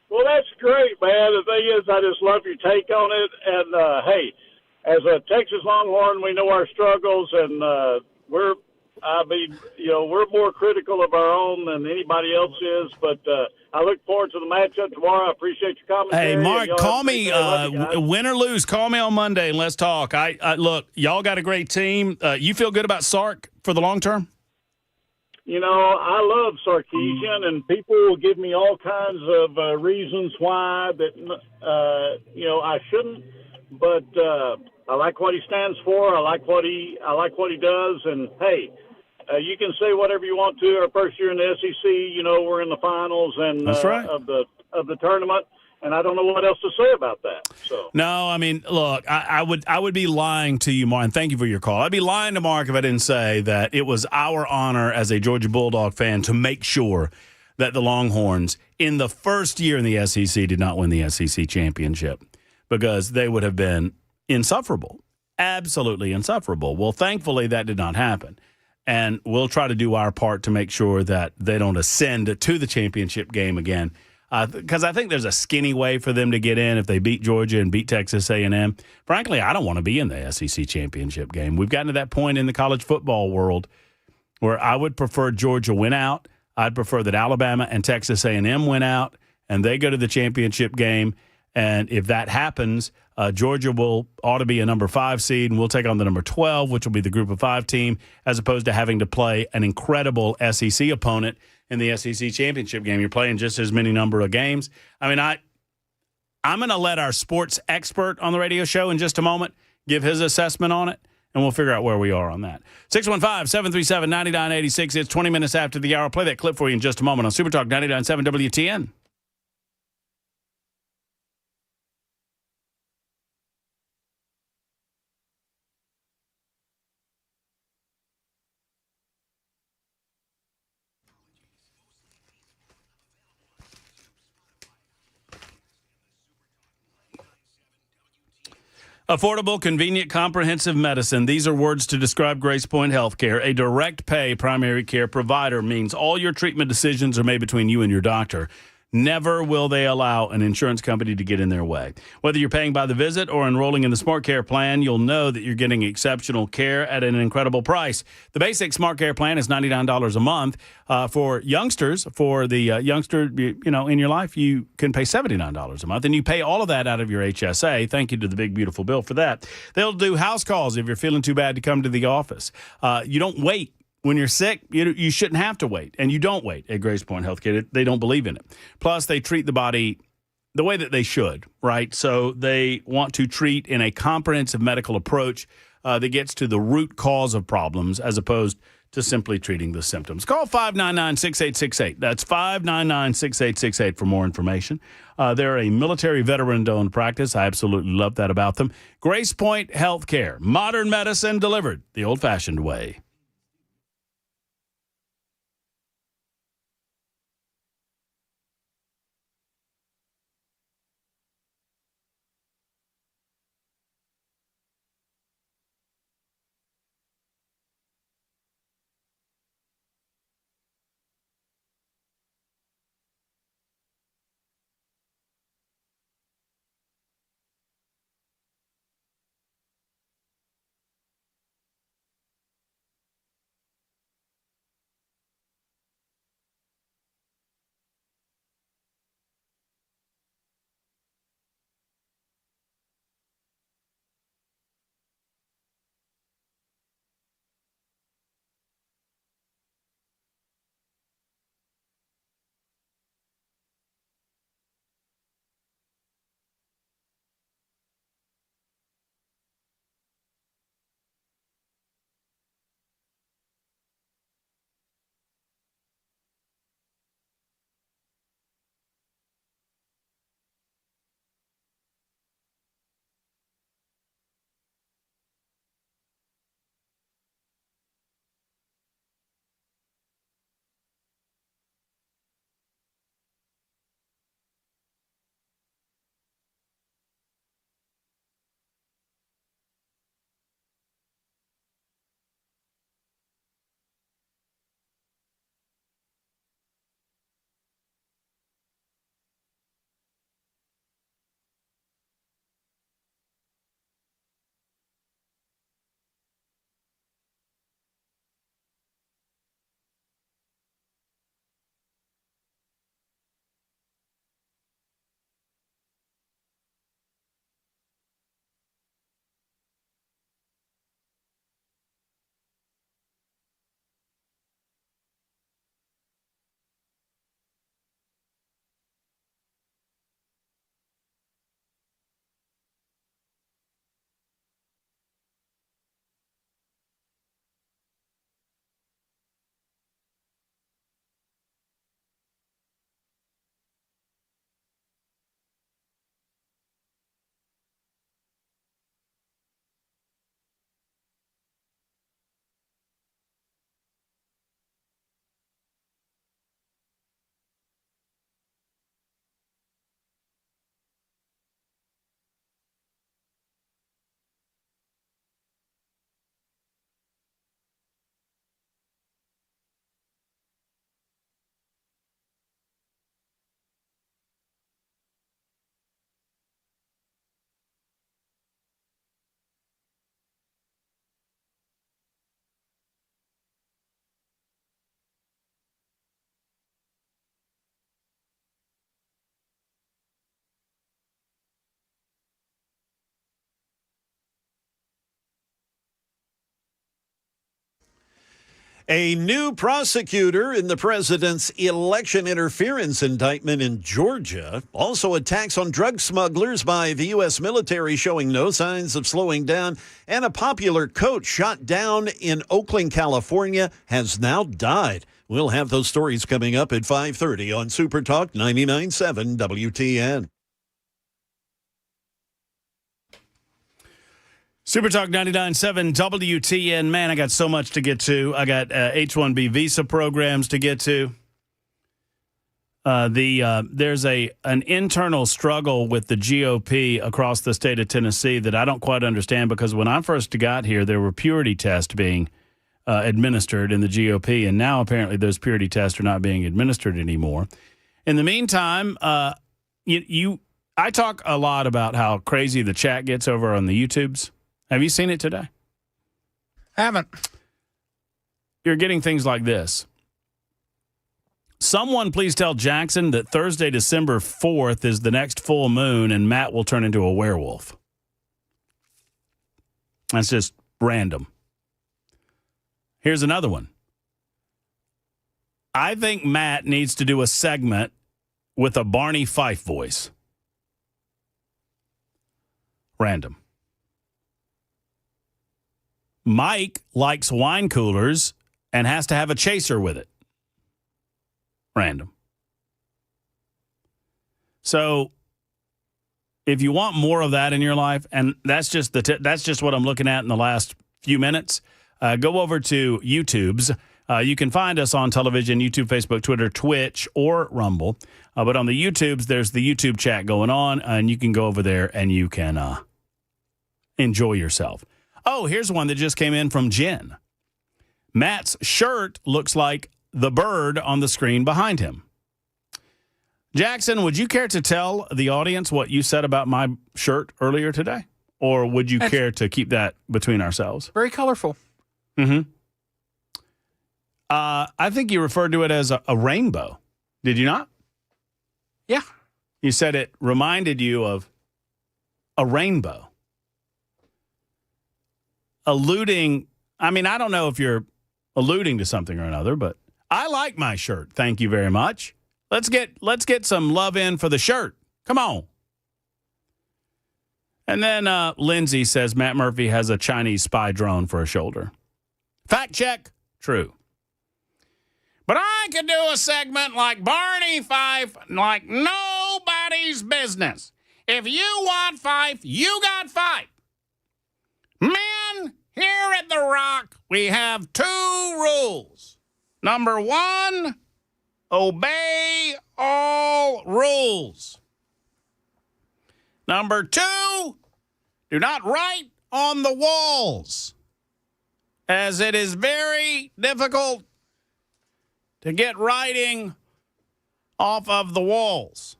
Well, that's great, man. The thing is, I just love your take on it. And, hey, as a Texas Longhorn, we know our struggles, and we're more critical of our own than anybody else is. But I look forward to the matchup tomorrow. I appreciate your commentary. Hey, Mark, call me, win or lose, call me on Monday and let's talk. Look, y'all got a great team. You feel good about Sark for the long term? I love Sarkisian, and people will give me all kinds of reasons why that, I shouldn't. But I like what he stands for. I like what he does. And hey, you can say whatever you want to. Our first year in the SEC, we're in the finals and That's right. of the tournament. And I don't know what else to say about that. So no, I mean, look, I would be lying to you, Mark, and thank you for your call. I'd be lying to Mark if I didn't say that it was our honor as a Georgia Bulldog fan to make sure that the Longhorns, in the first year in the SEC, did not win the SEC championship because they would have been insufferable, absolutely insufferable. Well, thankfully, that did not happen. And we'll try to do our part to make sure that they don't ascend to the championship game again. Because I think there's a skinny way for them to get in if they beat Georgia and beat Texas A&M. Frankly, I don't want to be in the SEC championship game. We've gotten to that point in the college football world where I would prefer Georgia win out. I'd prefer that Alabama and Texas A&M win out, and they go to the championship game. And if that happens, Georgia ought to be a number 5 seed, and we'll take on the number 12, which will be the Group of 5 team, as opposed to having to play an incredible SEC opponent in the SEC championship game. You're playing just as many number of games. I mean, I'm going to let our sports expert on the radio show in just a moment give his assessment on it, and we'll figure out where we are on that. 615-737-9986. It's 20 minutes after the hour. I'll play that clip for you in just a moment on Super Talk 99.7 WTN. Affordable, convenient, comprehensive medicine. These are words to describe Grace Point Healthcare. A direct pay primary care provider means all your treatment decisions are made between you and your doctor. Never will they allow an insurance company to get in their way. Whether you're paying by the visit or enrolling in the Smart Care plan, you'll know that you're getting exceptional care at an incredible price. The basic Smart Care plan is $99 a month. For youngsters, for the youngster, in your life, you can pay $79 a month, and you pay all of that out of your HSA. Thank you to the big, beautiful bill for that. They'll do house calls if you're feeling too bad to come to the office. You don't wait. When you're sick, you shouldn't have to wait, and you don't wait at Grace Point Healthcare. They don't believe in it. Plus, they treat the body the way that they should, right? So they want to treat in a comprehensive medical approach that gets to the root cause of problems as opposed to simply treating the symptoms. Call 599-6868. That's 599-6868 for more information. They're a military veteran-owned practice. I absolutely love that about them. Grace Point Healthcare, modern medicine delivered the old-fashioned way. A new prosecutor in the president's election interference indictment in Georgia. Also attacks on drug smugglers by the U.S. military showing no signs of slowing down. And a popular coach shot down in Oakland, California, has now died. We'll have those stories coming up at 5:30 on Super Talk 99.7 WTN. Super Talk 99.7 WTN. Man, I got so much to get to. I got H-1B visa programs to get to. There's an internal struggle with the GOP across the state of Tennessee that I don't quite understand, because when I first got here, there were purity tests being administered in the GOP, and now apparently those purity tests are not being administered anymore. In the meantime, I talk a lot about how crazy the chat gets over on the YouTubes. Have you seen it today? Haven't. You're getting things like this. Someone please tell Jackson that Thursday, December 4th is the next full moon and Matt will turn into a werewolf. That's just random. Here's another one. I think Matt needs to do a segment with a Barney Fife voice. Random. Mike likes wine coolers and has to have a chaser with it. Random. So if you want more of that in your life, and that's just that's just what I'm looking at in the last few minutes, go over to YouTube's. You can find us on television, YouTube, Facebook, Twitter, Twitch, or Rumble. But on the YouTubes, there's the YouTube chat going on, and you can go over there and you can enjoy yourself. Oh, here's one that just came in from Jen. Matt's shirt looks like the bird on the screen behind him. Jackson, would you care to tell the audience what you said about my shirt earlier today? Or would you care to keep that between ourselves? Very colorful. Mm-hmm. I think you referred to it as a rainbow. Did you not? Yeah. You said it reminded you of a rainbow. Alluding, I mean, I don't know if you're alluding to something or another, but I like my shirt. Thank you very much. Let's get some love in for the shirt. Come on. And then Lindsay says Matt Murphy has a Chinese spy drone for a shoulder. Fact check, true. But I could do a segment like Barney Fife, like nobody's business. If you want Fife, you got Fife. Men, here at The Rock, we have two rules. Number one, obey all rules. Number two, do not write on the walls, as it is very difficult to get writing off of the walls.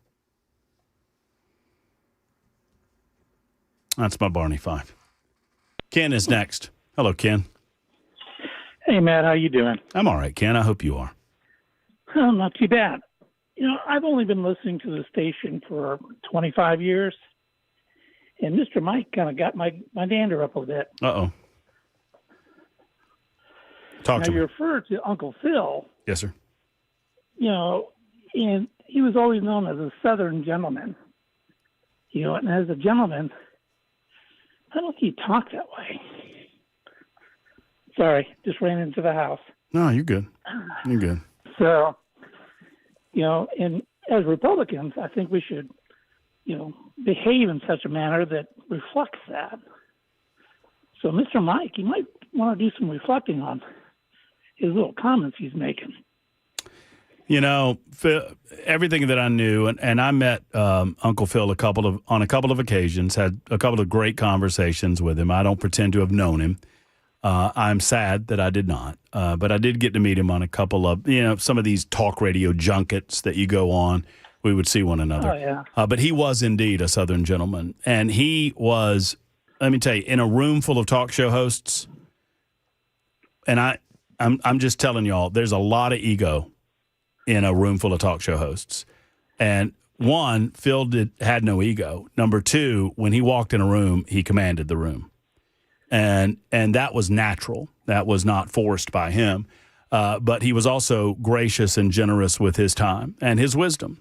That's my Barney Fife. Ken is next. Hello, Ken. Hey, Matt, how you doing? I'm all right, Ken. I hope you are. Oh, not too bad. You know, I've only been listening to the station for 25 years, and Mr. Mike kind of got my dander up a bit. Uh-oh. Talk to me. You refer to Uncle Phil. Yes, sir. You know, and he was always known as a Southern gentleman. You know, and as a gentleman, I don't think he talked that way. Sorry, just ran into the house. No, you're good. You're good. So, you know, and as Republicans, I think we should, you know, behave in such a manner that reflects that. So, Mr. Mike, you might want to do some reflecting on his little comments he's making. You know, Phil, everything that I knew, and I met Uncle Phil on a couple of occasions, had a couple of great conversations with him. I don't pretend to have known him. I'm sad that I did not, but I did get to meet him on a couple of, you know, some of these talk radio junkets that you go on. We would see one another. Oh, yeah. But he was indeed a Southern gentleman, and he was, let me tell you, in a room full of talk show hosts, and I'm just telling y'all, there's a lot of ego in a room full of talk show hosts. And one, Phil had no ego. Number two, when he walked in a room, he commanded the room. And that was natural. That was not forced by him. but he was also gracious and generous with his time and his wisdom.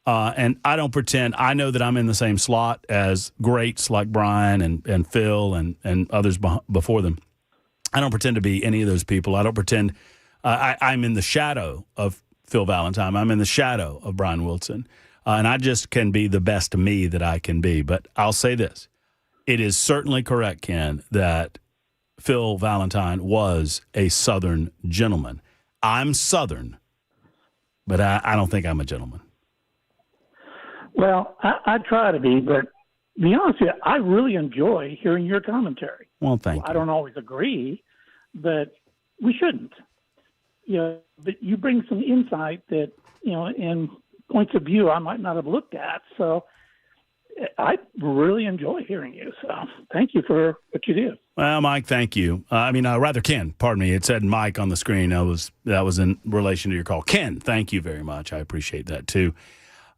And I don't pretend. I know that I'm in the same slot as greats like Brian and Phil and others before them. I don't pretend to be any of those people. I don't pretend. I'm in the shadow of Phil Valentine. I'm in the shadow of Brian Wilson. And I just can be the best me that I can be. But I'll say this. It is certainly correct, Ken, that Phil Valentine was a Southern gentleman. I'm Southern, but I don't think I'm a gentleman. Well, I try to be, but to be honest with you, I really enjoy hearing your commentary. Well, thank you. I don't always agree, but we shouldn't. But you bring some insight that, and points of view I might not have looked at. So I really enjoy hearing you. So thank you for what you do. Well, Mike, thank you. Rather Ken, pardon me. It said Mike on the screen. That was in relation to your call. Ken, thank you very much. I appreciate that too.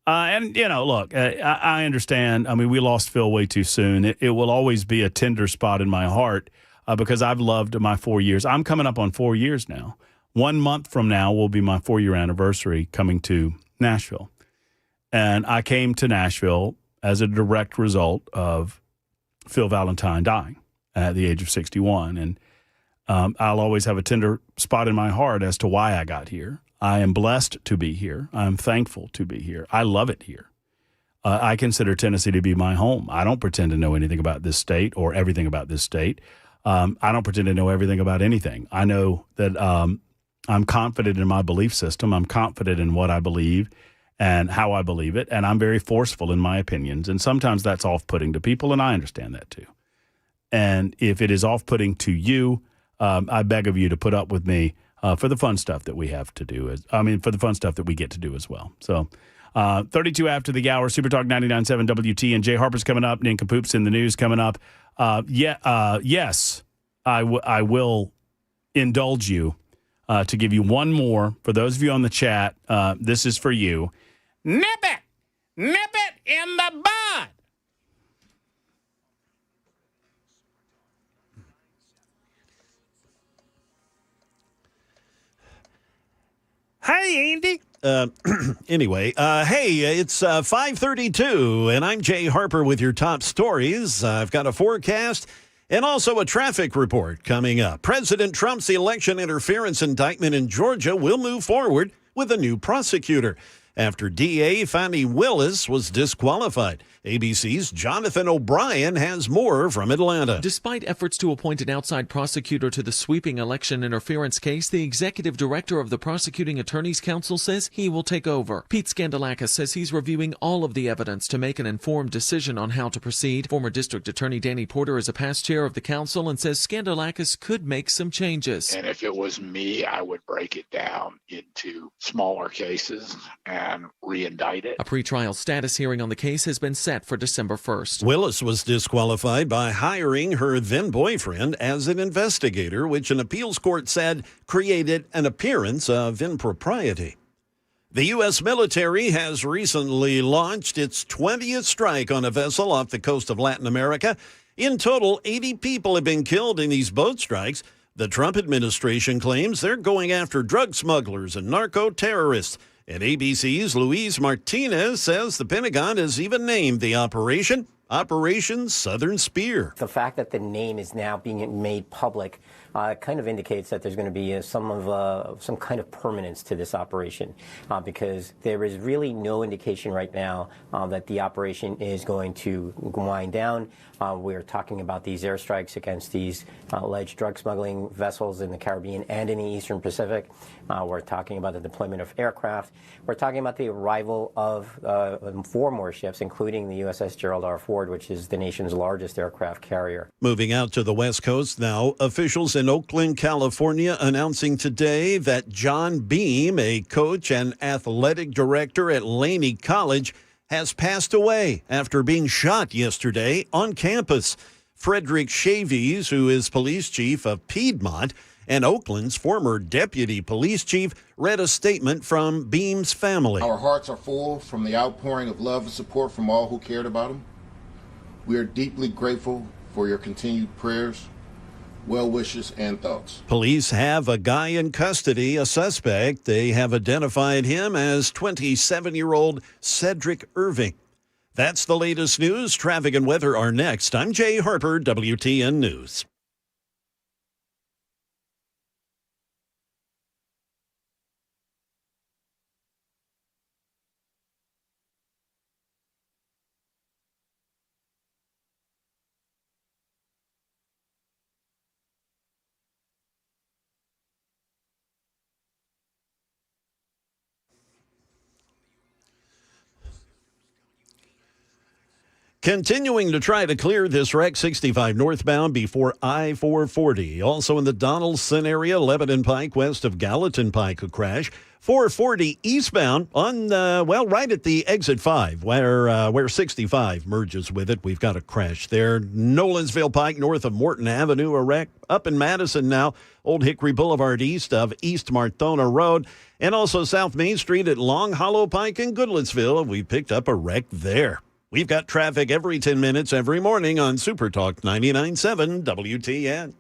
Look, I understand. I mean, we lost Phil way too soon. It will always be a tender spot in my heart because I've loved my 4 years. I'm coming up on 4 years now. 1 month from now will be my 4-year anniversary coming to Nashville. And I came to Nashville as a direct result of Phil Valentine dying at the age of 61. And I'll always have a tender spot in my heart as to why I got here. I am blessed to be here. I'm thankful to be here. I love it here. I consider Tennessee to be my home. I don't pretend to know anything about this state or everything about this state. I don't pretend to know everything about anything. I know that I'm confident in my belief system. I'm confident in what I believe and how I believe it, and I'm very forceful in my opinions. And sometimes that's off-putting to people, and I understand that too. And if it is off-putting to you, I beg of you to put up with me for the fun stuff that we have to do. For the fun stuff that we get to do as well. So 32 after the hour, Super Talk 99.7 WT, and Jay Harper's coming up, Nincompoops in the news coming up. Yes, I will indulge you to give you one more. For those of you on the chat, this is for you. Nip it in the bud. Hey, Andy. Anyway, it's 5:32, and I'm Jay Harper with your top stories. I've got a forecast and also a traffic report coming up. President Trump's election interference indictment in Georgia will move forward with a new prosecutor after DA Fani Willis was disqualified. ABC's Jonathan O'Brien has more from Atlanta. Despite efforts to appoint an outside prosecutor to the sweeping election interference case, the executive director of the Prosecuting Attorneys Council says he will take over. Pete Skandalakis says he's reviewing all of the evidence to make an informed decision on how to proceed. Former District Attorney Danny Porter is a past chair of the council and says Skandalakis could make some changes. And if it was me, I would break it down into smaller cases and re-indict it. A pretrial status hearing on the case has been set for December 1st. Willis was disqualified by hiring her then-boyfriend as an investigator, which an appeals court said created an appearance of impropriety. The U.S. military has recently launched its 20th strike on a vessel off the coast of Latin America. In total, 80 people have been killed in these boat strikes. The Trump administration claims they're going after drug smugglers and narco-terrorists. And ABC's Luis Martinez says the Pentagon has even named the operation Operation Southern Spear. The fact that the name is now being made public kind of indicates that there's going to be some kind of permanence to this operation because there is really no indication right now that the operation is going to wind down. We're talking about these airstrikes against these alleged drug smuggling vessels in the Caribbean and in the Eastern Pacific. We're talking about the deployment of aircraft. We're talking about the arrival of 4 more ships, including the USS Gerald R. Ford, which is the nation's largest aircraft carrier. Moving out to the West Coast now, officials in Oakland, California, announcing today that John Beam, a coach and athletic director at Laney College, has passed away after being shot yesterday on campus. Frederick Chaves, who is police chief of Piedmont and Oakland's former deputy police chief, read a statement from Beam's family. Our hearts are full from the outpouring of love and support from all who cared about him. We are deeply grateful for your continued prayers, well wishes, and thoughts. Police have a guy in custody, a suspect. They have identified him as 27-year-old Cedric Irving. That's the latest news. Traffic and weather are next. I'm Jay Harper, WTN News. Continuing to try to clear this wreck 65 northbound before I-440. Also in the Donaldson area, Lebanon Pike west of Gallatin Pike, a crash. 440 eastbound on, right at the exit 5 where 65 merges with it. We've got a crash there. Nolensville Pike north of Morton Avenue, a wreck. Up in Madison now, Old Hickory Boulevard east of East Marthona Road. And also South Main Street at Long Hollow Pike in Goodlettsville. We picked up a wreck there. We've got traffic every 10 minutes every morning on Super Talk 99.7 WTN.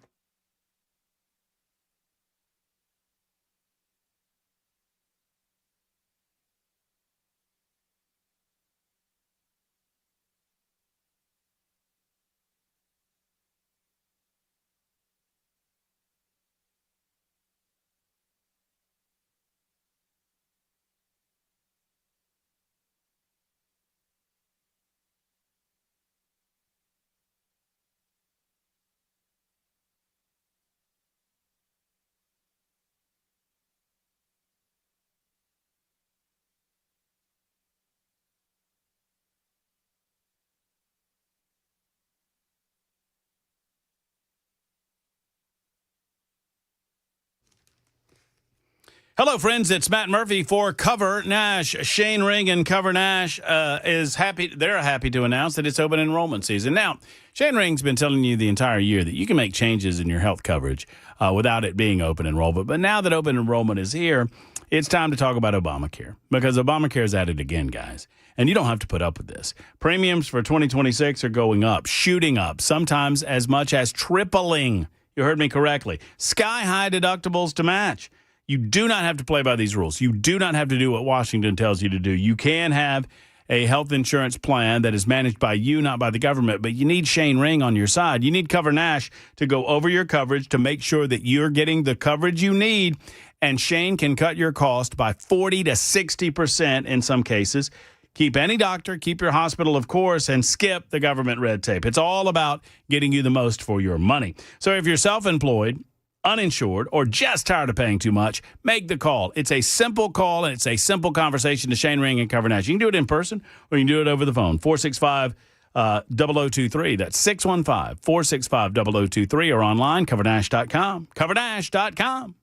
Hello, friends. It's Matt Murphy for Cover Nash. Shane Ring and Cover Nash is happy. They're happy to announce that it's open enrollment season. Now, Shane Ring's been telling you the entire year that you can make changes in your health coverage without it being open enrollment. But now that open enrollment is here, it's time to talk about Obamacare, because Obamacare is at it again, guys. And you don't have to put up with this. Premiums for 2026 are going up, shooting up, sometimes as much as tripling. You heard me correctly. Sky-high deductibles to match. You do not have to play by these rules. You do not have to do what Washington tells you to do. You can have a health insurance plan that is managed by you, not by the government, but you need Shane Ring on your side. You need Cover Nash to go over your coverage to make sure that you're getting the coverage you need, and Shane can cut your cost by 40 to 60% in some cases. Keep any doctor, keep your hospital, of course, and skip the government red tape. It's all about getting you the most for your money. So if you're self-employed, uninsured, or just tired of paying too much, make the call. It's a simple call, and it's a simple conversation to Shane Ring and Cover Nash. You can do it in person, or you can do it over the phone. 465-0023. That's 615-465-0023, or online, covernash.com. Covernash.com.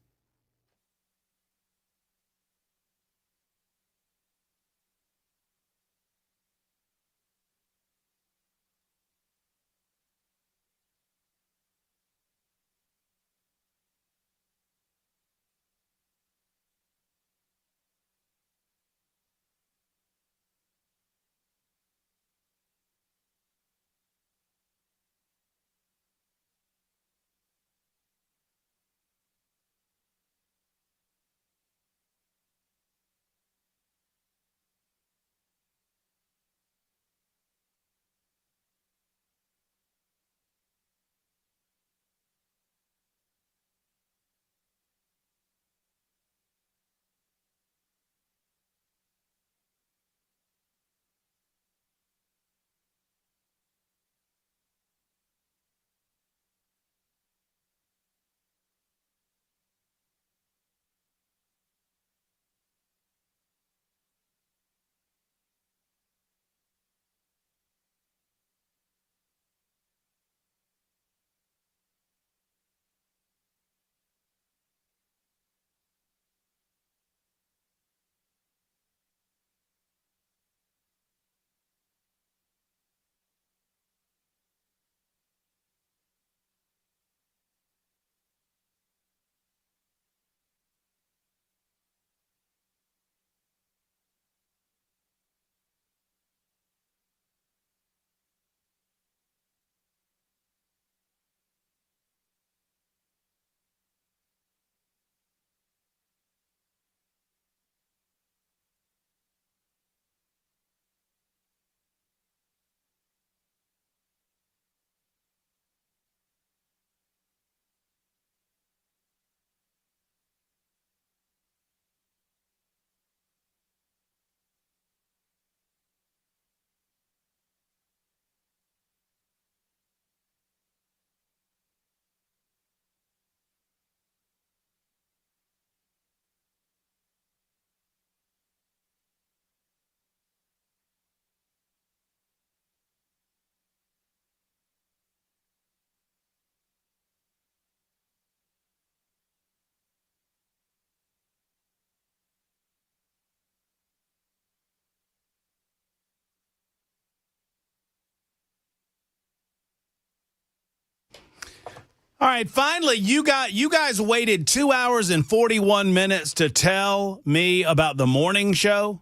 All right, finally, you guys waited 2 hours and 41 minutes to tell me about the morning show.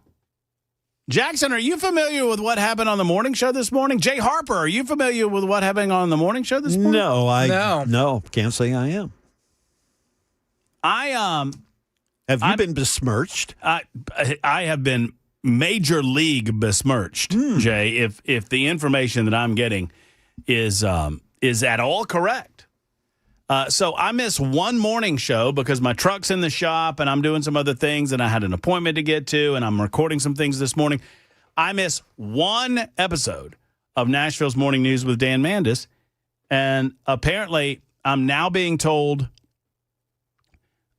Jackson, are you familiar with what happened on the morning show this morning? Jay Harper, are you familiar with what happened on the morning show this morning? No, can't say I am. Have you been besmirched? I have been major league besmirched, Jay. If the information that I'm getting is at all correct. So I missed one morning show because my truck's in the shop and I'm doing some other things and I had an appointment to get to and I'm recording some things this morning. I missed one episode of Nashville's Morning News with Dan Mandis, and apparently I'm now being told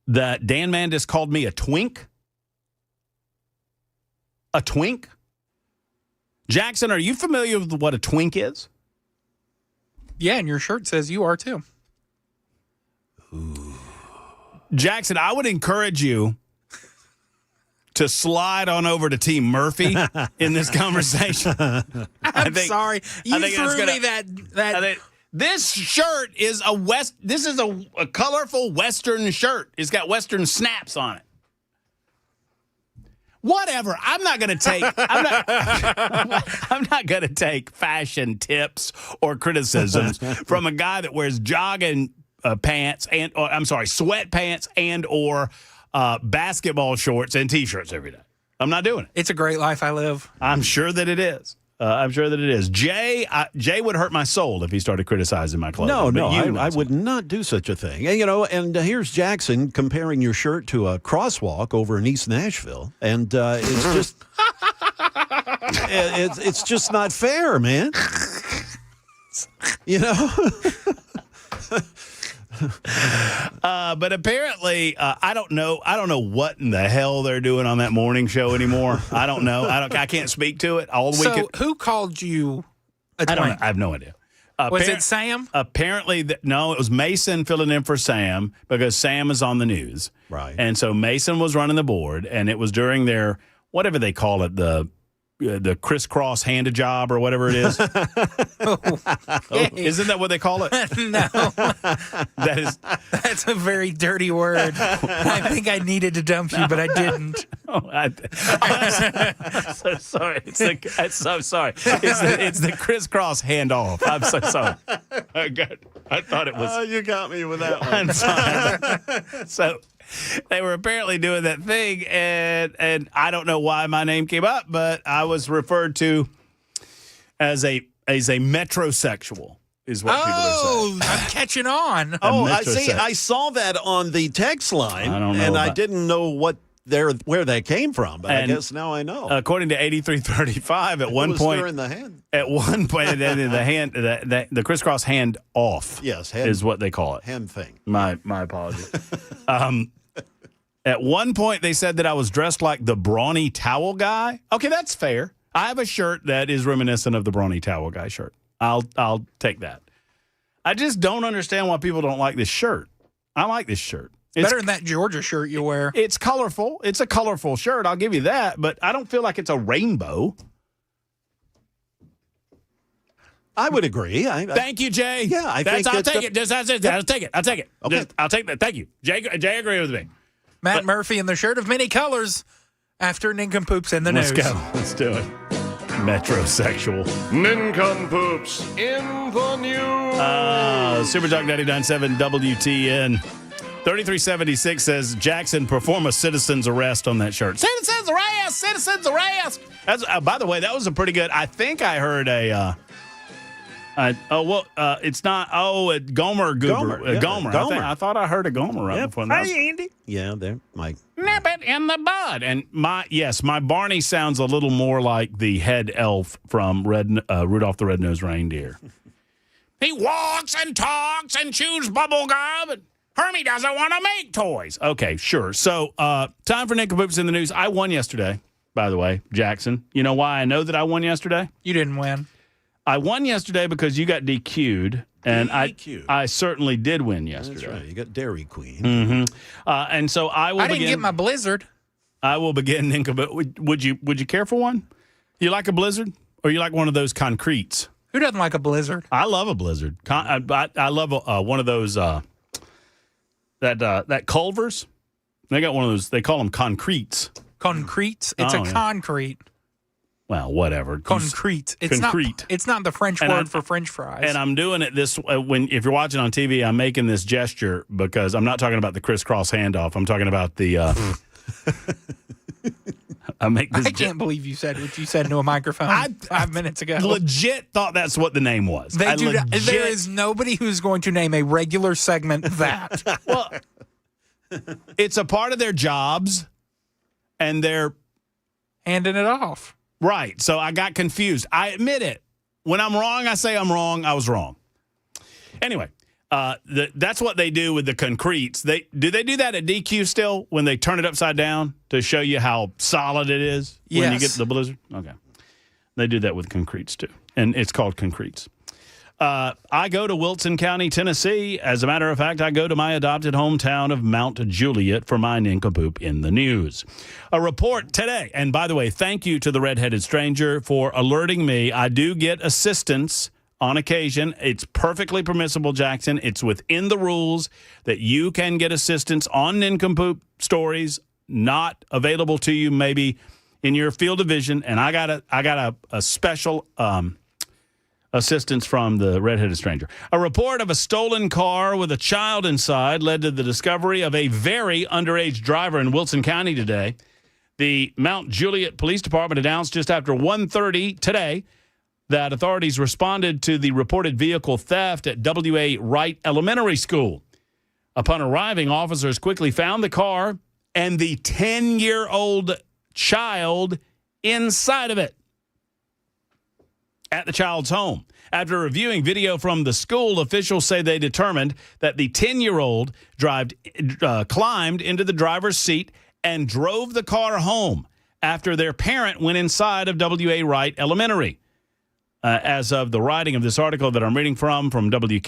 that Dan Mandis called me a twink. A twink? Jackson, are you familiar with what a twink is? Yeah, and your shirt says you are too. Ooh. Jackson, I would encourage you to slide on over to Team Murphy in this conversation. I'm sorry. You threw me that this shirt is this is a colorful Western shirt. It's got Western snaps on it. Whatever. I'm not going to take fashion tips or criticisms from a guy that wears jogging pants sweatpants and or basketball shorts and T-shirts every day. I'm not doing it. It's a great life I live. I'm sure that it is. Jay would hurt my soul if he started criticizing my clothing. No, I would not do such a thing. And here's Jackson comparing your shirt to a crosswalk over in East Nashville, and it's just it's just not fair, man. But apparently, I don't know what in the hell they're doing on that morning show anymore. I don't know. I can't speak to it. Who called you a twink? I don't know. I have no idea. Was it Sam? Apparently, no, it was Mason filling in for Sam because Sam is on the news. Right. And so Mason was running the board, and it was during their, whatever they call it, the crisscross hand-a-job or whatever it is. Isn't that what they call it? No. That's a very dirty word. I think I needed to dump you, but I didn't. I'm so sorry. I'm so sorry. It's the crisscross handoff. I'm so sorry. I thought it was. Oh, you got me with that one. I'm sorry. So they were apparently doing that thing, and I don't know why my name came up, but I was referred to as a metrosexual, is what people are saying. I'm catching on. I see. I saw that on the text line, I didn't know where that came from, but I guess now I know. According to 8335, at one point, in the hand. At one point, the hand, the crisscross hand off. Yes, is what they call it. Hand thing. My apologies. At one point, they said that I was dressed like the brawny towel guy. Okay, that's fair. I have a shirt that is reminiscent of the brawny towel guy shirt. I'll take that. I just don't understand why people don't like this shirt. I like this shirt. It's better than that Georgia shirt you wear. It's colorful. It's a colorful shirt. I'll give you that. But I don't feel like it's a rainbow. I would agree. Thank you, Jay. Yeah, I'll take it. I'll take it. Okay. I'll take that. Thank you. Jay agreed with me. Matt Murphy in the shirt of many colors after Nincompoops in the news. Let's go. Let's do it. Metrosexual. Nincompoops in the news. Super Talk 99.7 WTN. 3376 says, Jackson, perform a citizen's arrest on that shirt. Citizen's arrest! Citizen's arrest! That's, by the way, that was a pretty good, I think I heard a, it's not, Gomer Goober. Yeah, Gomer. I thought I heard a Gomer right before that. Hey, Andy. Yeah, there, Mike. Nip it in the bud. And my Barney sounds a little more like the head elf from Rudolph the Red-Nosed Reindeer. He walks and talks and chews bubble gum, and Hermie doesn't want to make toys. Okay, sure. So, time for Nincompoops in the news. I won yesterday, by the way, Jackson. You know why I know that I won yesterday? You didn't win. I won yesterday because you got DQ'd, and I certainly did win yesterday. That's right. You got Dairy Queen. Mm-hmm. And so I didn't get my Blizzard. I will begin Nincompoops. Would you care for one? You like a Blizzard, or you like one of those concretes? Who doesn't like a blizzard? I love a blizzard. I love one of those that Culvers. They got one of those. They call them concretes. Concretes? It's concrete. Well, whatever. Concrete. It's not the French word for French fries. And I'm doing it this if you're watching on TV, I'm making this gesture because I'm not talking about the crisscross handoff. I'm talking about the. I can't believe you said what you said into a microphone 5 minutes ago. Legit thought that's what the name was. There is nobody who's going to name a regular segment that. Well, it's a part of their jobs, and they're handing it off. Right. So I got confused. I admit it. When I'm wrong, I say I'm wrong. I was wrong. Anyway, that's what they do with the concretes. Do they do that at DQ still when they turn it upside down to show you how solid it is when you get to the blizzard? Okay. They do that with concretes too, and it's called concretes. I go to Wilson County, Tennessee. As a matter of fact, I go to my adopted hometown of Mount Juliet for my nincompoop in the news. A report today, and by the way, thank you to the Red-Headed Stranger for alerting me. I do get assistance on occasion. It's perfectly permissible, Jackson. It's within the rules that you can get assistance on nincompoop stories not available to you maybe in your field of vision, and I got a special assistance from the Red-Headed Stranger. A report of a stolen car with a child inside led to the discovery of a very underage driver in Wilson County today. The Mount Juliet Police Department announced just after 1:30 today that authorities responded to the reported vehicle theft at W.A. Wright Elementary School. Upon arriving, officers quickly found the car and the 10-year-old child inside of it at the child's home. After reviewing video from the school, officials say they determined that the 10-year-old climbed into the driver's seat and drove the car home after their parent went inside of W.A. Wright Elementary. As of the writing of this article that I'm reading from WKRN.com,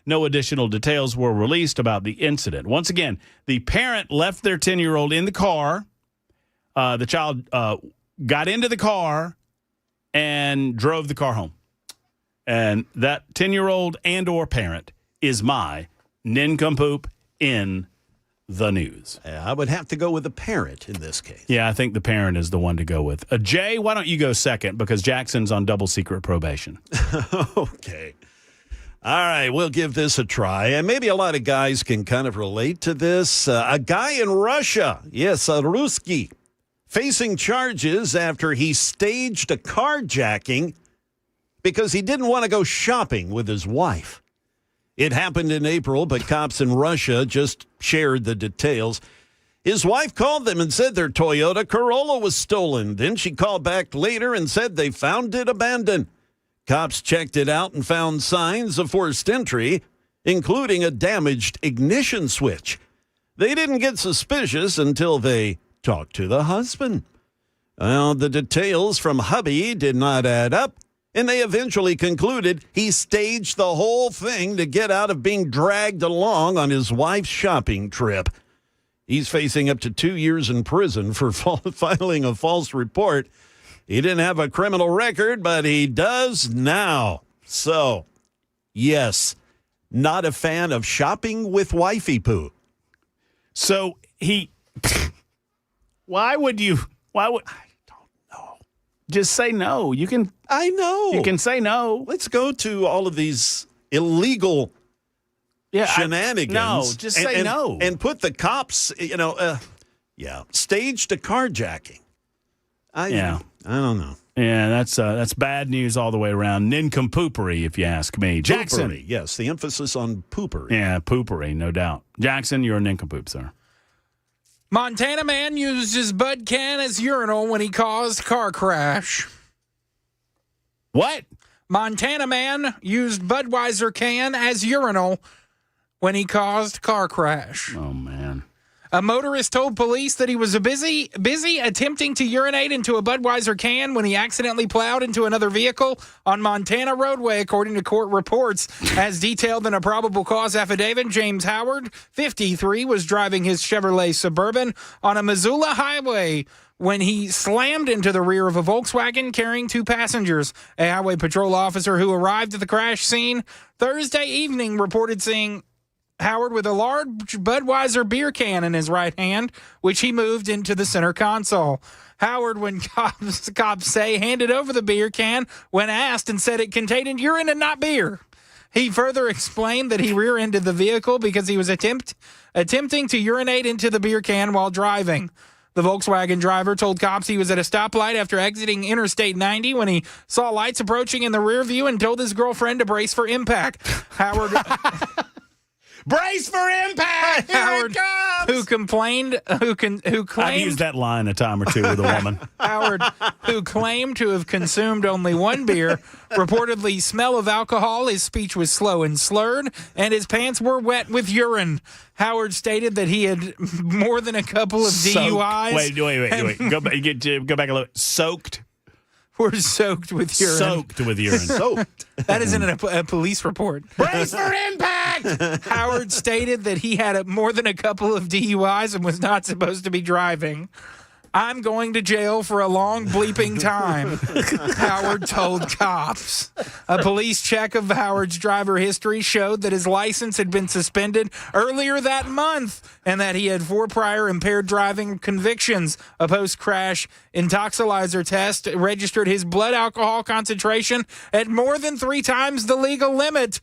no additional details were released about the incident. Once again, the parent left their 10-year-old in the car. The child got into the car and drove the car home. And that 10-year-old and or parent is my nincompoop in the news. I would have to go with the parent in this case. Yeah, I think the parent is the one to go with. Jay, why don't you go second? Because Jackson's on double secret probation. Okay. All right, we'll give this a try. And maybe a lot of guys can kind of relate to this. A guy in Russia, yes, a Ruski, facing charges after he staged a carjacking because he didn't want to go shopping with his wife. It happened in April, but cops in Russia just shared the details. His wife called them and said their Toyota Corolla was stolen. Then she called back later and said they found it abandoned. Cops checked it out and found signs of forced entry, including a damaged ignition switch. They didn't get suspicious until they talked to the husband. Well, the details from hubby did not add up, and they eventually concluded he staged the whole thing to get out of being dragged along on his wife's shopping trip. He's facing up to 2 years in prison for filing a false report. He didn't have a criminal record, but he does now. So, yes, not a fan of shopping with wifey poo. So why would I don't know. Just say no. I know. You can say no. Let's go to all of these illegal shenanigans. No, just say no. And put the cops, staged a carjacking. I don't know. Yeah, that's bad news all the way around. Nincompoopery, if you ask me. Jackson. Poopery, yes, the emphasis on poopery. Yeah, poopery, no doubt. Jackson, you're a nincompoop, sir. Montana man used his Bud can as urinal when he caused car crash. What? Montana man used Budweiser can as urinal when he caused car crash. Oh, man. A motorist told police that he was busy attempting to urinate into a Budweiser can when he accidentally plowed into another vehicle on Montana roadway, according to court reports. As detailed in a probable cause affidavit, James Howard, 53, was driving his Chevrolet Suburban on a Missoula highway when he slammed into the rear of a Volkswagen carrying 2 passengers. A highway patrol officer who arrived at the crash scene Thursday evening reported seeing Howard with a large Budweiser beer can in his right hand, which he moved into the center console. Howard, when cops say, handed over the beer can when asked and said it contained urine and not beer. He further explained that he rear-ended the vehicle because he was attempting to urinate into the beer can while driving. The Volkswagen driver told cops he was at a stoplight after exiting Interstate 90 when he saw lights approaching in the rear view and told his girlfriend to brace for impact. Howard... Brace for impact! Howard, who claimed I've used that line a time or two with a woman. Howard, who claimed to have consumed only 1 beer, reportedly smell of alcohol. His speech was slow and slurred, and his pants were wet with urine. Howard stated that he had more than a couple of DUIs. Wait. Go back a little. Soaked. We're soaked with urine. Soaked with urine. Soaked. That isn't a police report. Brace for impact! Howard stated that he had more than a couple of DUIs and was not supposed to be driving. I'm going to jail for a long bleeping time, Howard told cops. A police check of Howard's driver history showed that his license had been suspended earlier that month and that he had 4 prior impaired driving convictions. A post-crash intoxilizer test registered his blood alcohol concentration at more than 3 times the legal limit.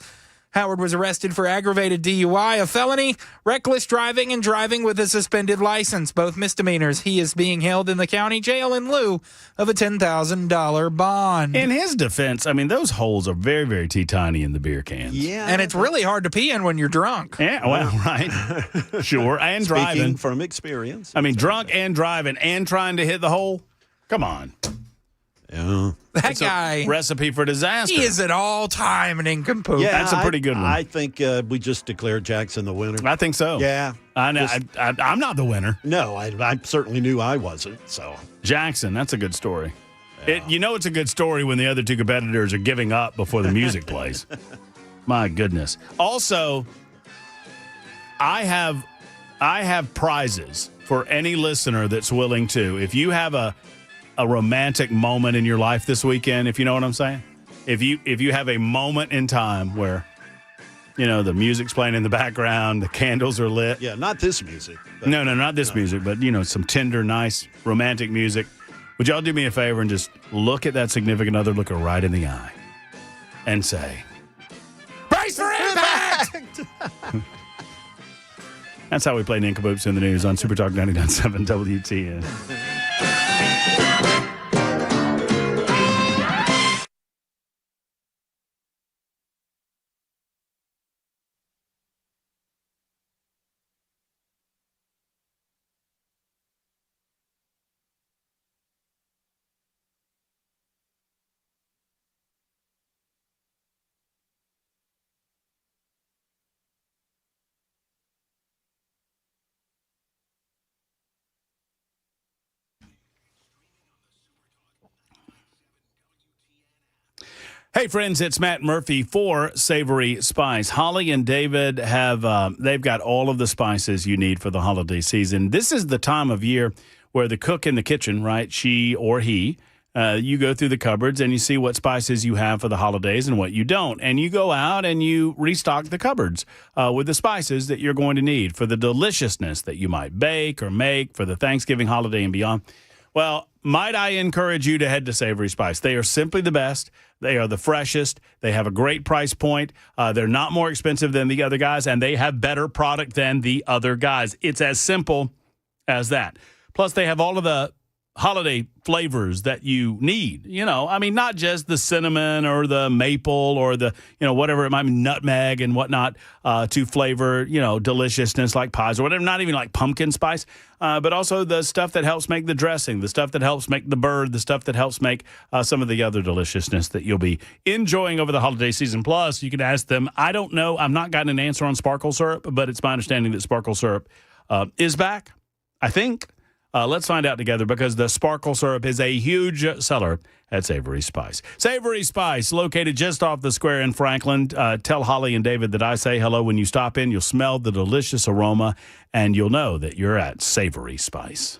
Howard was arrested for aggravated DUI, a felony, reckless driving, and driving with a suspended license, both misdemeanors. He is being held in the county jail in lieu of a $10,000 bond. In his defense, I mean, those holes are very, very teeny in the beer cans. Yeah. And it's really hard to pee in when you're drunk. Yeah, well, right. Sure. And Speaking driving. from experience. I mean, drunk and driving and trying to hit the hole. Come on. Yeah. That guy. Recipe for disaster. He is at all time an nincompoop. Yeah, that's a pretty good one. I think we just declared Jackson the winner. I think so. Yeah. I know. I'm not the winner. No, I certainly knew I wasn't. So Jackson, that's a good story. Yeah. It's a good story when the other 2 competitors are giving up before the music plays. My goodness. Also, I have prizes for any listener that's willing to. If you have a romantic moment in your life this weekend, if you know what I'm saying. If you have a moment in time where, the music's playing in the background, the candles are lit. Yeah, not this music. No, not this music, but, some tender, nice, romantic music. Would y'all do me a favor and just look at that significant other, look her right in the eye, and say, brace for impact! That's how we play Nincompoops in the News on Super Talk 99.7 WTN. Hey, friends, it's Matt Murphy for Savory Spice. Holly and David they've got all of the spices you need for the holiday season. This is the time of year where the cook in the kitchen, right, she or he, you go through the cupboards and you see what spices you have for the holidays and what you don't. And you go out and you restock the cupboards with the spices that you're going to need for the deliciousness that you might bake or make for the Thanksgiving holiday and beyond. Well, might I encourage you to head to Savory Spice. They are simply the best. They are the freshest. They have a great price point. They're not more expensive than the other guys, and they have better product than the other guys. It's as simple as that. Plus, they have all of the holiday flavors that you need. Not just the cinnamon or the maple or the, whatever it might be, nutmeg and whatnot to flavor, deliciousness like pies or whatever, not even like pumpkin spice, but also the stuff that helps make the dressing, the stuff that helps make the bird, the stuff that helps make some of the other deliciousness that you'll be enjoying over the holiday season. Plus, you can ask them, I don't know, I've not gotten an answer on sparkle syrup, but it's my understanding that sparkle syrup is back, I think. Let's find out together because the sparkle syrup is a huge seller at Savory Spice. Savory Spice, located just off the square in Franklin. Tell Holly and David that I say hello when you stop in. You'll smell the delicious aroma, and you'll know that you're at Savory Spice.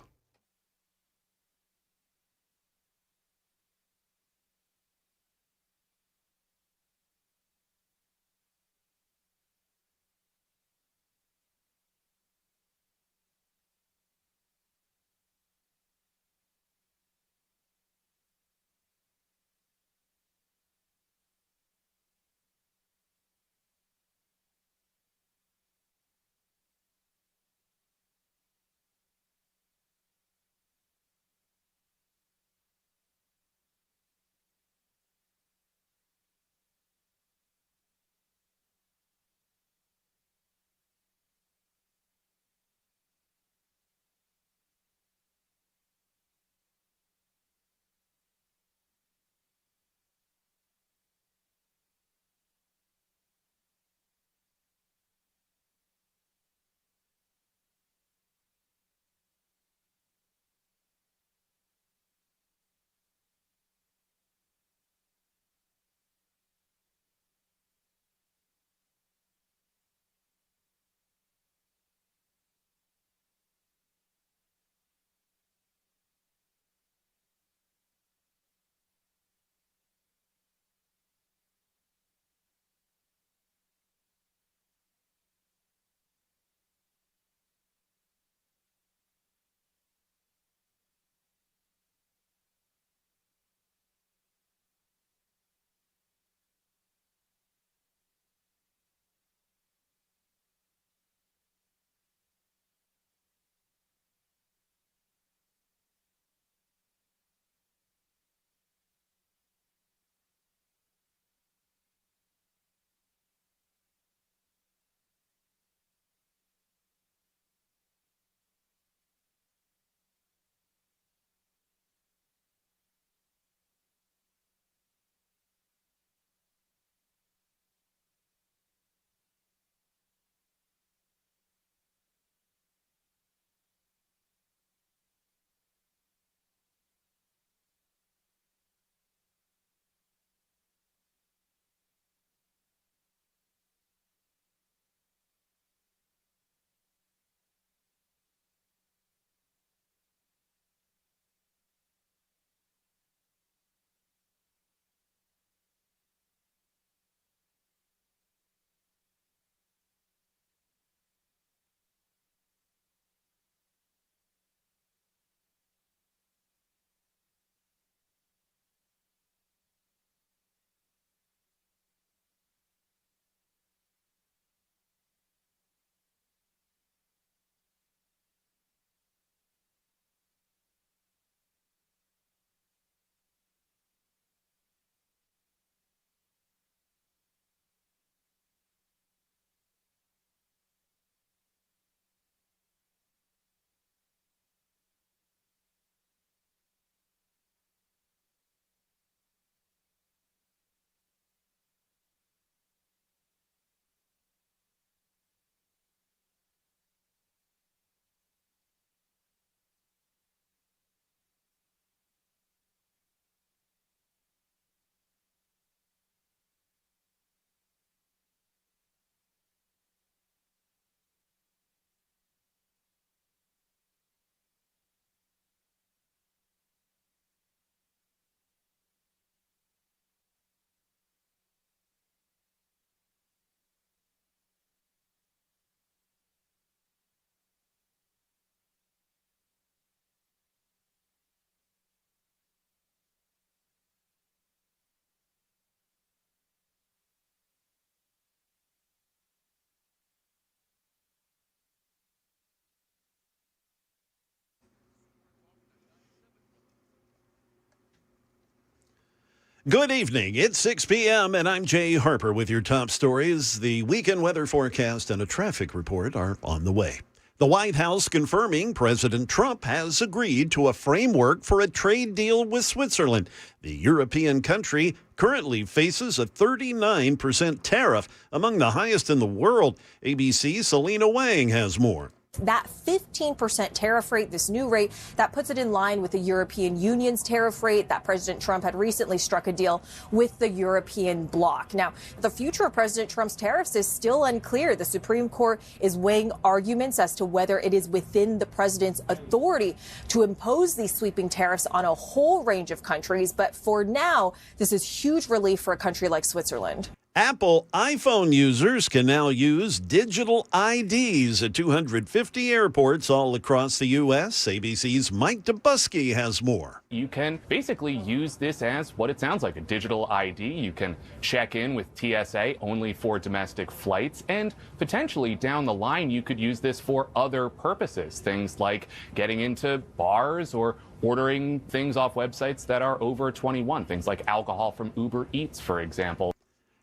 Good evening. It's 6 p.m., and I'm Jay Harper with your top stories. The weekend weather forecast and a traffic report are on the way. The White House confirming President Trump has agreed to a framework for a trade deal with Switzerland. The European country currently faces a 39% tariff, among the highest in the world. ABC's Selena Wang has more. That 15% tariff rate, this new rate, that puts it in line with the European Union's tariff rate that President Trump had recently struck a deal with the European bloc. Now, the future of President Trump's tariffs is still unclear. The Supreme Court is weighing arguments as to whether it is within the president's authority to impose these sweeping tariffs on a whole range of countries. But for now, this is huge relief for a country like Switzerland. Apple iPhone users can now use digital IDs at 250 airports all across the U.S. ABC's Mike Dubusky has more. You can basically use this as what it sounds like, a digital ID. You can check in with TSA only for domestic flights, and potentially down the line you could use this for other purposes, things like getting into bars or ordering things off websites that are over 21, things like alcohol from Uber Eats, for example.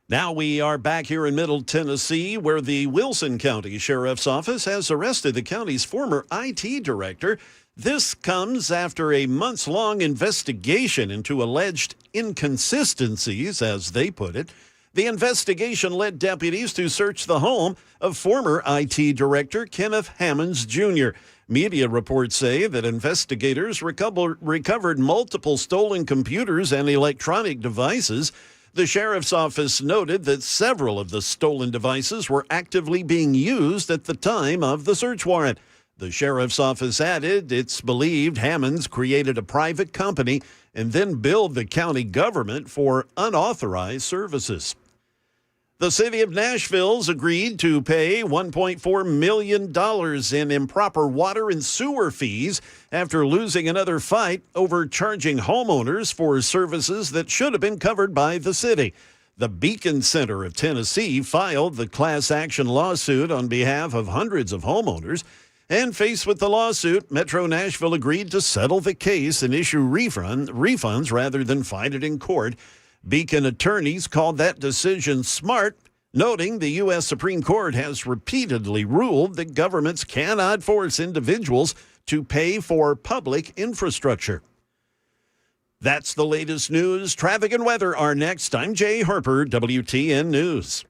Now we are back here in Middle Tennessee, where the Wilson County Sheriff's Office has arrested the county's former IT director. This comes after a months-long investigation into alleged inconsistencies, as they put it. The investigation led deputies to search the home of former IT director Kenneth Hammonds Jr. Media reports say that investigators recovered multiple stolen computers and electronic devices. The sheriff's office noted that several of the stolen devices were actively being used at the time of the search warrant. The sheriff's office added it's believed Hammonds created a private company and then billed the county government for unauthorized services. The city of Nashville's agreed to pay $1.4 million in improper water and sewer fees after losing another fight over charging homeowners for services that should have been covered by the city. The Beacon Center of Tennessee filed the class action lawsuit on behalf of hundreds of homeowners. And faced with the lawsuit, Metro Nashville agreed to settle the case and issue refunds rather than fight it in court. Beacon attorneys called that decision smart, noting the U.S. Supreme Court has repeatedly ruled that governments cannot force individuals to pay for public infrastructure. That's the latest news. Traffic and weather are next. I'm Jay Harper, WTN News.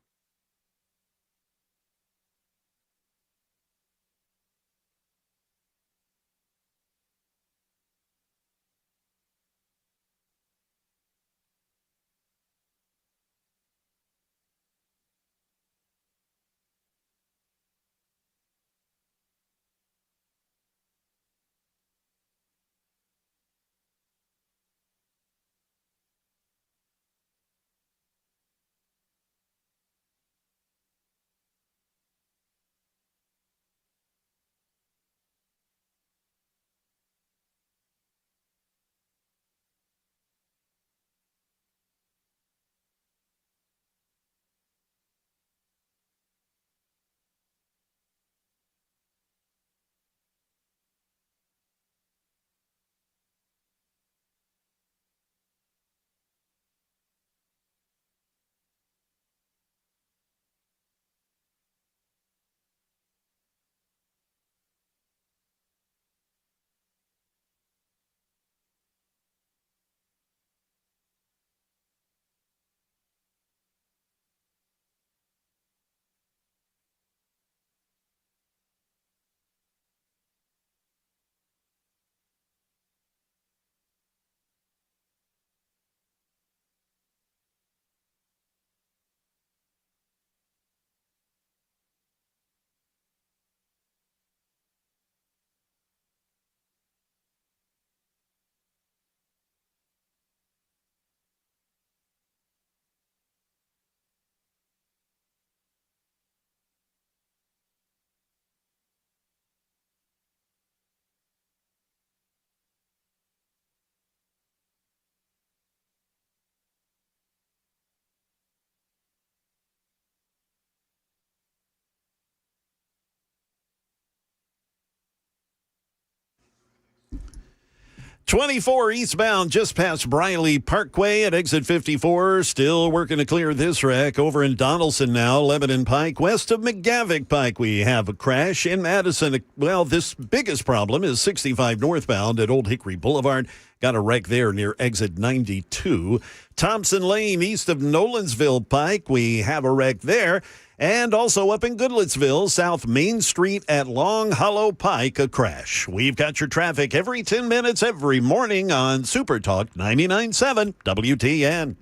.24 eastbound just past Briley Parkway at exit 54. Still working to clear this wreck. Over in Donaldson now, Lebanon Pike. West of McGavick Pike, we have a crash in Madison. Well, this biggest problem is 65 northbound at Old Hickory Boulevard Got a wreck there near exit 92. Thompson Lane east of Nolensville Pike, we have a wreck there. And also up in Goodlettsville, South Main Street at Long Hollow Pike, a crash. We've got your traffic every 10 minutes every morning on Super Talk 99.7 WTN.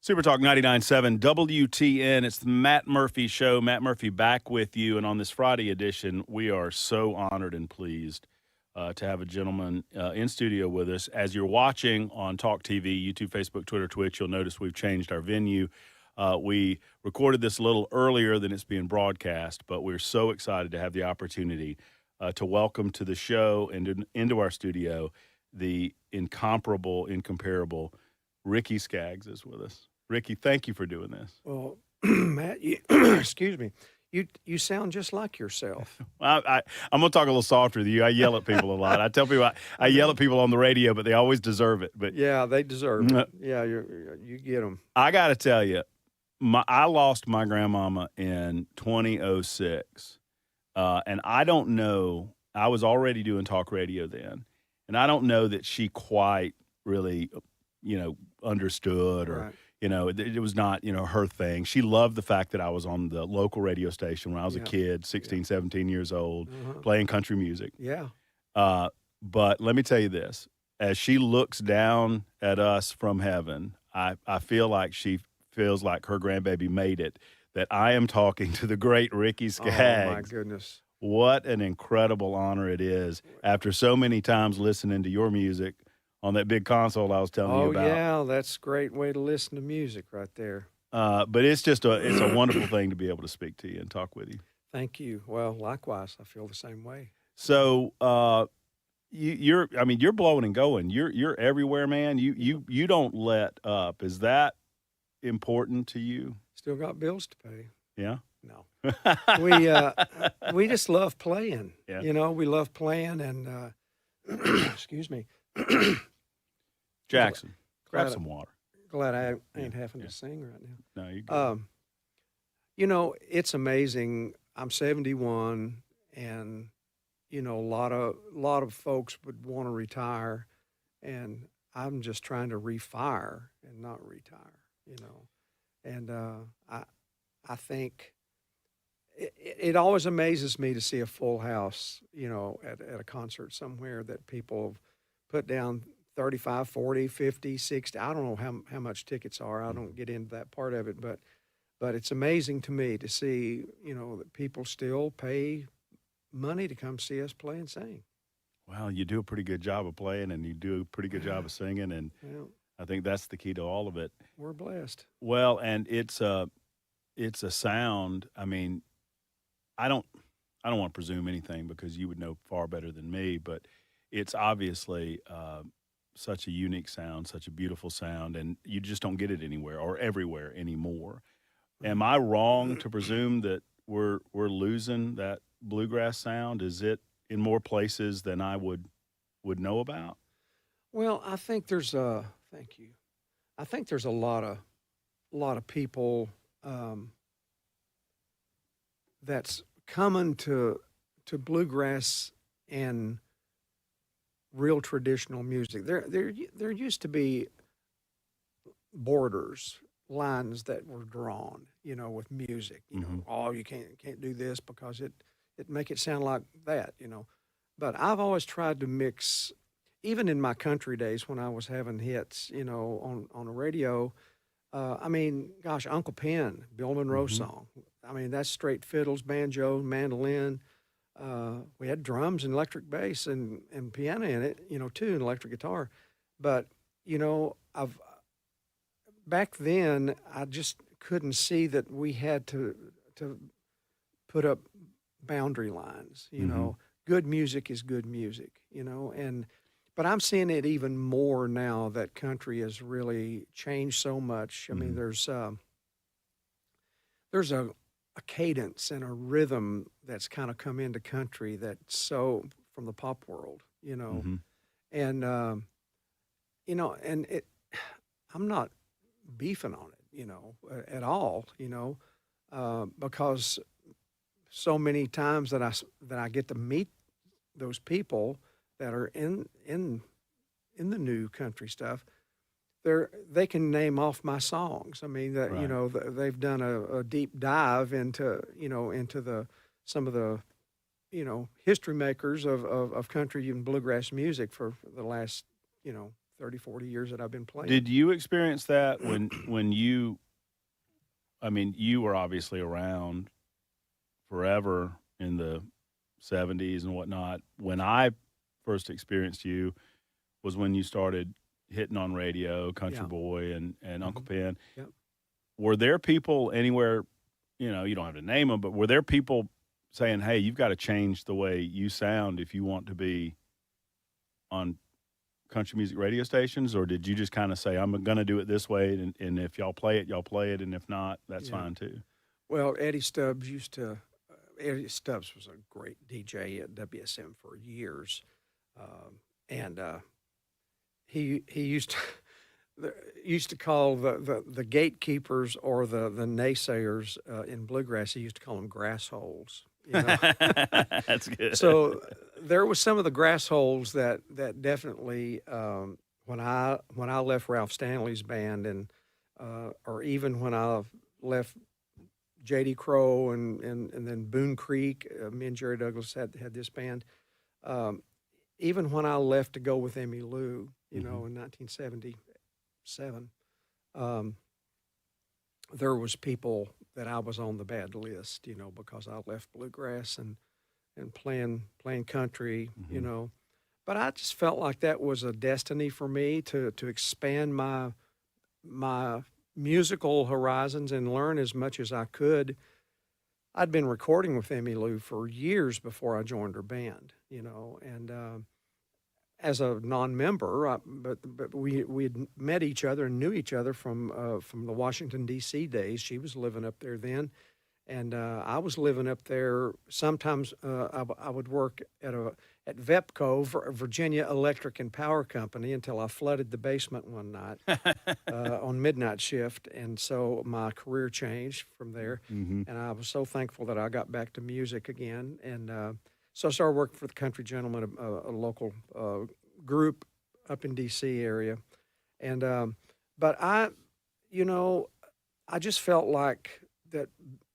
Super Talk 99.7 WTN. It's the Matt Murphy Show. Matt Murphy back with you. And on this Friday edition, we are so honored and pleased to have a gentleman in studio with us. As you're watching on Talk TV, YouTube, Facebook, Twitter, Twitch, you'll notice we've changed our venue. We recorded this a little earlier than it's being broadcast, but we're so excited to have the opportunity to welcome to the show and into our studio the incomparable Ricky Skaggs is with us. Ricky, thank you for doing this. Well, Matt, excuse me. You sound just like yourself. I'm going to talk a little softer with you. I yell at people a lot. I tell people I yell at people on the radio, but they always deserve it. But yeah, they deserve it. Yeah, you get them. I got to tell you, I lost my grandmama in 2006, and I don't know. I was already doing talk radio then, and I don't know that she quite really, understood or. Right. It was not, her thing. She loved the fact that I was on the local radio station when I was a kid, 16, 17 years old, playing country music. Yeah. But let me tell you this. As she looks down at us from heaven, I feel like she feels like her grandbaby made it, that I am talking to the great Ricky Skaggs. Oh, my goodness. What an incredible honor it is after so many times listening to your music on that big console I was telling you about. Oh, yeah, that's a great way to listen to music right there. But it's just it's a wonderful thing to be able to speak to you and talk with you. Thank you. Well, likewise, I feel the same way. So you're blowing and going. You're everywhere, man. You don't let up. Is that important to you? Still got bills to pay. Yeah? No. We just love playing. Yeah. We love playing and excuse me. Jackson, grab some water. Glad I ain't having to sing right now. No, you good. It's amazing. I'm 71, and a lot of folks would want to retire, and I'm just trying to refire and not retire. And I think it always amazes me to see a full house. At a concert somewhere that people have put down 35, 40, 50, 60. I don't know how much tickets are. I don't get into that part of it, but it's amazing to me to see, that people still pay money to come see us play and sing. Well, you do a pretty good job of playing, and you do a pretty good job of singing, and I think that's the key to all of it. We're blessed. Well, and it's a sound. I mean, I don't want to presume anything because you would know far better than me, but it's obviously such a unique sound, such a beautiful sound, and you just don't get it anywhere or everywhere anymore. Am I wrong to presume that we're losing that bluegrass sound? Is it in more places than I would know about? Well, I think there's thank you. I think there's a lot of people that's coming to bluegrass and real traditional music. There used to be borders, lines that were drawn, with music. Oh, you can't do this because it make it sound like that, But I've always tried to mix, even in my country days when I was having hits, on the radio. Gosh, Uncle Pen, Bill Monroe song. That's straight fiddles, banjo, mandolin. We had drums and electric bass and piano in it, too, and electric guitar. But, back then, I just couldn't see that we had to put up boundary lines, Good music is good music, but I'm seeing it even more now that country has really changed so much. There's a cadence and a rhythm that's kind of come into country that's so from the pop world, and I'm not beefing on it, at all, because so many times that I get to meet those people that are in the new country stuff, they can name off my songs. Right. They've done a deep dive into some of the history makers of country and bluegrass music for the last 30, 40 years that I've been playing. Did you experience that when you were obviously around forever in the 70s and whatnot. When I first experienced you was when you started hitting on radio, Country Boy and Uncle Pen. Yep. Were there people anywhere, you don't have to name them, but were there people saying, hey, you've got to change the way you sound if you want to be on country music radio stations? Or did you just kind of say, I'm going to do it this way, and if y'all play it, and if not, that's fine too? Well, Eddie Stubbs was a great DJ at WSM for years. And he used to call the gatekeepers or the naysayers in bluegrass, he used to call them grass holes. That's good. So there was some of the grass holes that definitely when I left Ralph Stanley's band, and or even when I left J.D. Crowe and then Boone Creek, me and Jerry Douglas had this band. Even when I left to go with Emmy Lou, in 1977, there was people that I was on the bad list, because I left bluegrass and playing country, But I just felt like that was a destiny for me to expand my musical horizons and learn as much as I could. I'd been recording with Emmy Lou for years before I joined her band, and as a non-member, but we had met each other and knew each other from the Washington, D.C. days. She was living up there then, and I was living up there. Sometimes I would work at VEPCO, Virginia Electric and Power Company, until I flooded the basement one night on midnight shift, and so my career changed from there. And I was so thankful that I got back to music again, and so I started working for the Country Gentlemen, a local group up in D.C. area, and but I just felt like that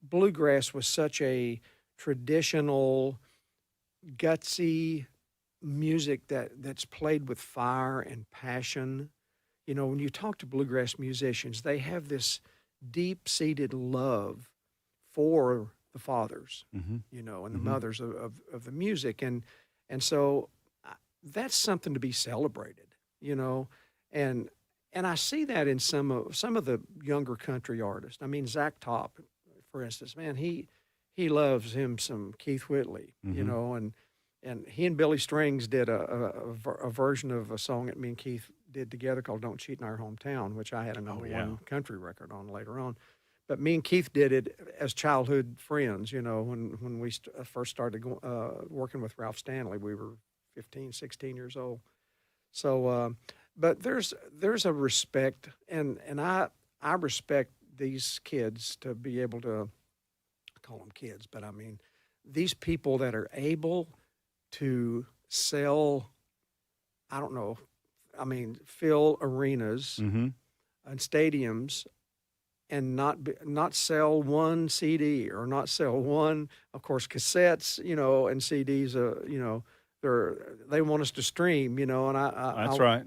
bluegrass was such a traditional, gutsy music that's played with fire and passion. When you talk to bluegrass musicians, they have this deep-seated love for the fathers, and the mothers of the music, and so that's something to be celebrated, and I see that in some of the younger country artists. Zach Top, for instance, man, he loves him some Keith Whitley, and he and Billy Strings did a version of a song that me and Keith did together called "Don't Cheat in Our Hometown," which I had a number one country record on later on. But me and Keith did it as childhood friends, when we first started working with Ralph Stanley. We were 15, 16 years old. So, but there's a respect, and I respect these kids to be able to, I call them kids, but these people that are able to sell I don't know, I mean, fill arenas and stadiums and not sell one CD or not sell one, of course, cassettes, and CDs, they want us to stream, and That's right.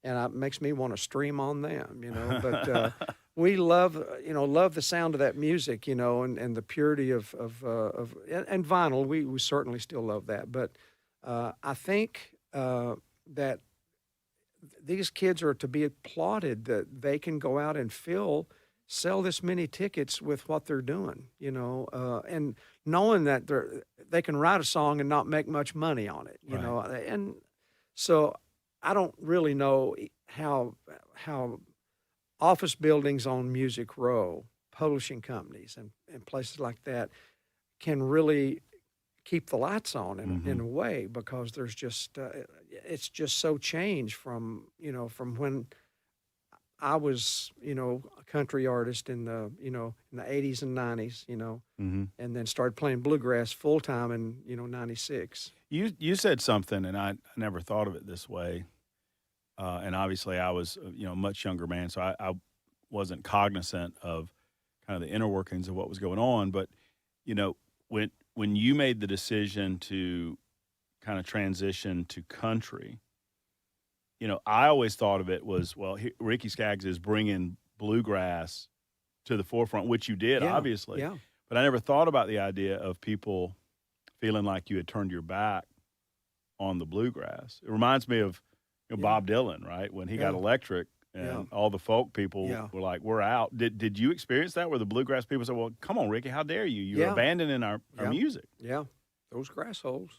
And it makes me want to stream on them, but we love the sound of that music, and the purity of and vinyl. We certainly still love that, but I think that these kids are to be applauded that they can go out and sell this many tickets with what they're doing, and knowing that they can write a song and not make much money on it, and so I don't really know how office buildings on Music Row, publishing companies, and places like that can really keep the lights on in a way, because there's just it's just so changed from when I was a country artist in the in the 80s and 90s, and then started playing bluegrass full time in 96. You said something, and I never thought of it this way. And obviously, I was a much younger man, so I wasn't cognizant of kind of the inner workings of what was going on. But when you made the decision to kind of transition to country, I always thought of it was, well, Ricky Skaggs is bringing bluegrass to the forefront, which you did, obviously. Yeah. But I never thought about the idea of people feeling like you had turned your back on the bluegrass. It reminds me of Bob Dylan, right? When he got electric and all the folk people were like, we're out. Did you experience that where the bluegrass people said, well, come on, Ricky, how dare you? You're abandoning our music. Yeah. Those grass holes.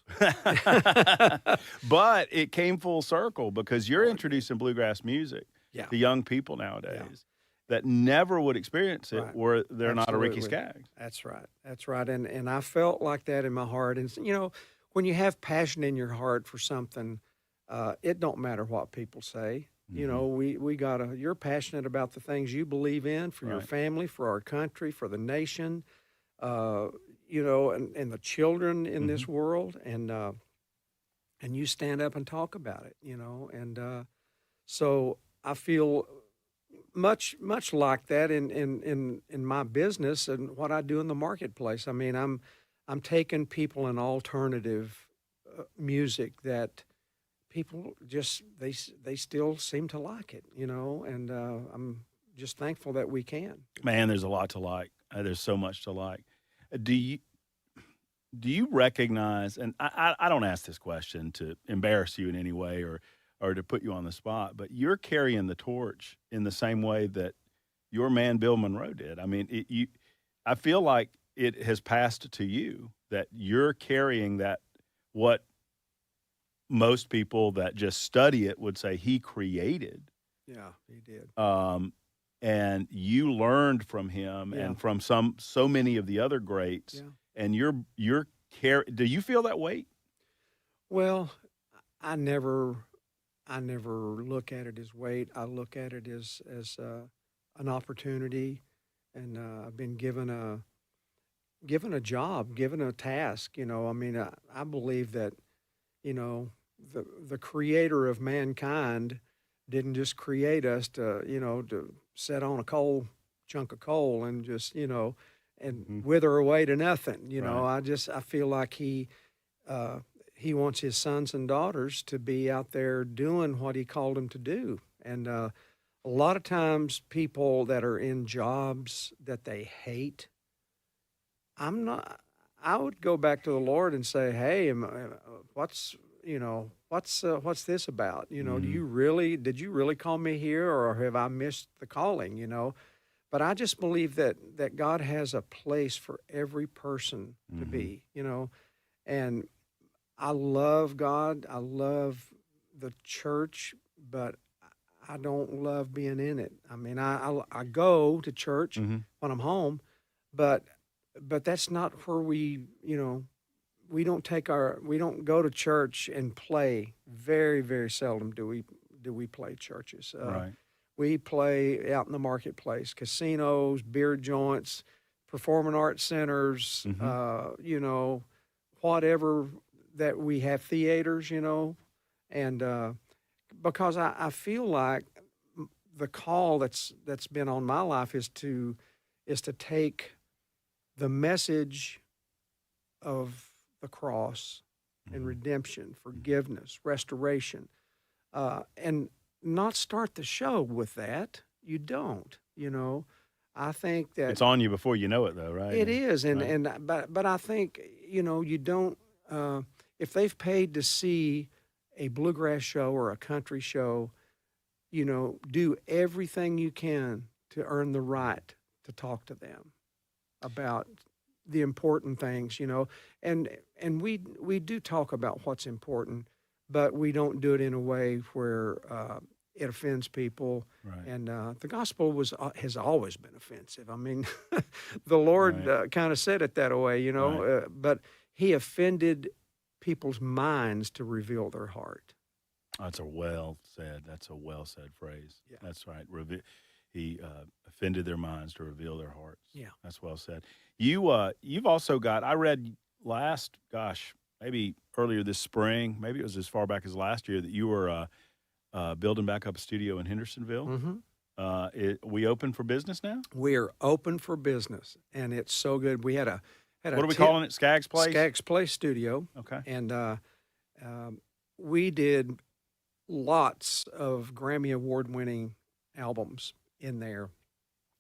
But it came full circle because you're introducing bluegrass music to young people nowadays that never would experience it where they're not a Ricky Skaggs. That's right. That's right. And I felt like that in my heart. And, when you have passion in your heart for something, it don't matter what people say. You're passionate about the things you believe in for your family, for our country, for the nation, and the children in this world, and you stand up and talk about it, and so I feel much like that in my business and what I do in the marketplace. I mean, I'm taking people in alternative music that people just they still seem to like it, and I'm just thankful that we can. Man, there's a lot to like. There's so much to like. Do you recognize, and I don't ask this question to embarrass you in any way or to put you on the spot, but you're carrying the torch in the same way that your man Bill Monroe did. I mean, I feel like it has passed to you that you're carrying that, what most people that just study it would say he created. Yeah, he did. And you learned from him and from so many of the other greats. Yeah. And do you feel that weight? Well, I never look at it as weight. I look at it as an opportunity, and I've been given a job, given a task. I mean, I believe that the creator of mankind didn't just create us to set on a chunk of coal and just and wither away to nothing. I feel like he wants his sons and daughters to be out there doing what he called them to do. And a lot of times people that are in jobs that they hate, I would go back to the Lord and say, hey, what's this about? Did you really call me here, or have I missed the calling? But I just believe that God has a place for every person to be, and I love God. I love the church, but I don't love being in it. I mean, I go to church when I'm home, but that's not where we don't go to church and play. Very, very seldom do we play churches. Right. We play out in the marketplace, casinos, beer joints, performing arts centers, whatever that we have, theaters, And because I feel like the call that's been on my life is to take the message of the cross and redemption, forgiveness, restoration, and not start the show with that. You don't, I think that It's on you before you know it, though, right? it is, Right. but I think you don't. If they've paid to see a bluegrass show or a country show, do everything you can to earn the right to talk to them about the important things, and we do talk about what's important, but we don't do it in a way where it offends people. Right. And the gospel has always been offensive. I mean, the Lord kind of said it that way, Right. but He offended people's minds to reveal their heart. That's a well said phrase. Yeah. That's right. He offended their minds to reveal their hearts. Yeah. That's well said. You've also got, I read maybe earlier this spring, maybe it was as far back as last year, that you were building back up a studio in Hendersonville. Mm-hmm. We open for business now? We are open for business, and it's so good. We had a What are we calling it? Skaggs Place? Skaggs Place Studio. Okay. And we did lots of Grammy Award-winning albums in there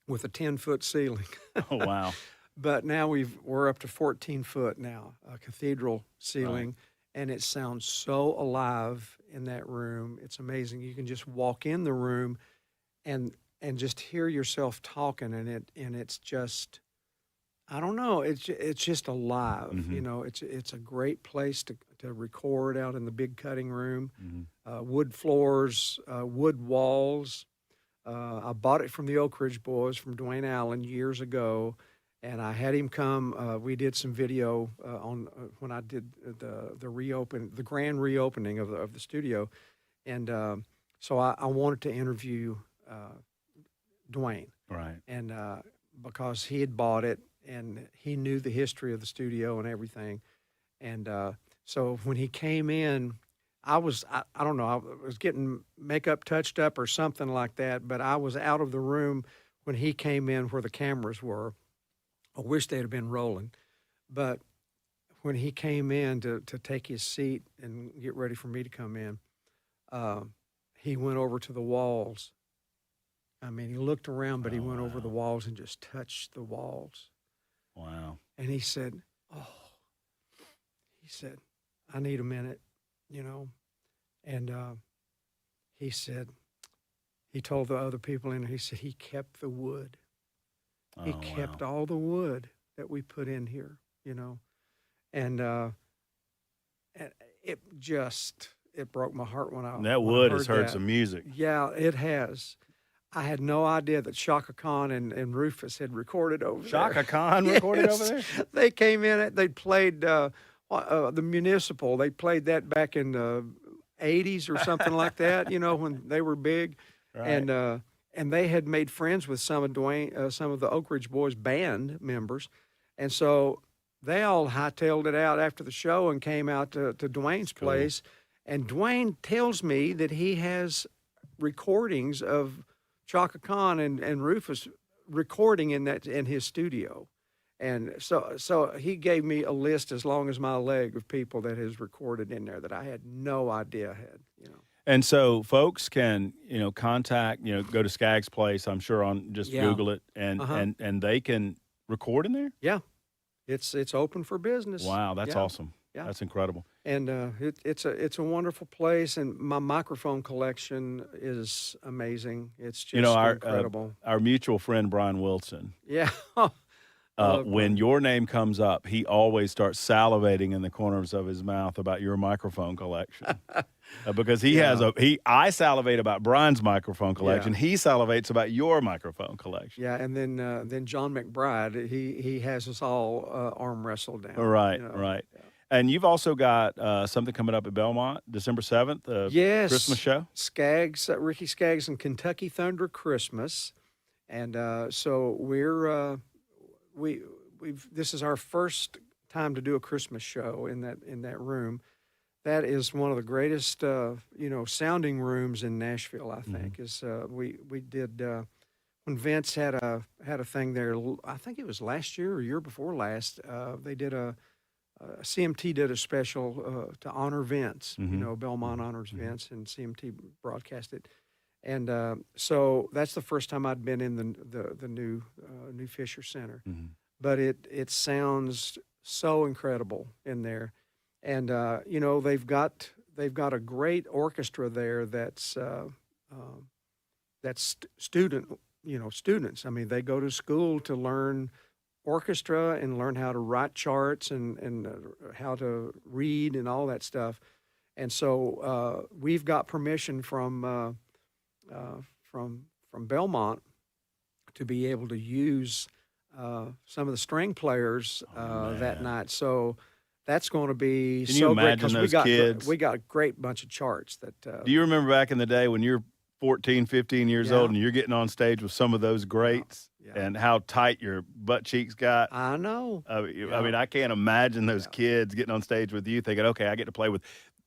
with a 10-foot ceiling. Oh, wow. But now we're up to 14-foot now, a cathedral ceiling, Right. and it sounds so alive in that room. It's amazing. You can just walk in the room and just hear yourself talking, and it's just, I don't know, it's just alive. Mhm. It's a great place to record out in the big cutting room. Mhm. Wood floors, wood walls. I bought it from the Oak Ridge Boys from Dwayne Allen years ago, and I had him come. We did some video on when I did the grand reopening of the studio, and so I wanted to interview Dwayne, Right. and because he had bought it and he knew the history of the studio and everything, and so when he came in, I don't know, I was getting makeup touched up or something like that, but I was out of the room when he came in where the cameras were. I wish they'd have been rolling, but when he came in to take his seat and get ready for me to come in, he went over to the walls. I mean, he looked around, but he went over the walls and just touched the walls. Wow. And he said, I need a minute, and he said, he told the other people in there, he said, he kept the wood. He kept all the wood that we put in here, and it broke my heart when I That wood has heard heard that. some music. Yeah, it has. I had no idea that Shaka Khan and Rufus had recorded over there. Shaka Khan recorded over there? They came in, they played the Municipal. They played that back in the 80s or something like that, when they were big. Right. And they had made friends with some of the Oak Ridge Boys band members. And so they all hightailed it out after the show and came out to Dwayne's place. And Dwayne tells me that he has recordings of Chaka Khan and Rufus recording in his studio. And so he gave me a list as long as my leg of people that has recorded in there that I had no idea had, And so folks can, contact, go to Skaggs Place, I'm sure just Google it, and they can record in there? Yeah. It's open for business. Wow, that's awesome. Yeah. That's incredible. And it's a wonderful place, and my microphone collection is amazing. It's just incredible. Our mutual friend Brian Wilson. Yeah. When your name comes up, he always starts salivating in the corners of his mouth about your microphone collection. Because I salivate about Brian's microphone collection. Yeah. He salivates about your microphone collection. Yeah, and then John McBride, he has us all arm wrestled down. Right, right. Yeah. And you've also got something coming up at Belmont, December 7th, yes, Christmas show? Skaggs, Ricky Skaggs and Kentucky Thunder Christmas. And so this is our first time to do a Christmas show in that room. that is one of the greatest, sounding rooms in Nashville. I think is we did when Vince had a thing there. I think it was last year or year before last. They did CMT did a special to honor Vince. Belmont honors Vince, and CMT broadcast it. And so that's the first time I'd been in the new Fisher Center. But it sounds so incredible in there. And they've got a great orchestra there that's students. I mean, they go to school to learn orchestra and learn how to write charts and how to read and all that stuff. And so we've got permission from Belmont to be able to use some of the string players that night. So that's going to be Can you so great imagine because those kids? we got a great bunch of charts that. Do you remember back in the day when you're 14, 15 years old and you're getting on stage with some of those greats and how tight your butt cheeks got? I know. I mean, I can't imagine those kids getting on stage with you thinking, okay, I get to play with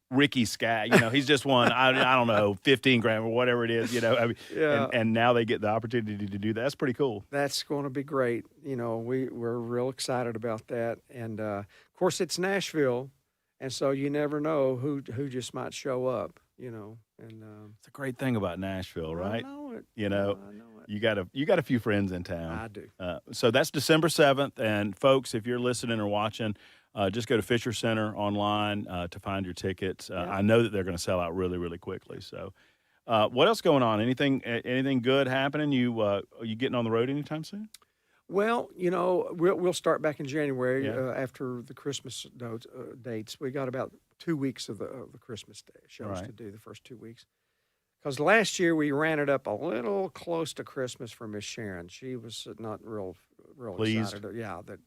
Ricky Scott. He's just won, I don't know, 15 grand or whatever it is, I mean, and now they get the opportunity to do that. That's pretty cool. That's going to be great. We're real excited about that. And, of course, it's Nashville, and so you never know who just might show up, and it's a great thing about Nashville, right? I know it. I know it. You got a few friends in town. I do. So that's December 7th, and folks, if you're listening or watching, just go to Fisher Center online to find your tickets. I know that they're going to sell out really, really quickly. So, what else going on? Anything good happening? Are you getting on the road anytime soon? Well, we'll start back in January after the Christmas dates. We got about 2 weeks of the Christmas day shows to do the first 2 weeks. Because last year we ran it up a little close to Christmas for Miss Sharon. She was not real pleased. excited.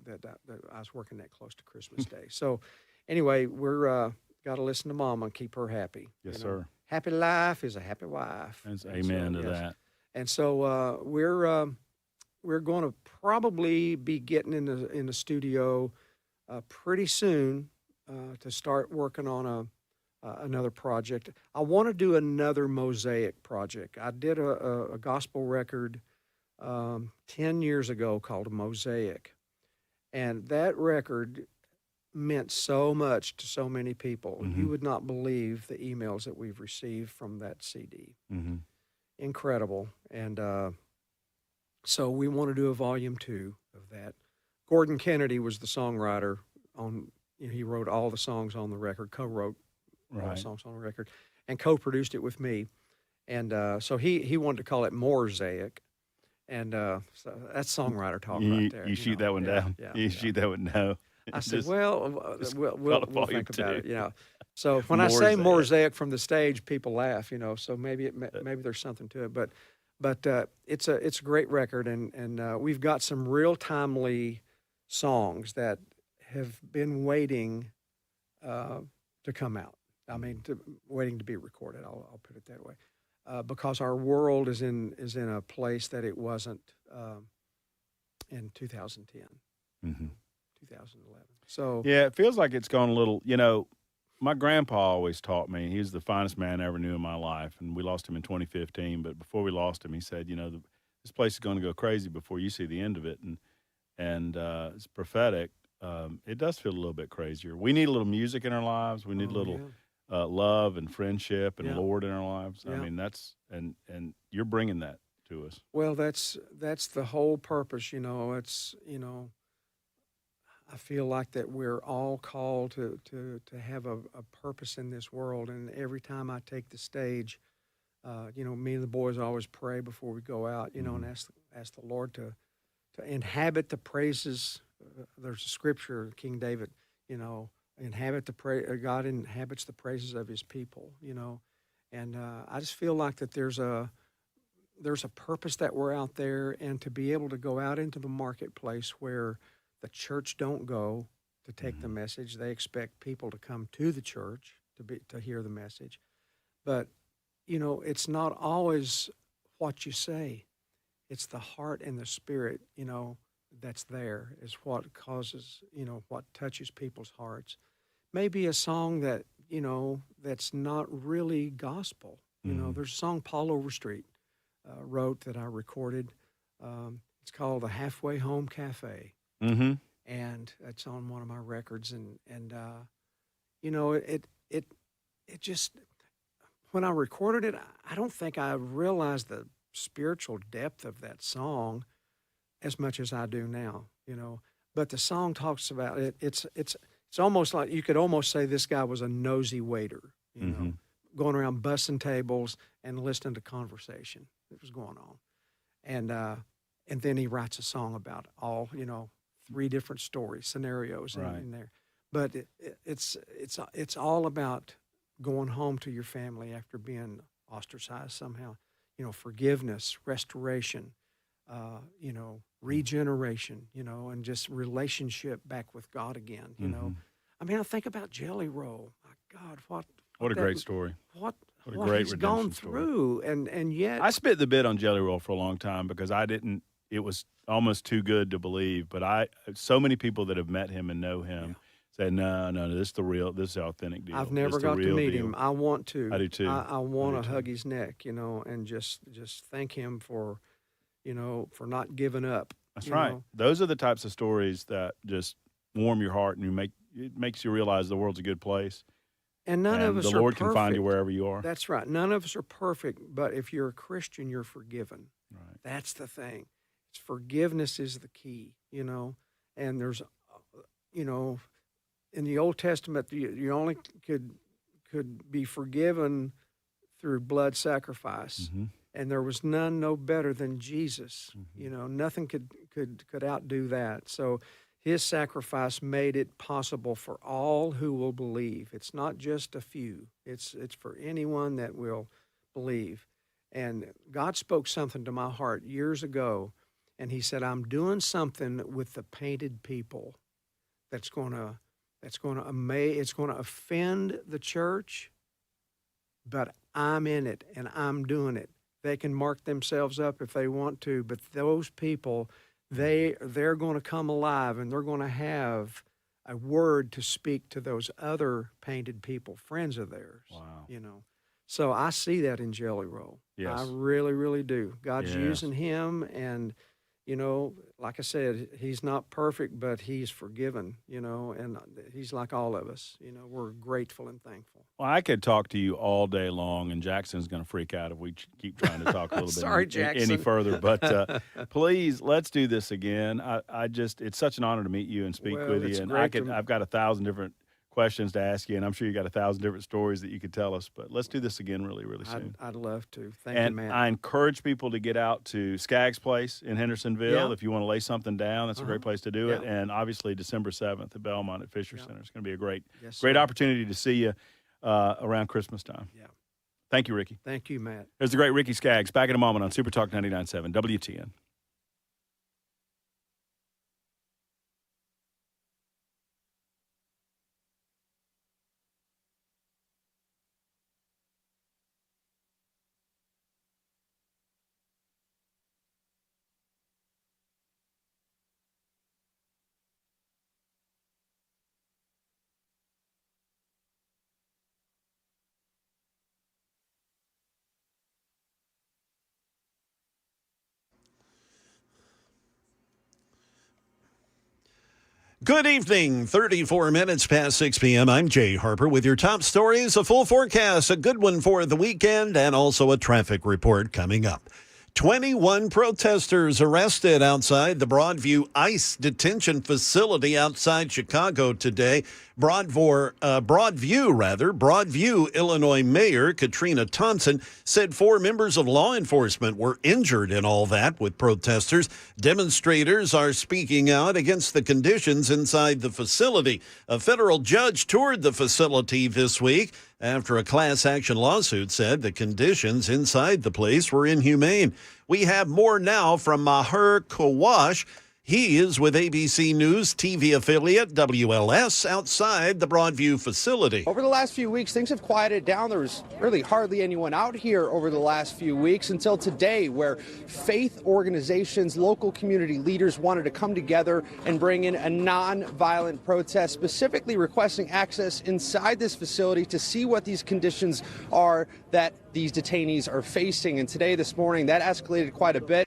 That I was working that close to Christmas Day. So anyway, we're got to listen to Mama and keep her happy. Yes, sir. Happy life is a happy wife. Amen to that. And so we're going to probably be getting in the studio pretty soon to start working on another project. I want to do another Mosaic project. I did a gospel record 10 years ago called Mosaic, and that record meant so much to so many people. You would not believe the emails that we've received from that CD. Incredible. And so we want to do a volume 2 of that. Gordon Kennedy was the songwriter he wrote all the songs on the record, co-wrote all the songs on the record, and co-produced it with me. And so he wanted to call it Mosaic. And so that's songwriter talk right there. You shoot that one down. You shoot that one down. I said, we'll think about it. So when I say Mosaic from the stage, people laugh. So maybe there's something to it. But it's a great record, and we've got some real timely songs that have been waiting to come out. I mean, waiting to be recorded. I'll put it that way. Because our world is in a place that it wasn't in 2010, 2011. So yeah, it feels like it's gone a little. My grandpa always taught me. He was the finest man I ever knew in my life, and we lost him in 2015. But before we lost him, he said, this place is going to go crazy before you see the end of it, and it's prophetic. It does feel a little bit crazier. We need a little music in our lives. We need a little. Love and friendship and Lord in our lives. I mean, that's and you're bringing that to us. Well, that's the whole purpose. It's I feel like that we're all called to have a purpose in this world. And every time I take the stage, me and the boys always pray before we go out. And ask the Lord to inhabit the praises. There's a scripture, King David. God inhabits the praises of his people, and I just feel like that there's a purpose that we're out there, and to be able to go out into the marketplace where the church don't go to take the message. They expect people to come to the church to hear the message, but it's not always what you say. It's the heart and the spirit, that's there is what causes, what touches people's hearts. Maybe a song that you know, that's not really gospel. You know, there's a song Paul Overstreet wrote that I recorded. It's called The Halfway Home Cafe. Mm-hmm. And it's on one of my records. And you know, it just, when I recorded it, I don't think I realized the spiritual depth of that song as much as I do now, you know. But the song talks about it. It's almost like, you could almost say this guy was a nosy waiter, you know, going around bussing tables and listening to conversation that was going on. And then he writes a song about all, you know, 3 different stories, scenarios in there. But it's all about going home to your family after being ostracized somehow. You know, forgiveness, restoration, you know, regeneration, you know, and just relationship back with God again, you know. I mean, I think about Jelly Roll. My God, what a great story. What a great he's gone through, and yet I spit the bit on Jelly Roll for a long time because it was almost too good to believe. But so many people that have met him and know him said, no, this is the authentic deal. I've never got to meet him. I want to. I do too. I want to hug his neck, you know, and just thank him for, you know, for not giving up. That's right. Know? Those are the types of stories that just warm your heart, and it makes you realize the world's a good place. And none of us are perfect. The Lord can find you wherever you are. That's right. None of us are perfect, but if you're a Christian, you're forgiven. Right. That's the thing. Forgiveness is the key, you know. And there's, you know, in the Old Testament, you only could be forgiven through blood sacrifice. And there was none no better than Jesus. You know, nothing could outdo that. So his sacrifice made it possible for all who will believe. It's not just a few. It's for anyone that will believe. And God spoke something to my heart years ago, and he said, I'm doing something with the painted people that's going to offend the church, but I'm in it and I'm doing it. They can mark themselves up if they want to, but those people, they're going to come alive, and they're going to have a word to speak to those other painted people, friends of theirs. Wow. You know, so I see that in Jelly Roll. Yes. I really, really do. God's using him, and you know, like I said, he's not perfect, but he's forgiven, you know, and he's like all of us. You know, we're grateful and thankful. Well, I could talk to you all day long, and Jackson's going to freak out if we keep trying to talk a little Sorry, bit any further. But please, let's do this again. It's such an honor to meet you and speak with you. And I've got 1,000 different questions to ask you, and I'm sure you got 1,000 different stories that you could tell us. But let's do this again really, really soon. I'd love to. Thank you, Matt. I encourage people to get out to Skaggs Place in Hendersonville if you want to lay something down. That's a great place to do it. And obviously December 7th at Belmont at Fisher Center. It's going to be a great opportunity to see you around Christmas time. Yeah. Thank you, Ricky. Thank you, Matt. There's the great Ricky Skaggs. Back in a moment on Super Talk 99.7 WTN. Good evening, 34 minutes past 6 p.m. I'm Jay Harper with your top stories, a full forecast, a good one for the weekend, and also a traffic report coming up. 21 protesters arrested outside the Broadview ICE detention facility outside Chicago today. Broadview, Illinois Mayor Katrina Thompson said 4 members of law enforcement were injured in all that with protesters. Demonstrators are speaking out against the conditions inside the facility. A federal judge toured the facility this week after a class action lawsuit said the conditions inside the place were inhumane. We have more now from Maher Kawash. He is with ABC News TV affiliate WLS outside the Broadview facility. Over the last few weeks, things have quieted down. There was really hardly anyone out here over the last few weeks until today, where faith organizations, local community leaders wanted to come together and bring in a non-violent protest, specifically requesting access inside this facility to see what these conditions are that these detainees are facing. And today, this morning, that escalated quite a bit.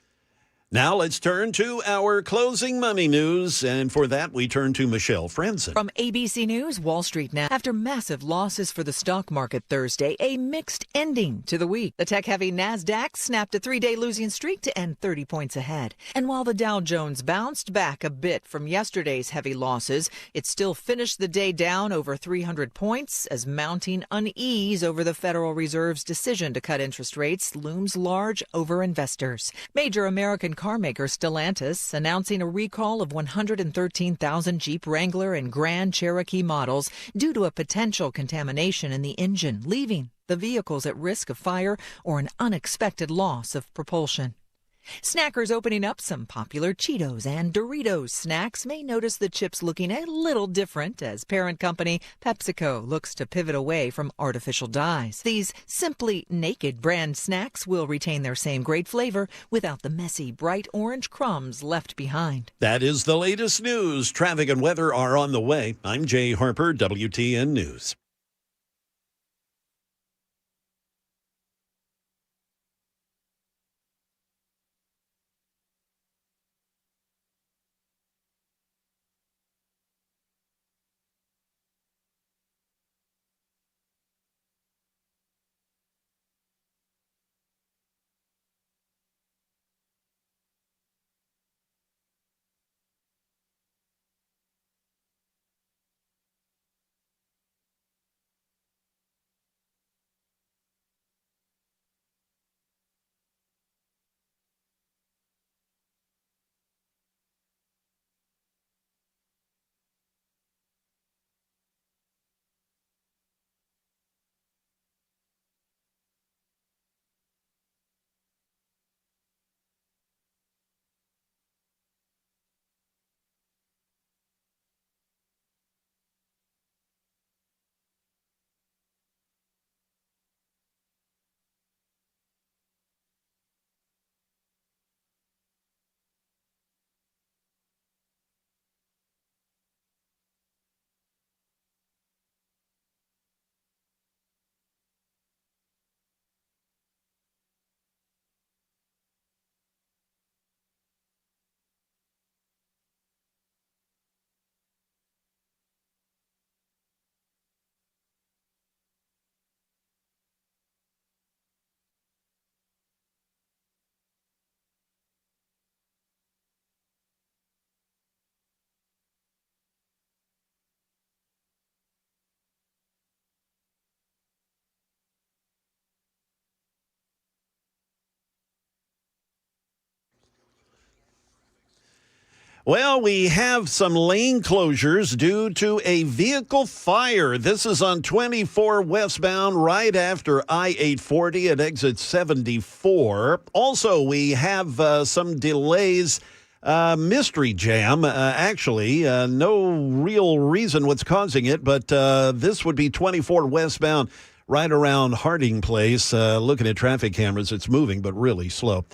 Now let's turn to our closing money news, and for that we turn to Michelle Franzen. From ABC News, Wall Street now. After massive losses for the stock market Thursday, a mixed ending to the week. The tech-heavy NASDAQ snapped a three-day losing streak to end 30 points ahead. And while the Dow Jones bounced back a bit from yesterday's heavy losses, it still finished the day down over 300 points as mounting unease over the Federal Reserve's decision to cut interest rates looms large over investors. Major American car maker Stellantis announcing a recall of 113,000 Jeep Wrangler and Grand Cherokee models due to a potential contamination in the engine, leaving the vehicles at risk of fire or an unexpected loss of propulsion. Snackers opening up some popular Cheetos and Doritos snacks may notice the chips looking a little different as parent company PepsiCo looks to pivot away from artificial dyes. These Simply Naked brand snacks will retain their same great flavor without the messy, bright orange crumbs left behind. That is the latest news. Traffic and weather are on the way. I'm Jay Harper, WTN News. Well, we have some lane closures due to a vehicle fire. This is on 24 westbound right after I-840 at exit 74. Also, we have some delays. Mystery jam, actually. No real reason what's causing it, but this would be 24 westbound right around Harding Place. Looking at traffic cameras, it's moving, but really slow.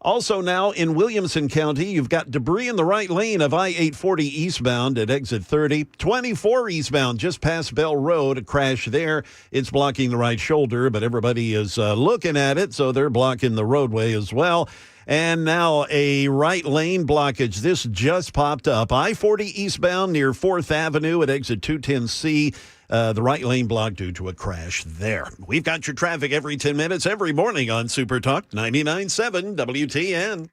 Also now in Williamson County, you've got debris in the right lane of I-840 eastbound at exit 30. 24 eastbound just past Bell Road, a crash there. It's blocking the right shoulder, but everybody is looking at it, so they're blocking the roadway as well. And now a right lane blockage. This just popped up. I-40 eastbound near 4th Avenue at exit 210C. The right lane blocked due to a crash there. We've got your traffic every 10 minutes, every morning on Super Talk 99.7 WTN.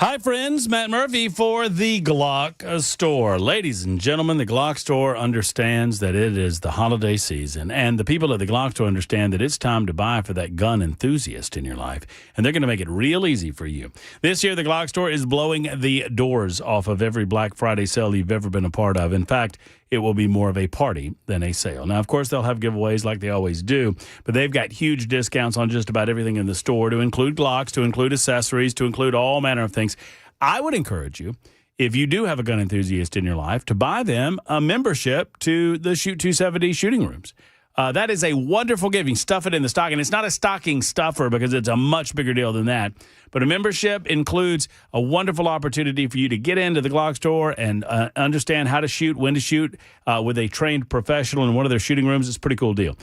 Hi, friends. Matt Murphy for the Glock Store. Ladies and gentlemen, the Glock Store understands that it is the holiday season, and the people at the Glock Store understand that it's time to buy for that gun enthusiast in your life, and they're going to make it real easy for you. This year, the Glock Store is blowing the doors off of every Black Friday sale you've ever been a part of. In fact, it will be more of a party than a sale. Now, of course, they'll have giveaways like they always do, but they've got huge discounts on just about everything in the store, to include Glocks, to include accessories, to include all manner of things. I would encourage you, if you do have a gun enthusiast in your life, to buy them a membership to the Shoot 270 shooting rooms. That is a wonderful gift. You stuff it in the stocking. It's not a stocking stuffer because it's a much bigger deal than that. But a membership includes a wonderful opportunity for you to get into the Glock Store and understand how to shoot, when to shoot with a trained professional in one of their shooting rooms. It's a pretty cool deal.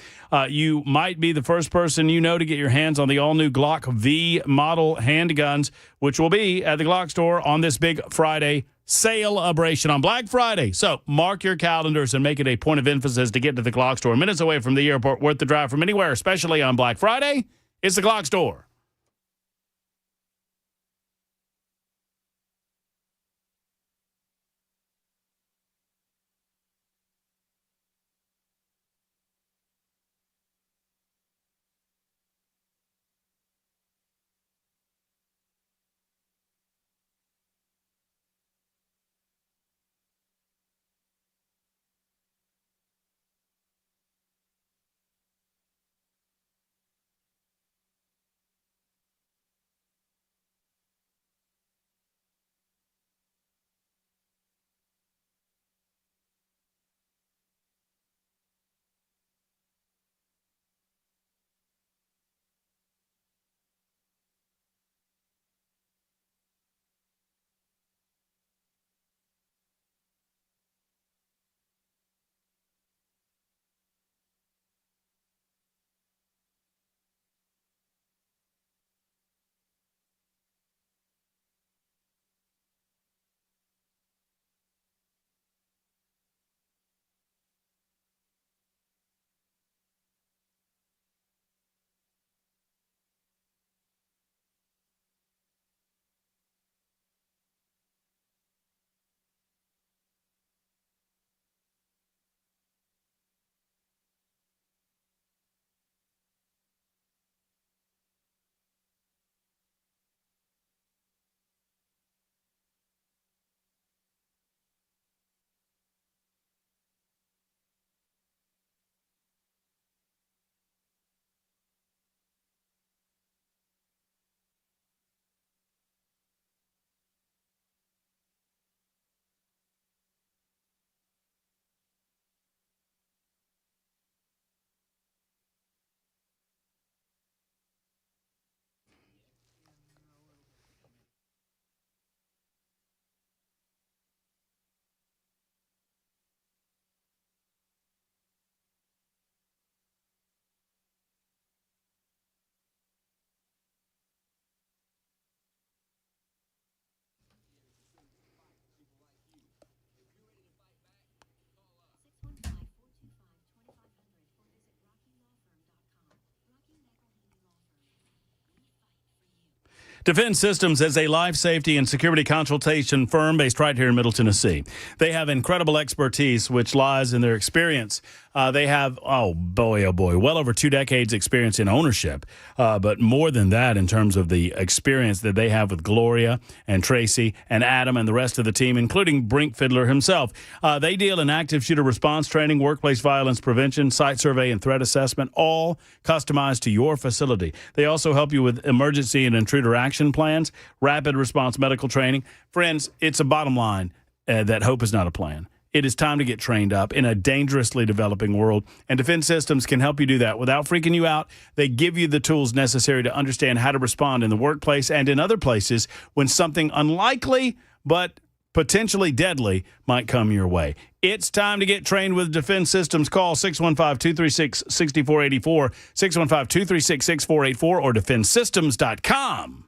You might be the first person you know to get your hands on the all-new Glock V model handguns, which will be at the Glock Store on this big Friday celebration on Black Friday. So mark your calendars and make it a point of emphasis to get to the Glock Store. Minutes away from the airport, worth the drive from anywhere, especially on Black Friday. It's the Glock Store. Defense Systems is a life safety and security consultation firm based right here in Middle Tennessee. They have incredible expertise, which lies in their experience. They have, oh boy, well over 2 decades experience in ownership. But more than that, in terms of the experience that they have with Gloria and Tracy and Adam and the rest of the team, including Brink Fiddler himself. They deal in active shooter response training, workplace violence prevention, site survey, and threat assessment, all customized to your facility. They also help you with emergency and intruder action plans, rapid response medical training. Friends, it's a bottom line that hope is not a plan. It is time to get trained up in a dangerously developing world, and Defense Systems can help you do that without freaking you out. They give you the tools necessary to understand how to respond in the workplace and in other places when something unlikely but potentially deadly might come your way. It's time to get trained with Defense Systems. Call 615-236-6484, 615-236-6484, or defensesystems.com.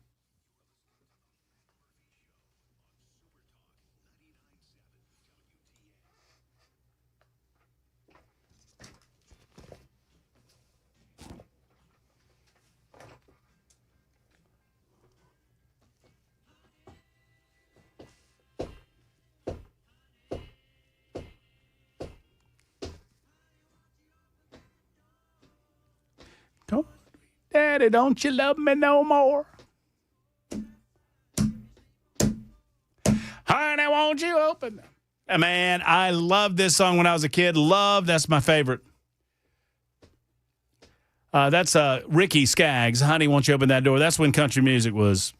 Daddy, don't you love me no more? Honey, won't you open? Man, I loved this song when I was a kid. That's my favorite. That's Ricky Skaggs. Honey, won't you open that door? That's when country music was,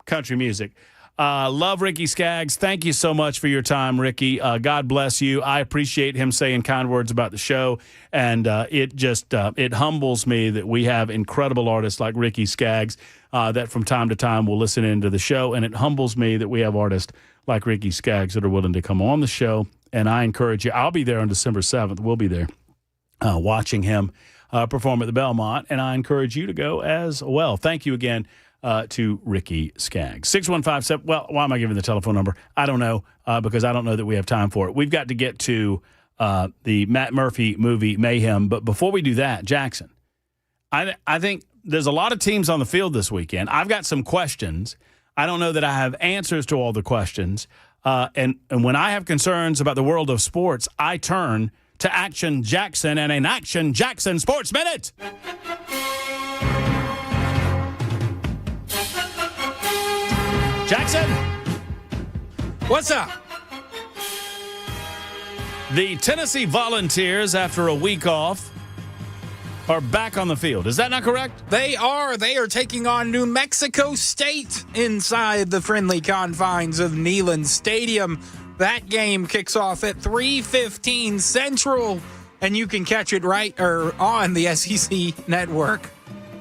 country music. Love Ricky Skaggs. Thank you so much for your time, Ricky. God bless you. I appreciate him saying kind words about the show, and it humbles me that we have incredible artists like Ricky Skaggs that from time to time will listen into the show, and it humbles me that we have artists like Ricky Skaggs that are willing to come on the show, and I encourage you. I'll be there on December 7th. We'll be there watching him perform at the Belmont, and I encourage you to go as well. Thank you again to Ricky Skaggs. 615-7. Well, why am I giving the telephone number? I don't know, because I don't know that we have time for it. We've got to get to the Matt Murphy movie Mayhem, but before we do that, Jackson, I think there's a lot of teams on the field this weekend. I've got some questions. I don't know that I have answers to all the questions, and when I have concerns about the world of sports, I turn to Action Jackson and an Action Jackson Sports Minute. Jackson, what's up? The Tennessee Volunteers, after a week off, are back on the field. Is that not correct? They are. They are taking on New Mexico State inside the friendly confines of Neyland Stadium. That game kicks off at 3:15 Central, and you can catch it on the SEC network.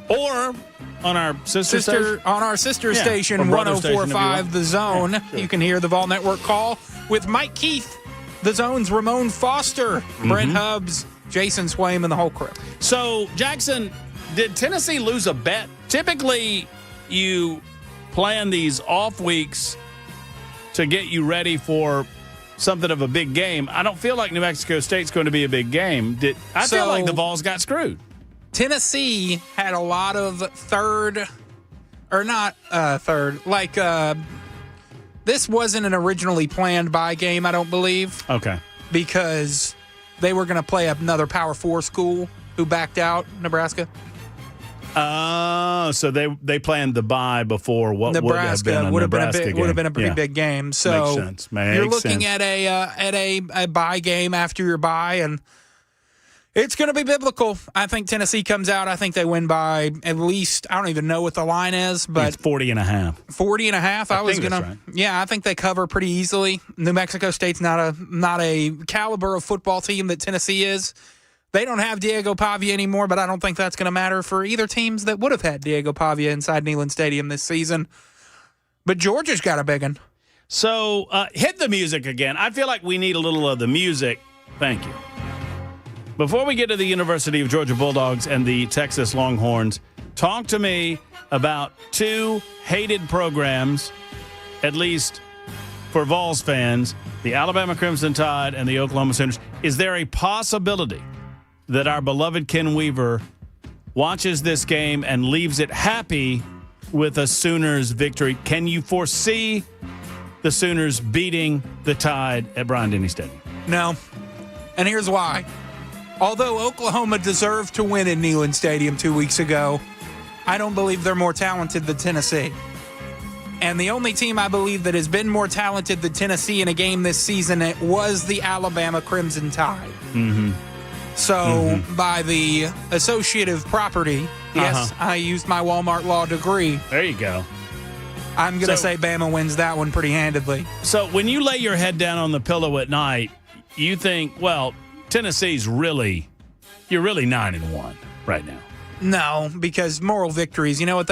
Or on our sister station? On our sister station, 104.5 The Zone. Yeah, sure. You can hear the Vol Network call with Mike Keith, The Zone's Ramon Foster, Brent Hubbs, Jason Swaim, and the whole crew. So, Jackson, did Tennessee lose a bet? Typically, you plan these off weeks to get you ready for something of a big game. I don't feel like New Mexico State's going to be a big game. I feel like the Vols got screwed. Tennessee had a lot of this wasn't an originally planned bye game, I don't believe. Okay. Because they were going to play another Power 4 school who backed out, Nebraska. So they planned the bye before what Nebraska would have been a pretty big game. So makes sense. You're looking at a bye game after your bye, and it's going to be biblical. I think Tennessee comes out. I think they win by at least, I don't even know what the line is, but it's 40.5. 40.5. Right. Yeah, I think they cover pretty easily. New Mexico State's not a caliber of football team that Tennessee is. They don't have Diego Pavia anymore, but I don't think that's going to matter for either teams that would have had Diego Pavia inside Neyland Stadium this season. But Georgia's got a big one. So hit the music again. I feel like we need a little of the music. Thank you. Before we get to the University of Georgia Bulldogs and the Texas Longhorns, talk to me about two hated programs, at least for Vols fans, the Alabama Crimson Tide and the Oklahoma Sooners. Is there a possibility that our beloved Ken Weaver watches this game and leaves it happy with a Sooners victory? Can you foresee the Sooners beating the Tide at Bryant-Denny Stadium? No. And here's why. Although Oklahoma deserved to win in Neyland Stadium 2 weeks ago, I don't believe they're more talented than Tennessee. And the only team I believe that has been more talented than Tennessee in a game this season, it was the Alabama Crimson Tide. Mm-hmm. So by the associative property, yes, I used my Walmart law degree. There you go. I'm going to say Bama wins that one pretty handedly. So when you lay your head down on the pillow at night, you think, well, Tennessee's you're really 9-1 right now. No, because moral victories, you know what?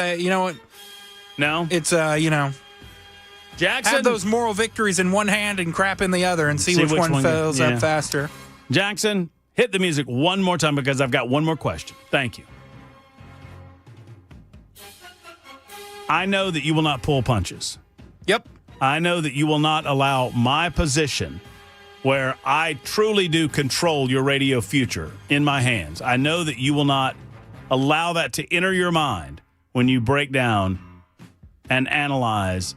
No? It's, Jackson, have those moral victories in one hand and crap in the other and see which one fills up faster. Jackson, hit the music one more time because I've got one more question. Thank you. I know that you will not pull punches. Yep. I know that you will not allow my position, where I truly do control your radio future, in my hands. I know that you will not allow that to enter your mind when you break down and analyze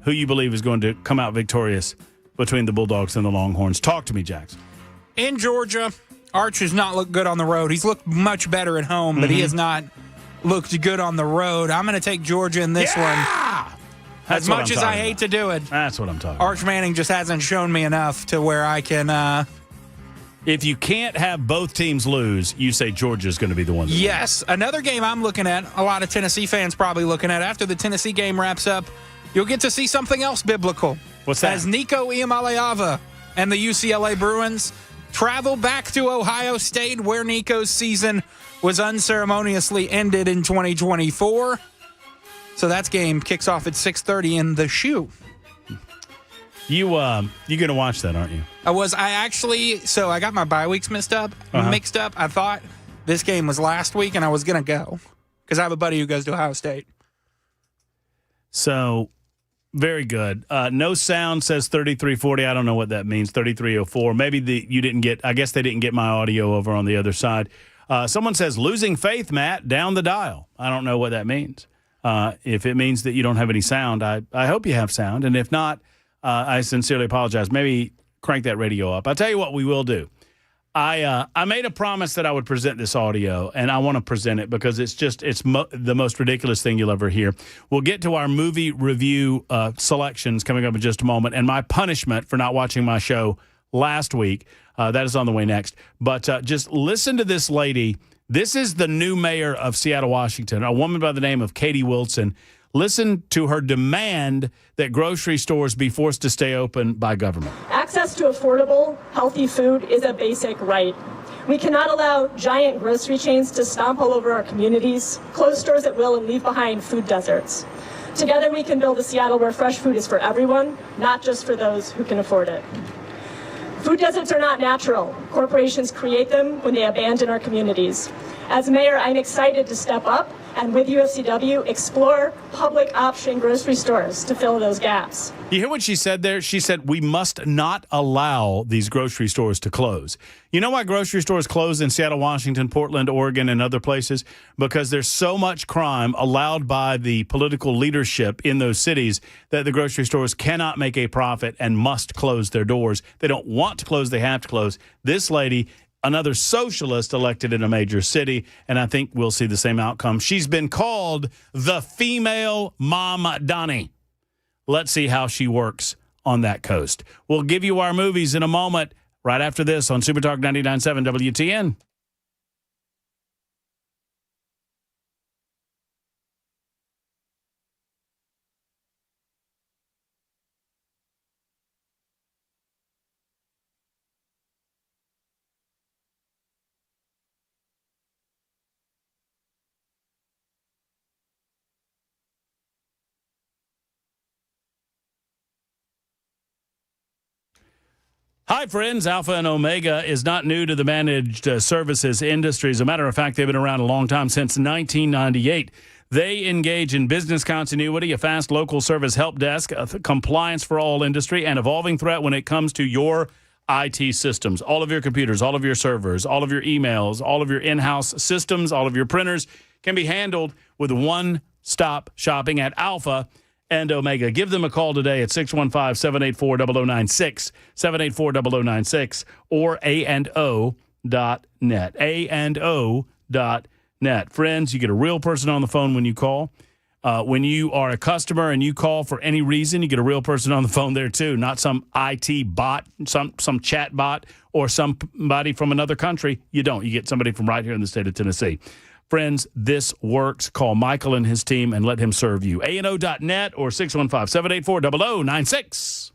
who you believe is going to come out victorious between the Bulldogs and the Longhorns. Talk to me, Jackson. In Georgia, Arch has not looked good on the road. He's looked much better at home, but he has not looked good on the road. I'm going to take Georgia in this one. As much as I hate to do it. That's what I'm talking Arch Manning just hasn't shown me enough to where I can. If you can't have both teams lose, you say Georgia's going to be the one. Yes. Another game I'm looking at, a lot of Tennessee fans probably looking at, after the Tennessee game wraps up, you'll get to see something else biblical. What's that? As Nico Iamaleava and the UCLA Bruins travel back to Ohio State, where Nico's season was unceremoniously ended in 2024. So that game kicks off at 6:30 in the Shoe. You're going to watch that, aren't you? I got my bye weeks mixed up. I thought this game was last week, and I was going to go because I have a buddy who goes to Ohio State. So, very good. No sound says 3340. I don't know what that means. 3304. Maybe I guess they didn't get my audio over on the other side. Someone says losing faith, Matt, down the dial. I don't know what that means. If it means that you don't have any sound, I hope you have sound. And if not, I sincerely apologize. Maybe crank that radio up. I'll tell you what we will do. I made a promise that I would present this audio, and I want to present it because it's the most ridiculous thing you'll ever hear. We'll get to our movie review selections coming up in just a moment, and my punishment for not watching my show last week. That is on the way next. But just listen to this lady. This is the new mayor of Seattle, Washington, a woman by the name of Katie Wilson. Listen to her demand that grocery stores be forced to stay open by government. Access to affordable, healthy food is a basic right. We cannot allow giant grocery chains to stomp all over our communities, close stores at will, and leave behind food deserts. Together we can build a Seattle where fresh food is for everyone, not just for those who can afford it. Food deserts are not natural. Corporations create them when they abandon our communities. As mayor, I'm excited to step up and with UFCW explore public option grocery stores to fill those gaps. You hear what she said there? She said we must not allow these grocery stores to close. You know why grocery stores close in Seattle, Washington, Portland, Oregon, and other places? Because there's so much crime allowed by the political leadership in those cities that the grocery stores cannot make a profit and must close their doors. They don't want to close, they have to close. This lady, another socialist elected in a major city, and I think we'll see the same outcome. She's been called the female Mom Donnie. Let's see how she works on that coast. We'll give you our movies in a moment, right after this on Super Talk 99.7 WTN. Hi, friends. Alpha and Omega is not new to the managed services industry. As a matter of fact, they've been around a long time, since 1998. They engage in business continuity, a fast local service help desk, compliance for all industry, and evolving threat when it comes to your IT systems. All of your computers, all of your servers, all of your emails, all of your in-house systems, all of your printers can be handled with one-stop shopping at Alpha and Omega. Give them a call today at 615-784-0096, 784-0096, or A&O.net, A&O.net. Friends, you get a real person on the phone when you call. When you are a customer and you call for any reason, you get a real person on the phone there too, not some IT bot, some chat bot, or somebody from another country. You don't. You get somebody from right here in the state of Tennessee. Friends, this works. Call Michael and his team and let him serve you. ANO.net or 615-784-0096.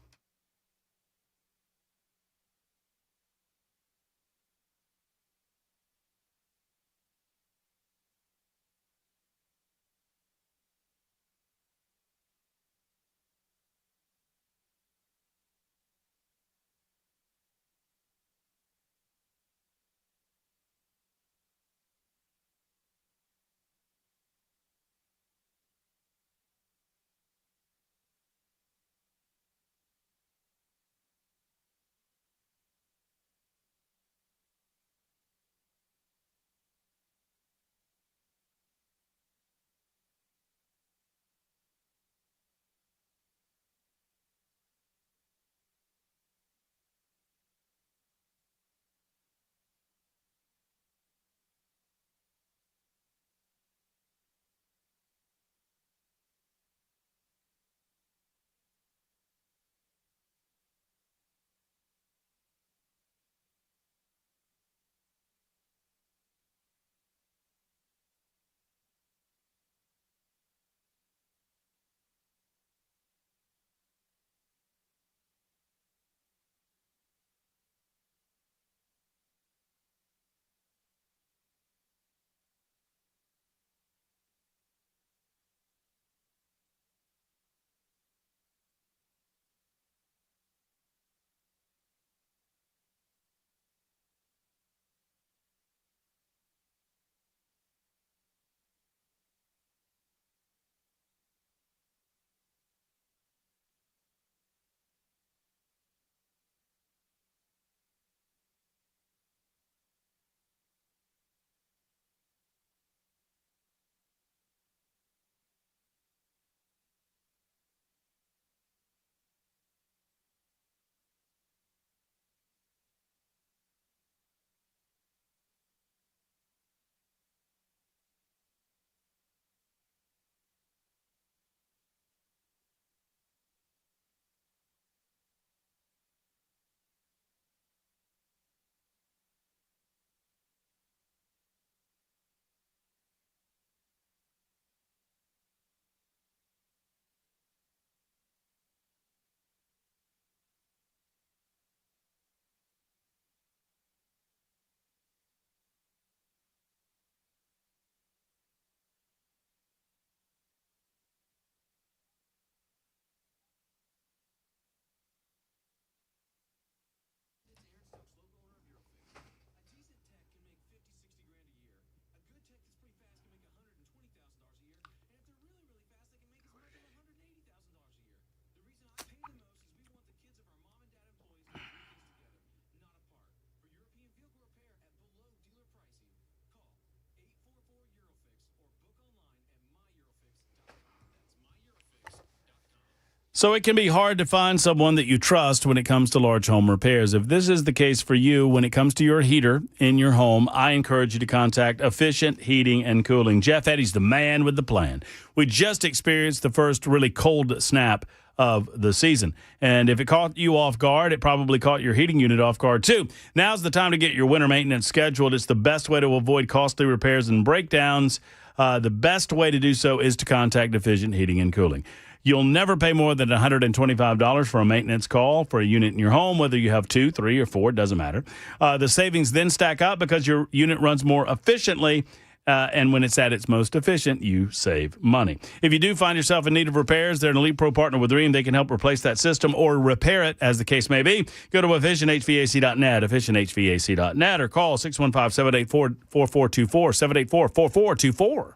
So it can be hard to find someone that you trust when it comes to large home repairs. If this is the case for you when it comes to your heater in your home, I encourage you to contact Efficient Heating and Cooling. Jeff Eddy's the man with the plan. We just experienced the first really cold snap of the season. And if it caught you off guard, it probably caught your heating unit off guard too. Now's the time to get your winter maintenance scheduled. It's the best way to avoid costly repairs and breakdowns. The best way to do so is to contact Efficient Heating and Cooling. You'll never pay more than $125 for a maintenance call for a unit in your home, whether you have 2, 3, or 4, it doesn't matter. The savings then stack up because your unit runs more efficiently, and when it's at its most efficient, you save money. If you do find yourself in need of repairs, they're an Elite Pro partner with Rheem. They can help replace that system or repair it, as the case may be. Go to efficienthvac.net, efficienthvac.net, or call 615-784-4424, 784-4424.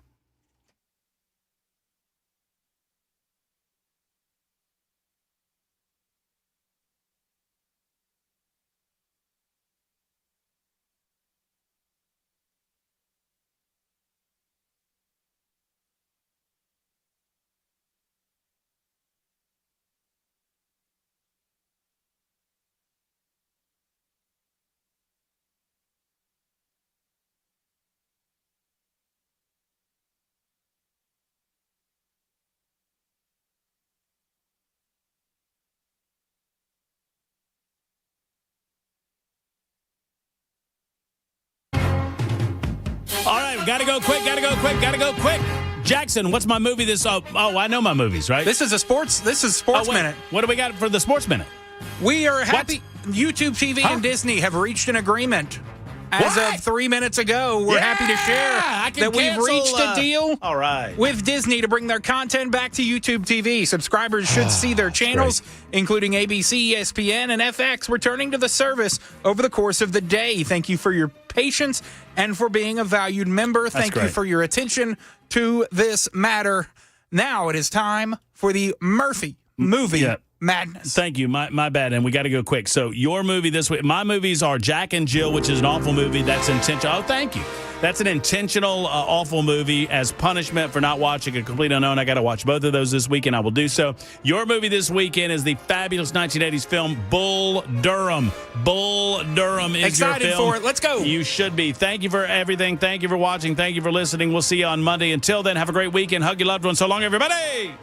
All right, gotta go quick. Jackson, what's my movie this? Oh, I know my movies, right? This is Sports Minute. What do we got for the Sports Minute? We are happy. YouTube TV and Disney have reached an agreement. As of 3 minutes ago, we're happy to share that we've reached a deal with Disney to bring their content back to YouTube TV. Subscribers should see their channels, including ABC, ESPN, and FX, returning to the service over the course of the day. Thank you for your patience and for being a valued member. Thank you for your attention to this matter. Now it is time for the Murphy Movie Madness. Thank you. My bad. And we got to go quick. So your movie this week, my movies are Jack and Jill, which is an awful movie. That's intentional. Oh, thank you. That's an intentional awful movie as punishment for not watching A Complete Unknown. I got to watch both of those this weekend. I will do so. Your movie this weekend is the fabulous 1980s film Bull Durham. Bull Durham is excited your film. for it. Let's go. You should be. Thank you for everything. Thank you for watching. Thank you for listening. We'll see you on Monday. Until then, have a great weekend. Hug your loved ones. So long, everybody.